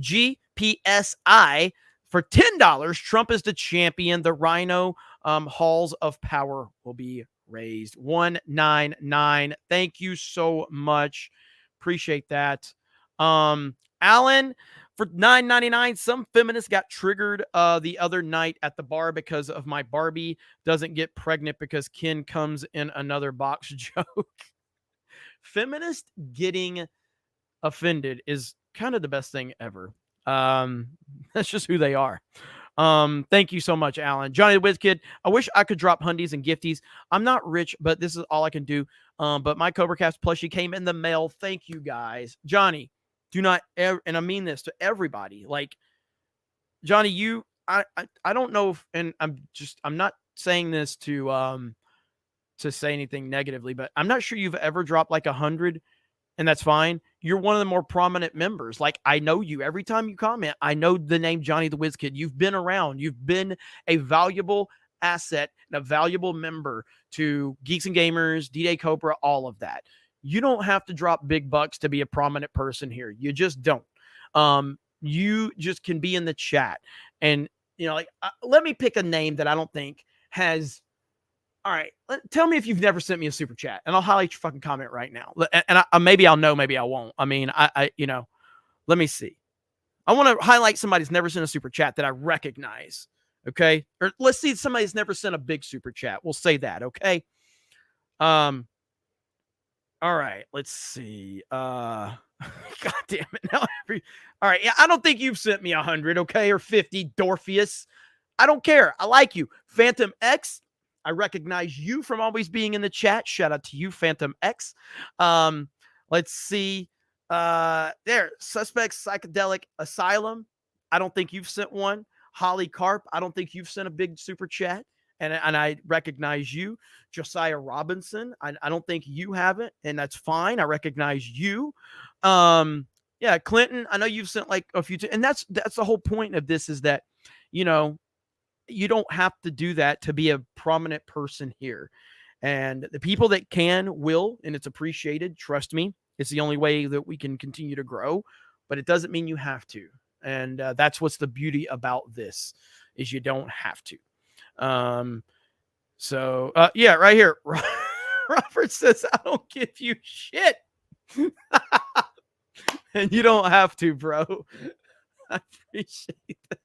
GPSI for $10. Trump is the champion. The Rhino Halls of Power will be raised. $199. Thank you so much. Appreciate that. Alan for $9.99. Some feminists got triggered the other night at the bar because of my Barbie doesn't get pregnant because Ken comes in another box joke. Feminist getting offended is kind of the best thing ever. That's just who they are. Thank you so much, Alan. Johnny the Whiz Kid, I wish I could drop hundies and gifties. I'm not rich, but this is all I can do. But my CobraCast plushie came in the mail. Thank you, guys. Johnny, do not ever, and I mean this to everybody. Like, Johnny, I don't know if, and I'm not saying this to say anything negatively, but I'm not sure you've ever dropped like 100, and that's fine. You're one of the more prominent members. Like, I know you. Every time you comment, I know the name Johnny the Whiz Kid. You've been around. You've been a valuable asset and a valuable member to Geeks and Gamers, D-Day Cobra, all of that. You don't have to drop big bucks to be a prominent person here. You just don't. You just can be in the chat. And, let me pick a name that I don't think has... All right, tell me if you've never sent me a super chat, and I'll highlight your fucking comment right now. And maybe I'll know, maybe I won't. I mean, let me see. I want to highlight somebody who's never sent a super chat that I recognize. Okay, or let's see somebody who's never sent a big super chat. We'll say that. Okay. All right, let's see. God damn it! Now all right, yeah, I don't think you've sent me 100, okay, or 50, Dorpheus. I don't care. I like you, Phantom X. I recognize you from always being in the chat. Shout out to you, Phantom X. Let's see. There, Suspect Psychedelic Asylum. I don't think you've sent one. Holly Carp. I don't think you've sent a big super chat. And I recognize you. Josiah Robinson. I don't think you haven't, and that's fine. I recognize you. Yeah, Clinton. I know you've sent like a few, and that's the whole point of this is that, you don't have to do that to be a prominent person here. And the people that can will, and it's appreciated. Trust me, it's the only way that we can continue to grow, but it doesn't mean you have to. And that's what's the beauty about this is you don't have to. Yeah, right here. Robert says, I don't give you shit. And you don't have to, bro. I appreciate that.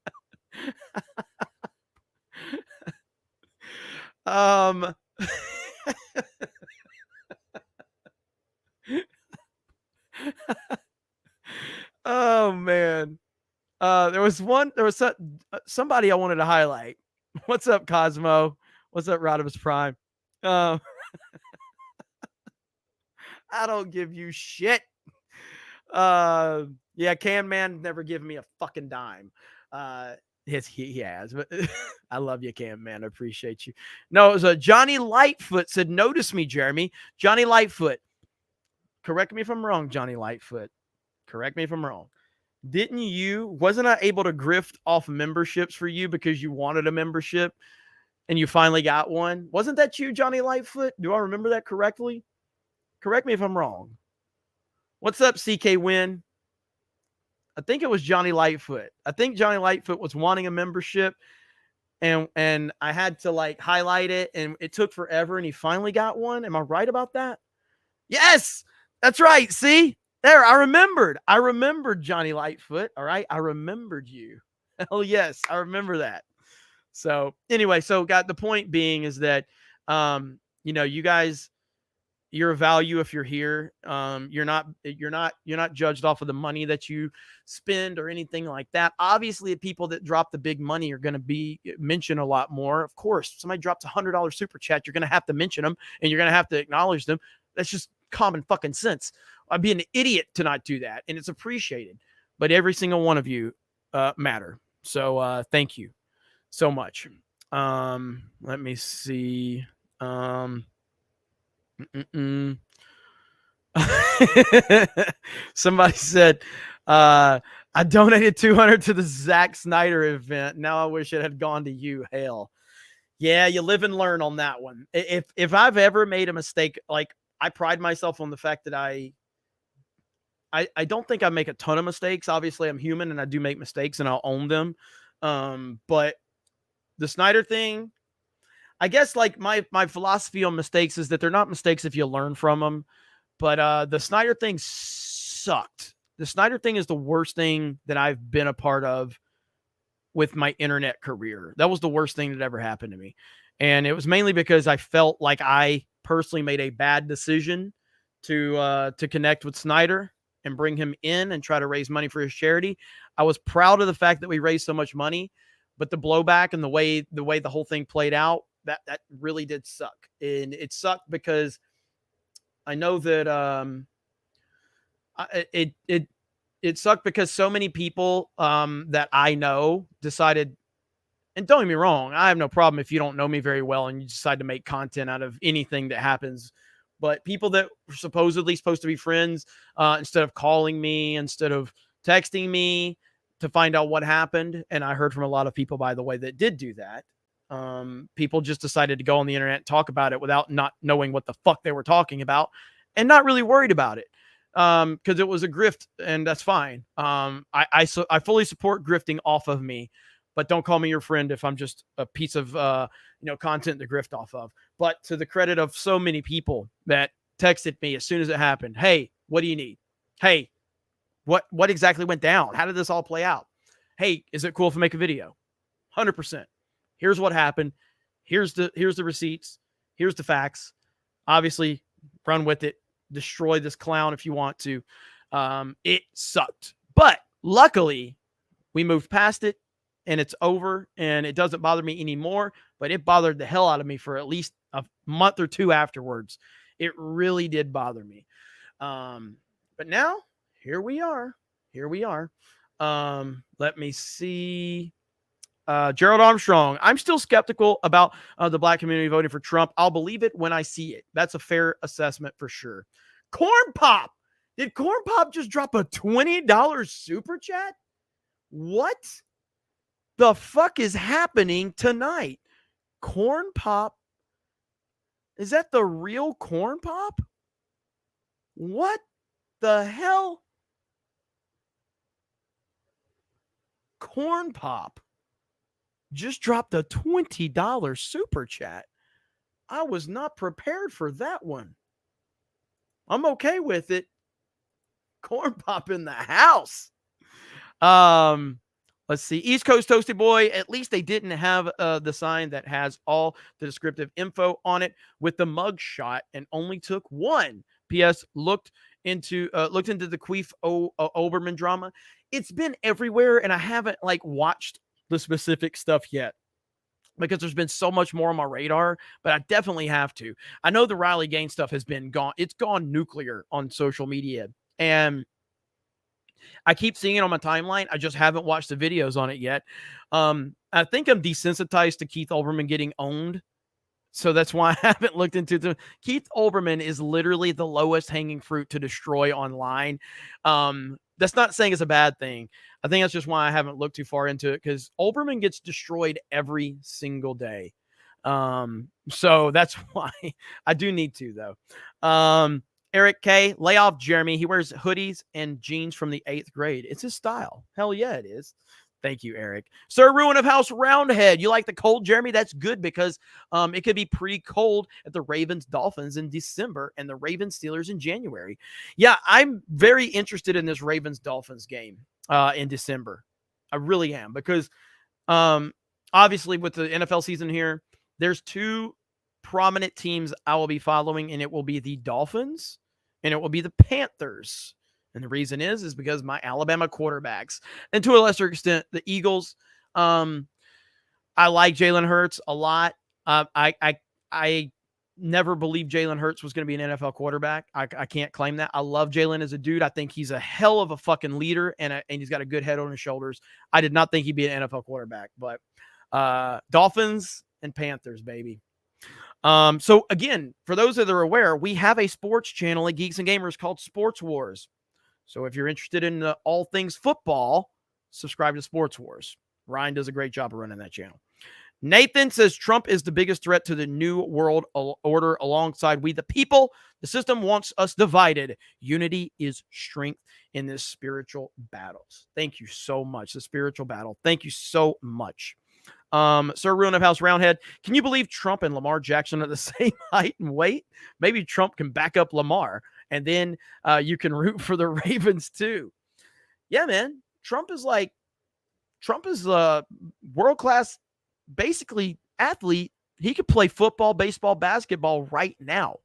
Oh man. There was somebody I wanted to highlight. What's up, Cosmo? What's up, Rodimus Prime? I don't give you shit. Yeah, Can Man never given me a fucking dime. Yes, he has, but I love you, Cam, man. I appreciate you. No, it was Johnny Lightfoot said, notice me, Jeremy. Johnny Lightfoot. Correct me if I'm wrong, Johnny Lightfoot. Correct me if I'm wrong. Wasn't I able to grift off memberships for you because you wanted a membership and you finally got one? Wasn't that you, Johnny Lightfoot? Do I remember that correctly? Correct me if I'm wrong. What's up, CK Win? I think it was Johnny Lightfoot. I think Johnny Lightfoot was wanting a membership, and I had to like highlight it, and it took forever, and he finally got one. Am I right about that? Yes, that's right. See there, I remembered Johnny Lightfoot. All right, I remembered you. Hell yes, I remember that. So anyway, the point being is that, you guys, you're a value if you're here. You're not judged off of the money that you spend or anything like that. Obviously, the people that drop the big money are going to be mentioned a lot more. Of course, somebody drops $100 super chat, you're going to have to mention them and you're going to have to acknowledge them. That's just common fucking sense. I'd be an idiot to not do that, and it's appreciated. But every single one of you matter. So thank you so much. Let me see. Somebody said, I donated 200 to the Zack Snyder event. Now I wish it had gone to you. Hell. Yeah, you live and learn on that one. If I've ever made a mistake, like, I pride myself on the fact that I don't think I make a ton of mistakes. Obviously, I'm human and I do make mistakes and I'll own them. But the Snyder thing, I guess, like, my philosophy on mistakes is that they're not mistakes if you learn from them. But the Snyder thing sucked. The Snyder thing is the worst thing that I've been a part of with my internet career. That was the worst thing that ever happened to me. And it was mainly because I felt like I personally made a bad decision to connect with Snyder and bring him in and try to raise money for his charity. I was proud of the fact that we raised so much money, but the blowback and the way the whole thing played out, that really did suck. And it sucked because I know that it sucked because so many people that I know decided, and don't get me wrong, I have no problem if you don't know me very well and you decide to make content out of anything that happens. But people that were supposedly supposed to be friends, instead of calling me, instead of texting me to find out what happened, and I heard from a lot of people, by the way, that did do that. People just decided to go on the internet and talk about it without not knowing what the fuck they were talking about and not really worried about it. Because it was a grift, and that's fine. I fully support grifting off of me, but don't call me your friend if I'm just a piece of content to grift off of. But to the credit of so many people that texted me as soon as it happened, hey, what do you need? Hey, what exactly went down? How did this all play out? Hey, is it cool if I make a video? 100%. Here's what happened. Here's the receipts. Here's the facts. Obviously, run with it. Destroy this clown if you want to. It sucked. But luckily, we moved past it and it's over and it doesn't bother me anymore. But it bothered the hell out of me for at least a month or two afterwards. It really did bother me. But now, here we are. Let me see. Gerald Armstrong, I'm still skeptical about the black community voting for Trump. I'll believe it when I see it. That's a fair assessment for sure. Corn Pop. Did Corn Pop just drop a $20 super chat? What the fuck is happening tonight? Corn Pop? Is that the real Corn Pop? What the hell? Corn Pop just dropped a $20 super chat. I was not prepared for that one. I'm okay with it. Corn Pop in the house. Let's see. East Coast Toasty Boy. At least they didn't have the sign that has all the descriptive info on it with the mugshot and only took one. P.S. Looked into the Queef Olbermann drama. It's been everywhere, and I haven't watched the specific stuff yet because there's been so much more on my radar, but I definitely have to. I know the Riley Gaines stuff has been gone. It's gone nuclear on social media, and I keep seeing it on my timeline. I just haven't watched the videos on it yet. I think I'm desensitized to Keith Olbermann getting owned, so that's why I haven't looked into the Keith Olbermann is literally the lowest hanging fruit to destroy online. That's not saying it's a bad thing. I think that's just why I haven't looked too far into it, because Olbermann gets destroyed every single day. So that's why I do need to, though. Eric K, lay off Jeremy. He wears hoodies and jeans from the 8th grade. It's his style. Hell yeah, it is. Thank you, Eric. Sir Ruin of House Roundhead. You like the cold, Jeremy? That's good because it could be pretty cold at the Ravens Dolphins in December and the Ravens Steelers in January. Yeah, I'm very interested in this Ravens Dolphins game in December. I really am because obviously with the NFL season here, there's two prominent teams I will be following, and it will be the Dolphins and it will be the Panthers. And the reason is because my Alabama quarterbacks, and to a lesser extent, the Eagles. I like Jalen Hurts a lot. I never believed Jalen Hurts was going to be an NFL quarterback. I can't claim that. I love Jalen as a dude. I think he's a hell of a fucking leader, and he's got a good head on his shoulders. I did not think he'd be an NFL quarterback, but Dolphins and Panthers, baby. So again, for those that are aware, we have a sports channel at Geeks and Gamers called Sports Wars. So if you're interested in all things football, subscribe to Sports Wars. Ryan does a great job of running that channel. Nathan says Trump is the biggest threat to the new world order alongside we the people. The system wants us divided. Unity is strength in this spiritual battles. Thank you so much. The spiritual battle. Thank you so much. Sir Ruin of House Roundhead. Can you believe Trump and Lamar Jackson are the same height and weight? Maybe Trump can back up Lamar. And then you can root for the Ravens too. Yeah, man. Trump is a world-class, basically, athlete. He could play football, baseball, basketball right now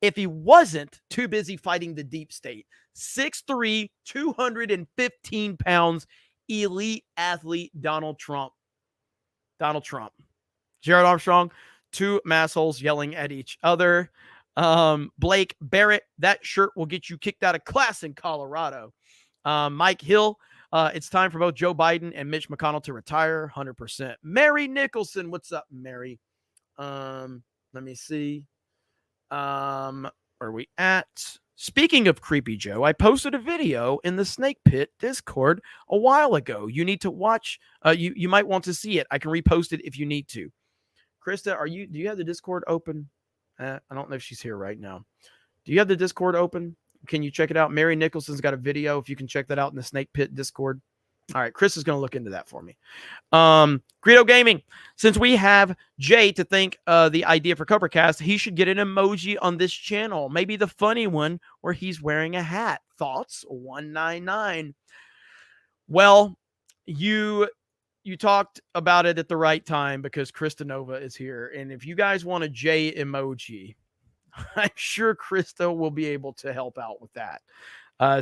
if he wasn't too busy fighting the deep state. 6'3", 215 pounds, elite athlete Donald Trump. Donald Trump. Jared Armstrong, two massholes yelling at each other. Blake Barrett, that shirt will get you kicked out of class in Colorado. Mike Hill, it's time for both Joe Biden and Mitch McConnell to retire. 100%. Mary Nicholson, what's up, Mary? Let me see. Where are we at? Speaking of Creepy Joe, I posted a video in the Snake Pit Discord a while ago. You need to watch. You might want to see it. I can repost it if you need to. Krista, do you have the Discord open? I don't know if she's here right now. Do you have the Discord open? Can you check it out? Mary Nicholson's got a video. If you can check that out in the Snake Pit Discord. All right, Chris is going to look into that for me. Greedo Gaming. Since we have Jay to thank the idea for CobraCast, he should get an emoji on this channel. Maybe the funny one where he's wearing a hat. Thoughts? 199. Well, you talked about it at the right time because Krista Nova is here. And if you guys want a J emoji, I'm sure Krista will be able to help out with that.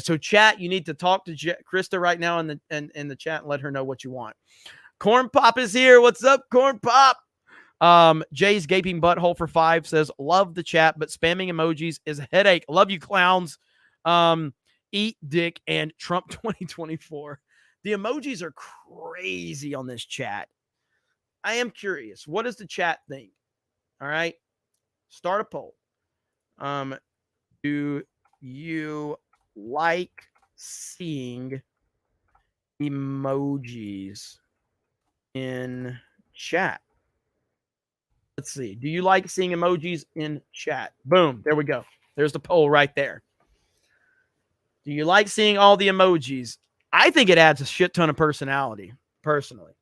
So chat, you need to talk to Krista right now in the chat and let her know what you want. Corn Pop is here. What's up, Corn Pop? Jay's gaping butthole for 5 says, love the chat, but spamming emojis is a headache. Love you, clowns. Eat dick and Trump 2024. The emojis are crazy on this chat. I am curious. What does the chat think? All right. Start a poll. Do you like seeing emojis in chat? Let's see. Do you like seeing emojis in chat? Boom. There we go. There's the poll right there. Do you like seeing all the emojis? I think it adds a shit ton of personality, personally.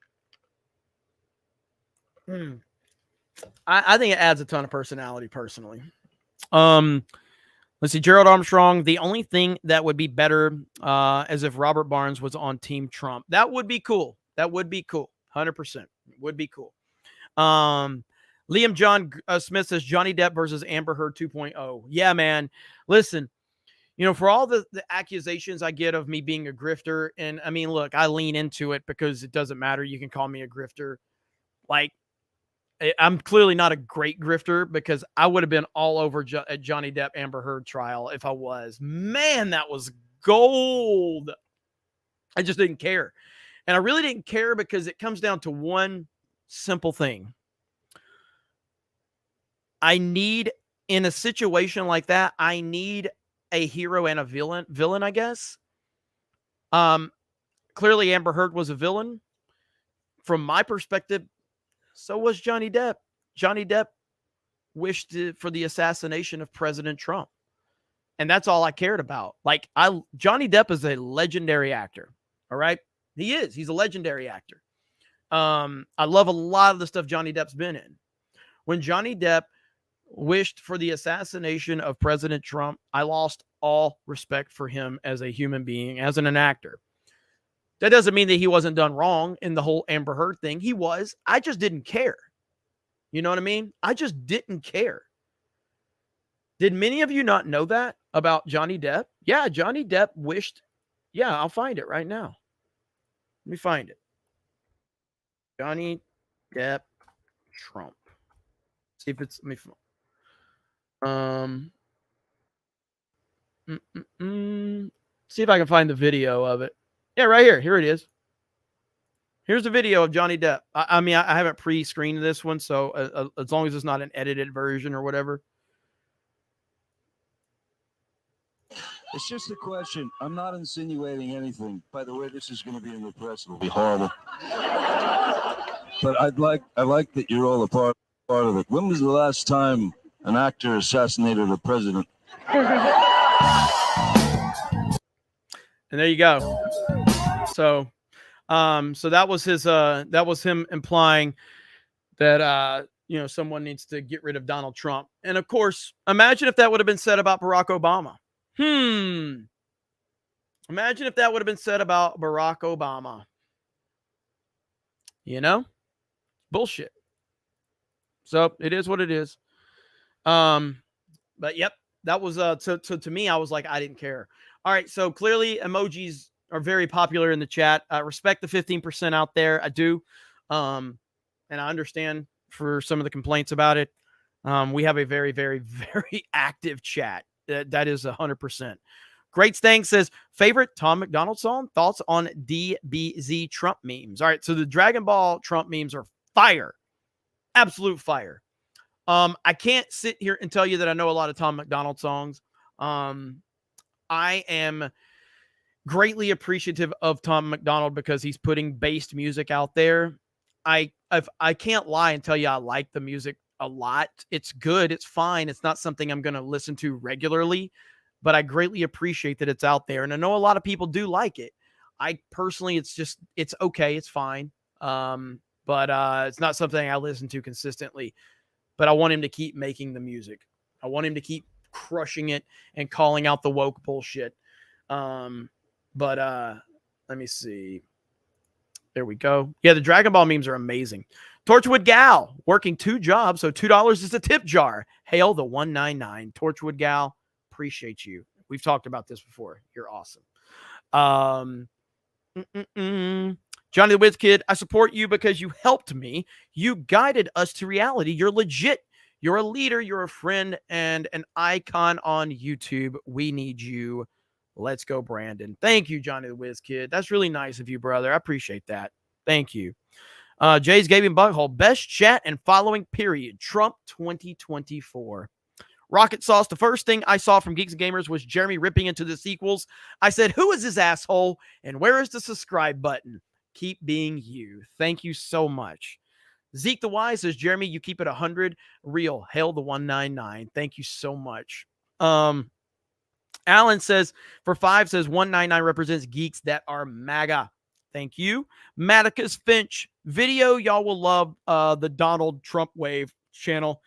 I think it adds a ton of personality, personally. Let's see. Gerald Armstrong. The only thing that would be better as if Robert Barnes was on Team Trump. That would be cool. That would be cool. 100%. Would be cool. Liam John Smith says Johnny Depp versus Amber Heard 2.0. Yeah, man. Listen, for all the accusations I get of me being a grifter, and I mean, look, I lean into it because it doesn't matter. You can call me a grifter. Like, I'm clearly not a great grifter because I would have been all over at Johnny Depp Amber Heard trial if I was. Man, that was gold. I just didn't care. And I really didn't care because it comes down to one simple thing. In a situation like that, I need a hero and a villain, I guess. Clearly Amber Heard was a villain. From my perspective, so was Johnny Depp. Johnny Depp wished for the assassination of President Trump. And that's all I cared about. Like, Johnny Depp is a legendary actor. All right. He is. He's a legendary actor. I love a lot of the stuff Johnny Depp's been in. When Johnny Depp wished for the assassination of President Trump, I lost all respect for him as a human being, as an actor. That doesn't mean that he wasn't done wrong in the whole Amber Heard thing. He was. I just didn't care. You know what I mean? I just didn't care. Did many of you not know that about Johnny Depp? Yeah, Johnny Depp wished. Yeah, I'll find it right now. Let me find it. Johnny Depp Trump. See if it's. Let me. See if I can find the video of it. Yeah, right here. Here it is. Here's the video of Johnny Depp. I mean, I haven't pre-screened this one, so as long as it's not an edited version or whatever. It's just a question. I'm not insinuating anything. By the way, this is going to be in the press. It'll be horrible. But I like that you're all a part of it. When was the last time an actor assassinated a president? And there you go. So that was his. That was him implying that someone needs to get rid of Donald Trump. And of course, imagine if that would have been said about Barack Obama. Imagine if that would have been said about Barack Obama. Bullshit. So it is what it is. But yep, that was to me, I was like, I didn't care. All right, so clearly emojis are very popular in the chat. I respect the 15% out there. I do. And I understand for some of the complaints about it. We have a very, very, very active chat. That is 100%. Great Stang says, favorite Tom McDonald song? Thoughts on DBZ Trump memes? All right, so the Dragon Ball Trump memes are fire. Absolute fire. I can't sit here and tell you that I know a lot of Tom McDonald songs. I am greatly appreciative of Tom McDonald because he's putting based music out there. I can't lie and tell you I like the music a lot. It's good. It's fine. It's not something I'm going to listen to regularly, but I greatly appreciate that it's out there. And I know a lot of people do like it. I personally, it's okay. It's fine. But it's not something I listen to consistently, but I want him to keep making the music. I want him to keep crushing it and calling out the woke bullshit. But let me see. There we go. Yeah, the Dragon Ball memes are amazing. Torchwood Gal, working 2 jobs, so $2 is a tip jar. Hail the 199. Torchwood Gal, appreciate you. We've talked about this before. You're awesome. Johnny the Wiz Kid, I support you because you helped me. You guided us to reality. You're legit. You're a leader. You're a friend and an icon on YouTube. We need you. Let's go, Brandon. Thank you, Johnny the Wiz Kid. That's really nice of you, brother. I appreciate that. Thank you. Jay's Gaming Butthole, best chat and following period. Trump 2024. Rocket Sauce, the first thing I saw from Geeks and Gamers was Jeremy ripping into the sequels. I said, who is this asshole? And where is the subscribe button? Keep being you. Thank you so much. Zeke the Wise says, Jeremy, you keep it 100. Real. Hail the 199. Thank you so much. Alan says, for 5 says 199 represents geeks that are MAGA. Thank you. Maticus Finch, video y'all will love the Donald Trump Wave channel.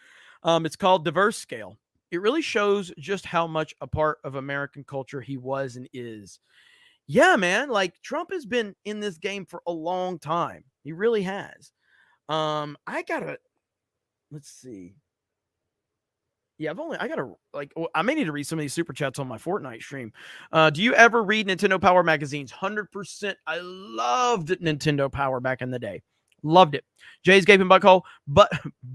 It's called Diverse Scale. It really shows just how much a part of American culture he was and is. Yeah, man, like Trump has been in this game for a long time. He really has. Let's see. Yeah, I may need to read some of these super chats on my Fortnite stream. Do you ever read Nintendo Power magazines? 100%. I loved Nintendo Power back in the day. Loved it. Jay's Gaping Butthole.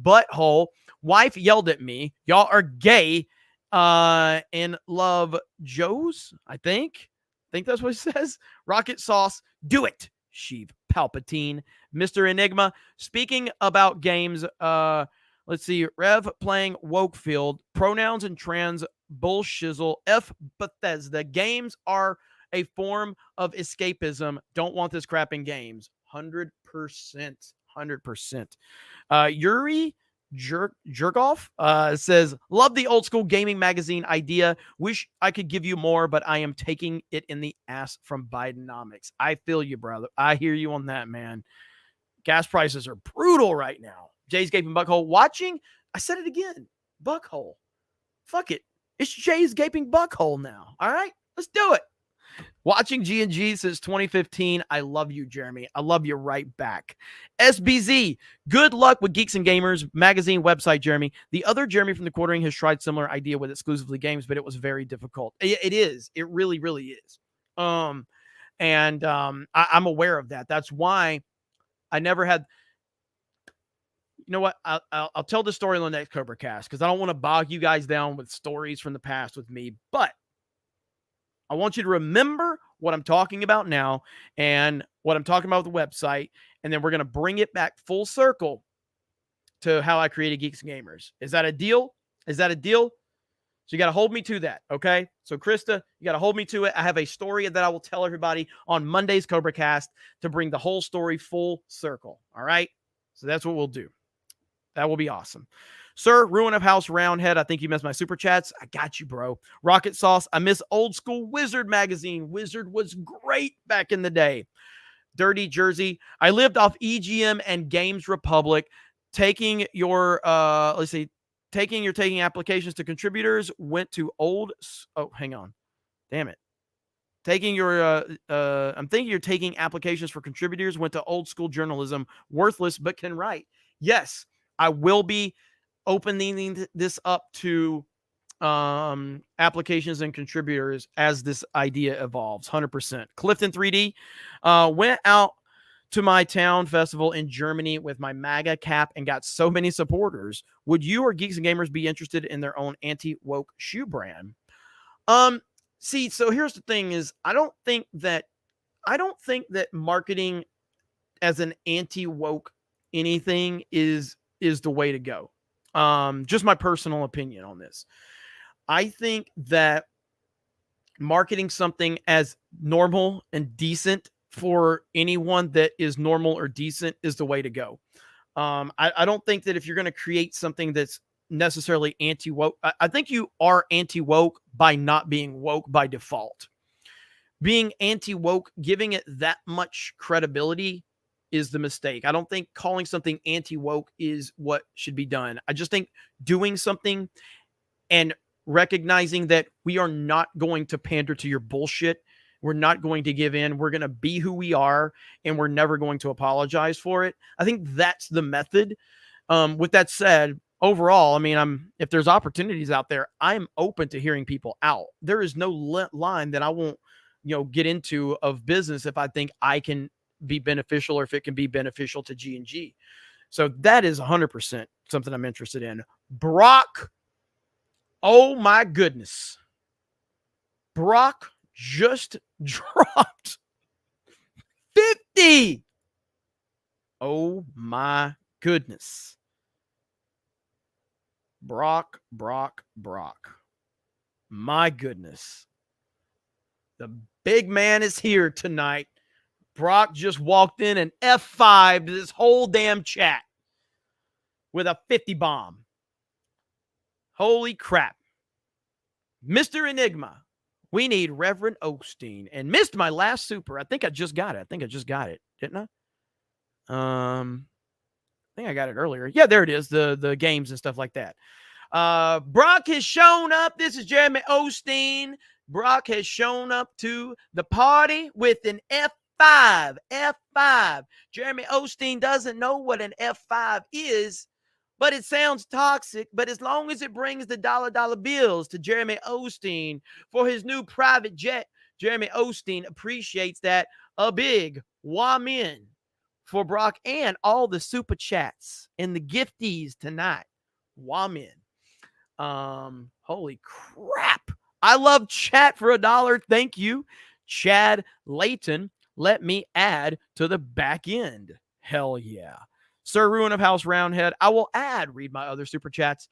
Butthole. Wife yelled at me. Y'all are gay. And love Joe's, I think. That's what it says. Rocket Sauce. Do it. Sheev Palpatine. Mr. Enigma. Speaking about games, let's see. Rev playing Wokefield. Pronouns and trans bullshizzle. F Bethesda. Games are a form of escapism. Don't want this crap in games. 100%. 100%. Yuri Jerkoff says, love the old school gaming magazine idea. Wish I could give you more, but I am taking it in the ass from Bidenomics. I feel you, brother. I hear you on that, man. Gas prices are brutal right now. Jay's Gaping Buckhole watching. I said it again. Buckhole. Fuck it. It's Jay's Gaping Buckhole now. All right, let's do it. Watching G&G since 2015. I love you, Jeremy. I love you right back. SBZ, good luck with Geeks and Gamers magazine website, Jeremy. The other Jeremy from the Quartering has tried similar idea with exclusively games, but it was very difficult. It is. It really, really is. I'm aware of that. That's why I never had. You know what? I'll tell the story on the next CobraCast because I don't want to bog you guys down with stories from the past with me, but I want you to remember what I'm talking about now and what I'm talking about with the website, and then we're going to bring it back full circle to how I created Geeks and Gamers. Is that a deal? Is that a deal? So you got to hold me to that, okay? So Krista, you got to hold me to it. I have a story that I will tell everybody on Monday's CobraCast to bring the whole story full circle, all right? So that's what we'll do. That will be awesome. Sir, Ruin of House Roundhead, I think you missed my super chats. I got you, bro. Rocket Sauce, I miss old school Wizard magazine. Wizard was great back in the day. Dirty Jersey, I lived off EGM and Games Republic. Taking your taking applications to contributors, went to old. Oh, hang on. Damn it. I'm thinking you're taking applications for contributors, went to old school journalism, worthless, but can write. Yes, I will be opening this up to applications and contributors as this idea evolves. 100%. Clifton 3D went out to my town festival in Germany with my MAGA cap and got so many supporters. Would you or Geeks and Gamers be interested in their own anti-woke shoe brand? See, so here's the thing is I don't think that marketing as an anti-woke anything is the way to go. Just my personal opinion on this. I think that marketing something as normal and decent for anyone that is normal or decent is the way to go. I don't think that if you're going to create something that's necessarily anti-woke, I think you are anti-woke by not being woke by default. Being anti-woke, giving it that much credibility is the mistake. I don't think calling something anti-woke is what should be done. I just think doing something and recognizing that we are not going to pander to your bullshit. We're not going to give in. We're going to be who we are, and we're never going to apologize for it. I think that's the method. With that said, overall, I mean, if there's opportunities out there, I'm open to hearing people out. There is no line that I won't, get into of business if I think I can be beneficial or if it can be beneficial to G&G. So that is 100% something I'm interested in. Brock, oh my goodness. Brock just dropped 50. Oh my goodness. Brock. My goodness. The big man is here tonight. Brock just walked in and F5'd this whole damn chat with a 50 bomb. Holy crap. Mr. Enigma, we need Reverend Osteen. And missed my last super. I think I just got it. Didn't I? I think I got it earlier. Yeah, there it is. The games and stuff like that. Brock has shown up. This is Jeremy Osteen. Brock has shown up to the party with an F5. Jeremy Osteen doesn't know what an F5 is, but it sounds toxic. But as long as it brings the dollar bills to Jeremy Osteen for his new private jet, Jeremy Osteen appreciates that. A big wamin for Brock and all the super chats and the gifties tonight. Wamin. Holy crap. I love chat for $1. Thank you, Chad Layton. Let me add to the back end. Hell yeah. Sir Ruin of House Roundhead. I will read my other super chats.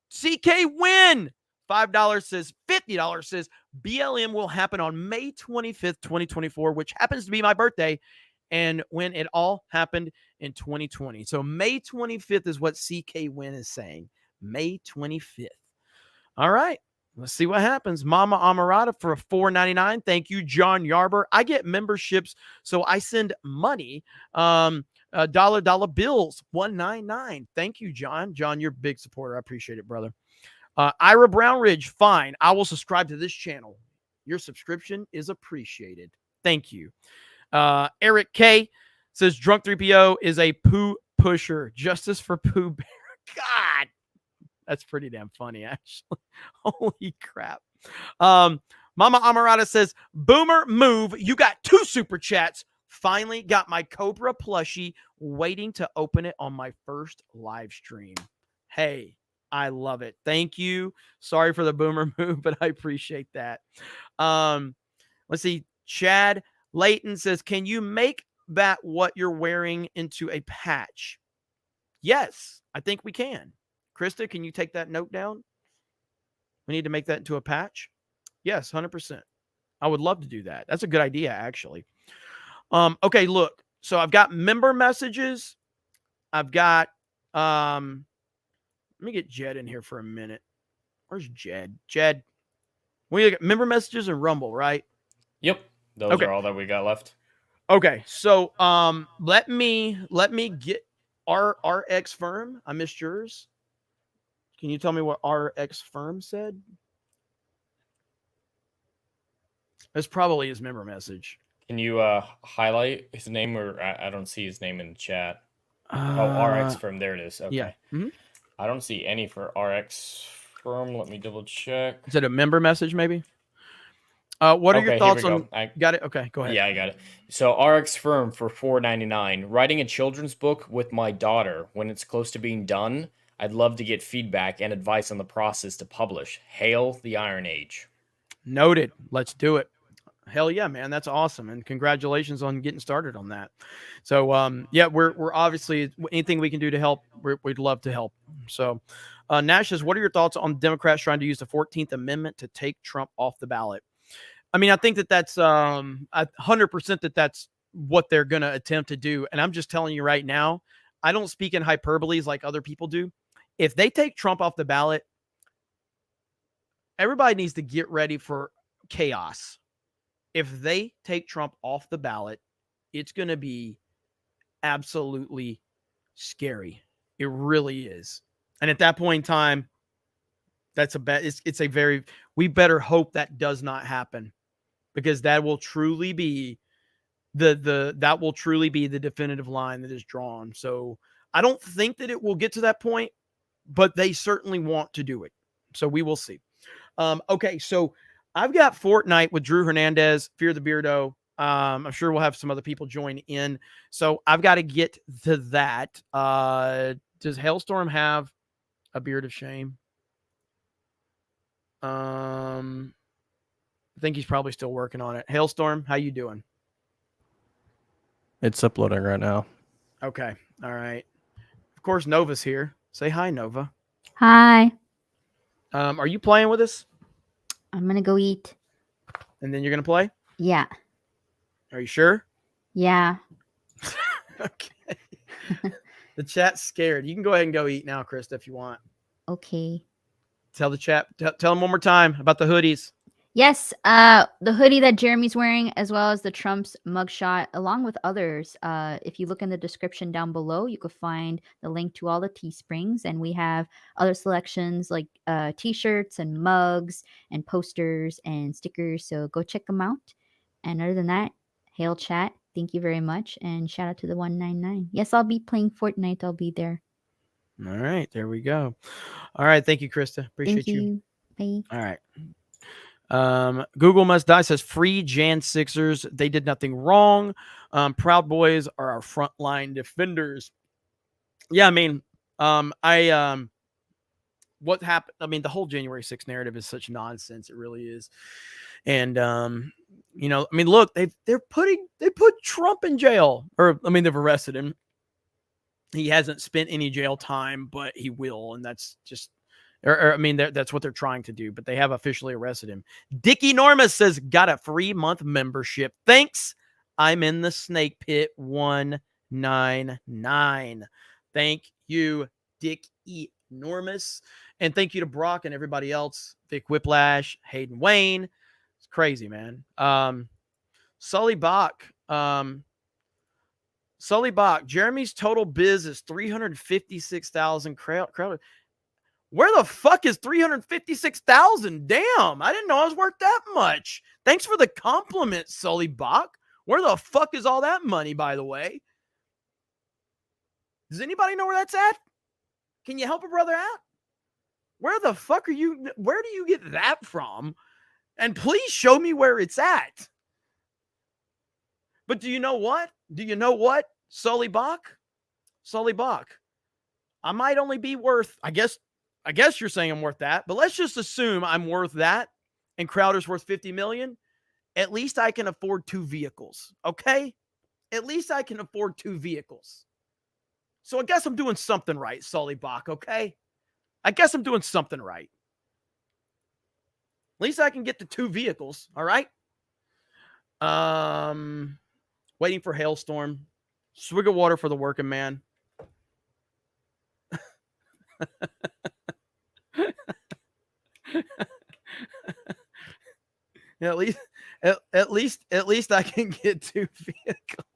CK Win. $5 says, $50 says, BLM will happen on May 25th, 2024, which happens to be my birthday. and when it all happened in 2020. So May 25th is what CK Win is saying. May 25th. All right. Let's see what happens. Mama Amarada for a $4.99. Thank you, John Yarber. I get memberships, so I send money. Dollar bills, $1.99. Thank you, John. John, you're a big supporter. I appreciate it, brother. Ira Brownridge, fine. I will subscribe to this channel. Your subscription is appreciated. Thank you. Eric K says Drunk 3PO is a poo pusher. Justice for Pooh Bear. God. That's pretty damn funny, actually. Holy crap. Mama Amarada says, Boomer move. You got 2 super chats. Finally got my Cobra plushie, waiting to open it on my first live stream. Hey, I love it. Thank you. Sorry for the boomer move, but I appreciate that. Let's see. Chad Layton says, can you make that what you're wearing into a patch? Yes, I think we can. Krista, can you take that note down? We need to make that into a patch. Yes, 100%. I would love to do that. That's a good idea, actually. Okay, look. So I've got member messages. I've got, let me get Jed in here for a minute. Where's Jed? Jed, we got member messages and Rumble, right? Yep. Those are all that we got left. Okay, so let me get RX Firm. I missed yours. Can you tell me what RX Firm said? That's probably his member message. Can you highlight his name, or I don't see his name in the chat? RX Firm. There it is. Okay. Yeah. Mm-hmm. I don't see any for RX Firm. Let me double check. Is it a member message, maybe? What are your thoughts on? Got it. Okay, go ahead. Yeah, I got it. So RX Firm for $4.99. Writing a children's book with my daughter. When it's close to being done, I'd love to get feedback and advice on the process to publish. Hail the Iron Age. Noted. Let's do it. Hell yeah, man. That's awesome. And congratulations on getting started on that. So, yeah, we're obviously anything we can do to help, we'd love to help. So, Nash says, what are your thoughts on Democrats trying to use the 14th Amendment to take Trump off the ballot? I mean, I think that's 100% that's what they're going to attempt to do. And I'm just telling you right now, I don't speak in hyperboles like other people do. If they take Trump off the ballot, everybody needs to get ready for chaos. If they take Trump off the ballot, it's going to be absolutely scary. It really is. And at that point in time, that's a bad, it's a very, we better hope that does not happen, because that will truly be that will truly be the definitive line that is drawn. So I don't think that it will get to that point, but they certainly want to do it. So we will see. Okay. So I've got Fortnite with Drew Hernandez, Fear the Beardo. I'm sure we'll have some other people join in. So I've got to get to that. Does Hailstorm have a beard of shame? I think he's probably still working on it. Hailstorm, how you doing? It's uploading right now. Okay. All right. Of course, Nova's here. Say hi, Nova. Hi. Are you playing with us? I'm going to go eat. And then you're going to play? Yeah. Are you sure? Yeah. Okay. The chat's scared. You can go ahead and go eat now, Krista, if you want. Okay. Tell the chat. Tell them one more time about the hoodies. Yes, the hoodie that Jeremy's wearing, as well as the Trump's mugshot, along with others. If you look in the description down below, you could find the link to all the Teesprings, and we have other selections like T-shirts and mugs and posters and stickers. So go check them out. And other than that, hail chat. Thank you very much, and shout out to the 199. Yes, I'll be playing Fortnite. I'll be there. All right, there we go. All right, thank you, Krista. Appreciate you. Bye. All right. Google Must Die says free Jan Sixers. They did nothing wrong. Proud Boys are our frontline defenders. Yeah, I mean, what happened? I mean, the whole January 6th narrative is such nonsense. It really is. And you know, I mean, look, they put Trump in jail, or I mean, they've arrested him. He hasn't spent any jail time, but he will, and that's just. I mean, that's what they're trying to do, but they have officially arrested him. Dick Enormous says, got a free month membership. Thanks. I'm in the snake pit 199. Thank you, Dick Enormous. And thank you to Brock and everybody else. Vic Whiplash, Hayden Wayne. It's crazy, man. Sully Bach. Sully Bach. Jeremy's total biz is 356,000 crowd. Where the fuck is 356,000? Damn, I didn't know I was worth that much. Thanks for the compliment, Sully Bach. Where the fuck is all that money, by the way? Does anybody know where that's at? Can you help a brother out? Where the fuck are you? Where do you get that from? And please show me where it's at. But do you know what? Do you know what? Sully Bach? Sully Bach. I might only be worth, I guess you're saying I'm worth that, but let's just assume I'm worth that and Crowder's worth 50 million. At least I can afford 2 vehicles. Okay? At least I can afford 2 vehicles. So I guess I'm doing something right, Sully Bach, okay? I guess I'm doing something right. At least I can get the 2 vehicles, all right? Waiting for Hailstorm. Swig of water for the working man. At least I can get 2 vehicles.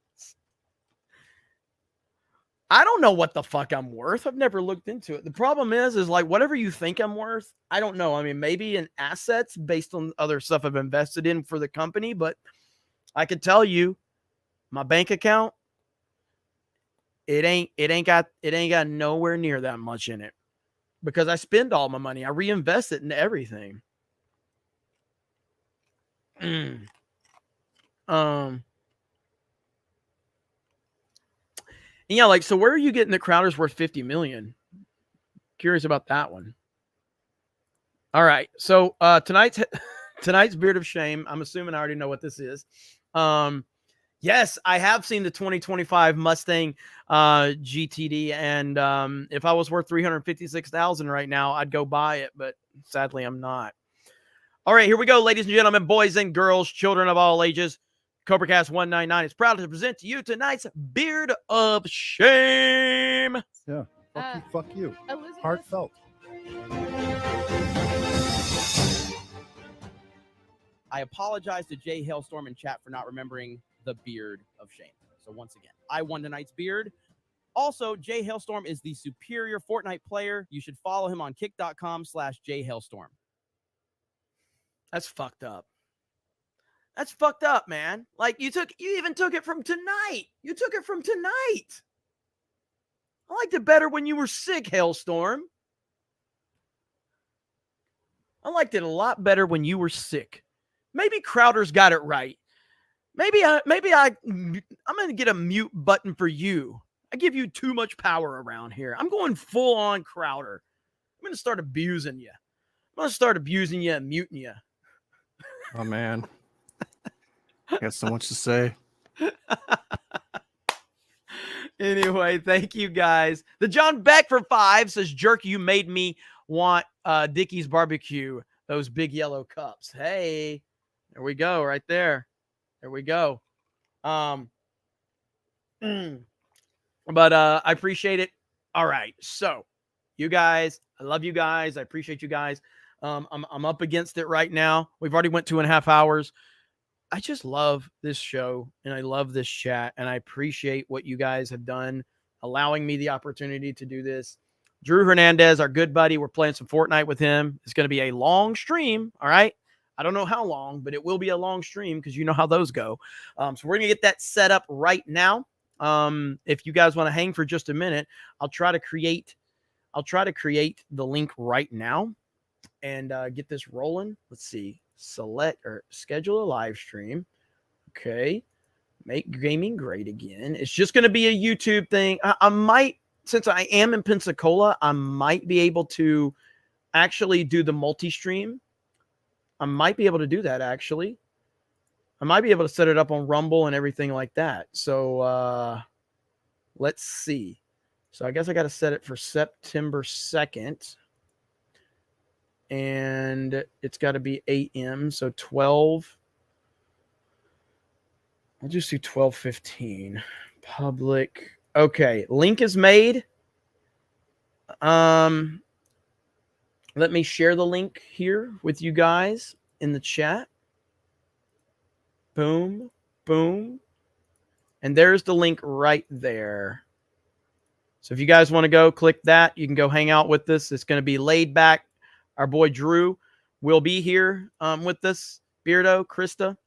I don't know what the fuck I'm worth. I've never looked into it. The problem is like whatever you think I'm worth, I don't know. I mean, maybe in assets based on other stuff I've invested in for the company, but I could tell you my bank account, it ain't got nowhere near that much in it because I spend all my money. I reinvest it into everything. Yeah, like, so where are you getting that Crowder's worth 50 million? Curious about that one. All right. So tonight's Beard of Shame. I'm assuming I already know what this is. Yes, I have seen the 2025 Mustang GTD, and if I was worth 356,000 right now, I'd go buy it, but sadly I'm not. All right, here we go, ladies and gentlemen, boys and girls, children of all ages. CobraCast 199 is proud to present to you tonight's Beard of Shame. Yeah, fuck you. Heartfelt. I apologize to Jay Hailstorm in chat for not remembering the Beard of Shame. So once again, I won tonight's beard. Also, Jay Hailstorm is the superior Fortnite player. You should follow him on kick.com/JayHailstorm. That's fucked up. That's fucked up, man. Like you even took it from tonight. You took it from tonight. I liked it better when you were sick, Hailstorm. I liked it a lot better when you were sick. Maybe Crowder's got it right. Maybe I'm going to get a mute button for you. I give you too much power around here. I'm going full on Crowder. I'm going to start abusing you. I'm going to start abusing you and muting you. Oh, man. I got so much to say. Anyway, thank you guys. The John Beck for 5 says, Jerk, you made me want Dickie's barbecue, those big yellow cups. Hey, there we go, right there. There we go. But I appreciate it. All right, so you guys, I love you guys. I appreciate you guys. I'm up against it right now. We've already went 2.5 hours. I just love this show and I love this chat and I appreciate what you guys have done, allowing me the opportunity to do this. Drew Hernandez, our good buddy, we're playing some Fortnite with him. It's going to be a long stream. All right. I don't know how long, but it will be a long stream because you know how those go. So we're going to get that set up right now. If you guys want to hang for just a minute, I'll try to create the link right now and get this rolling. Let's see. Select or schedule a live stream. Okay. Make gaming great again. It's just going to be a YouTube thing. I might, since I am in Pensacola, I might be able to actually do the multi-stream. I might be able to do that, actually. I might be able to set it up on Rumble and everything like that. So let's see. So I guess I got to set it for September 2nd. And it's got to be 8 a.m. So 12. I'll just do 12:15. Public. Okay, link is made. Let me share the link here with you guys in the chat. Boom, boom. And there's the link right there. So if you guys want to go click that, you can go hang out with us. It's going to be laid back. Our boy Drew will be here with us. Beardo, Krista.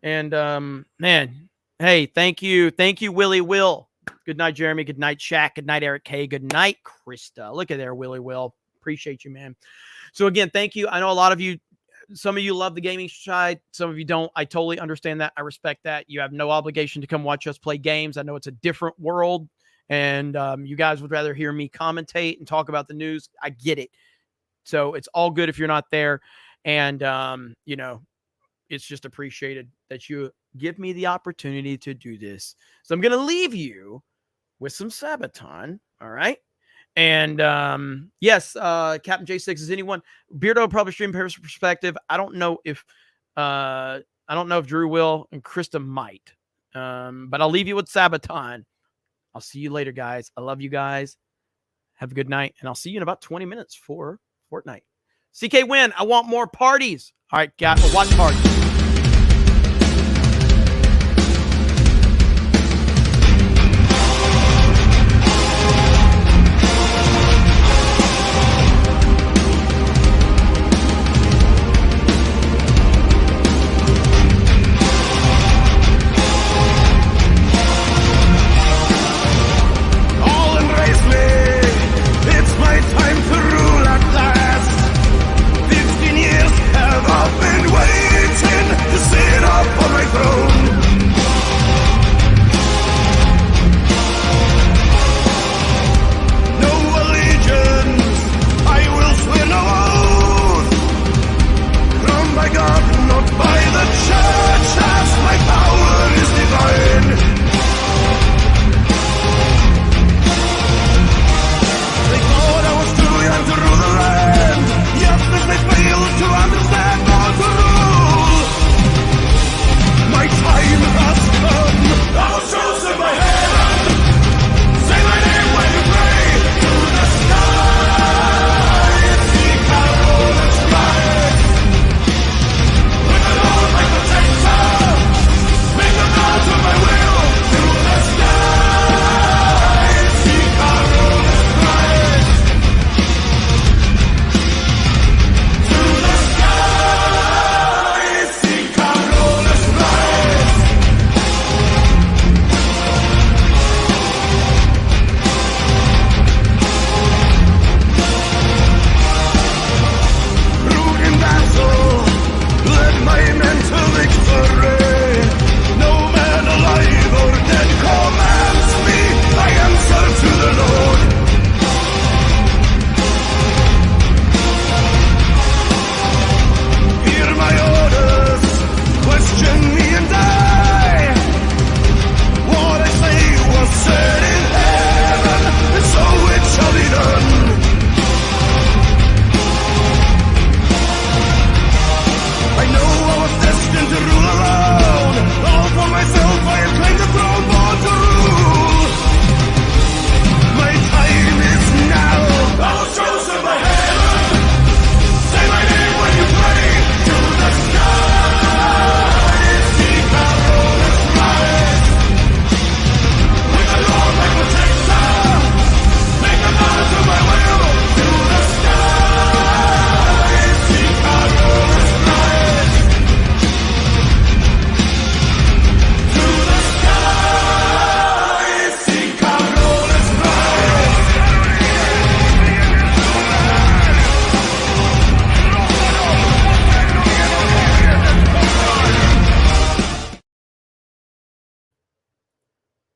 And man, hey, thank you. Thank you, Willie Will. Good night, Jeremy. Good night, Shaq. Good night, Eric K. Good night, Krista. Look at there, Willie Will. Appreciate you, man. So again, thank you. I know a lot of you, some of you love the gaming side. Some of you don't. I totally understand that. I respect that. You have no obligation to come watch us play games. I know it's a different world, and you guys would rather hear me commentate and talk about the news. I get it. So it's all good if you're not there. And, you know, it's just appreciated that you give me the opportunity to do this. So I'm going to leave you with some Sabaton. All right. And yes, Captain J6, is anyone Beardo probably stream perspective? I don't know if Drew will and Krista might. But I'll leave you with Sabaton. I'll see you later, guys. I love you guys. Have a good night, and I'll see you in about 20 minutes for Fortnite. CK Win, I want more parties. All right, guys, watch parties.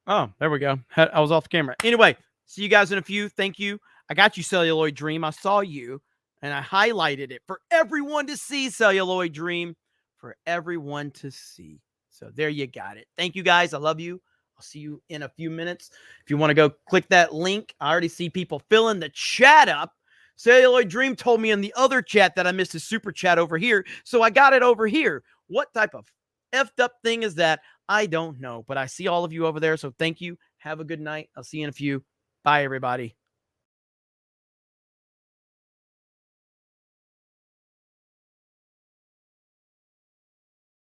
Oh, there we go. I was off camera. Anyway, see you guys in a few. Thank you. I got you, Celluloid Dream. I saw you, and I highlighted it for everyone to see, Celluloid Dream, for everyone to see. So there you got it. Thank you, guys. I love you. I'll see you in a few minutes. If you want to go click that link, I already see people filling the chat up. Celluloid Dream told me in the other chat that I missed his super chat over here, so I got it over here. What type of effed up thing is that? I don't know, but I see all of you over there. So thank you. Have a good night. I'll see you in a few. Bye, everybody.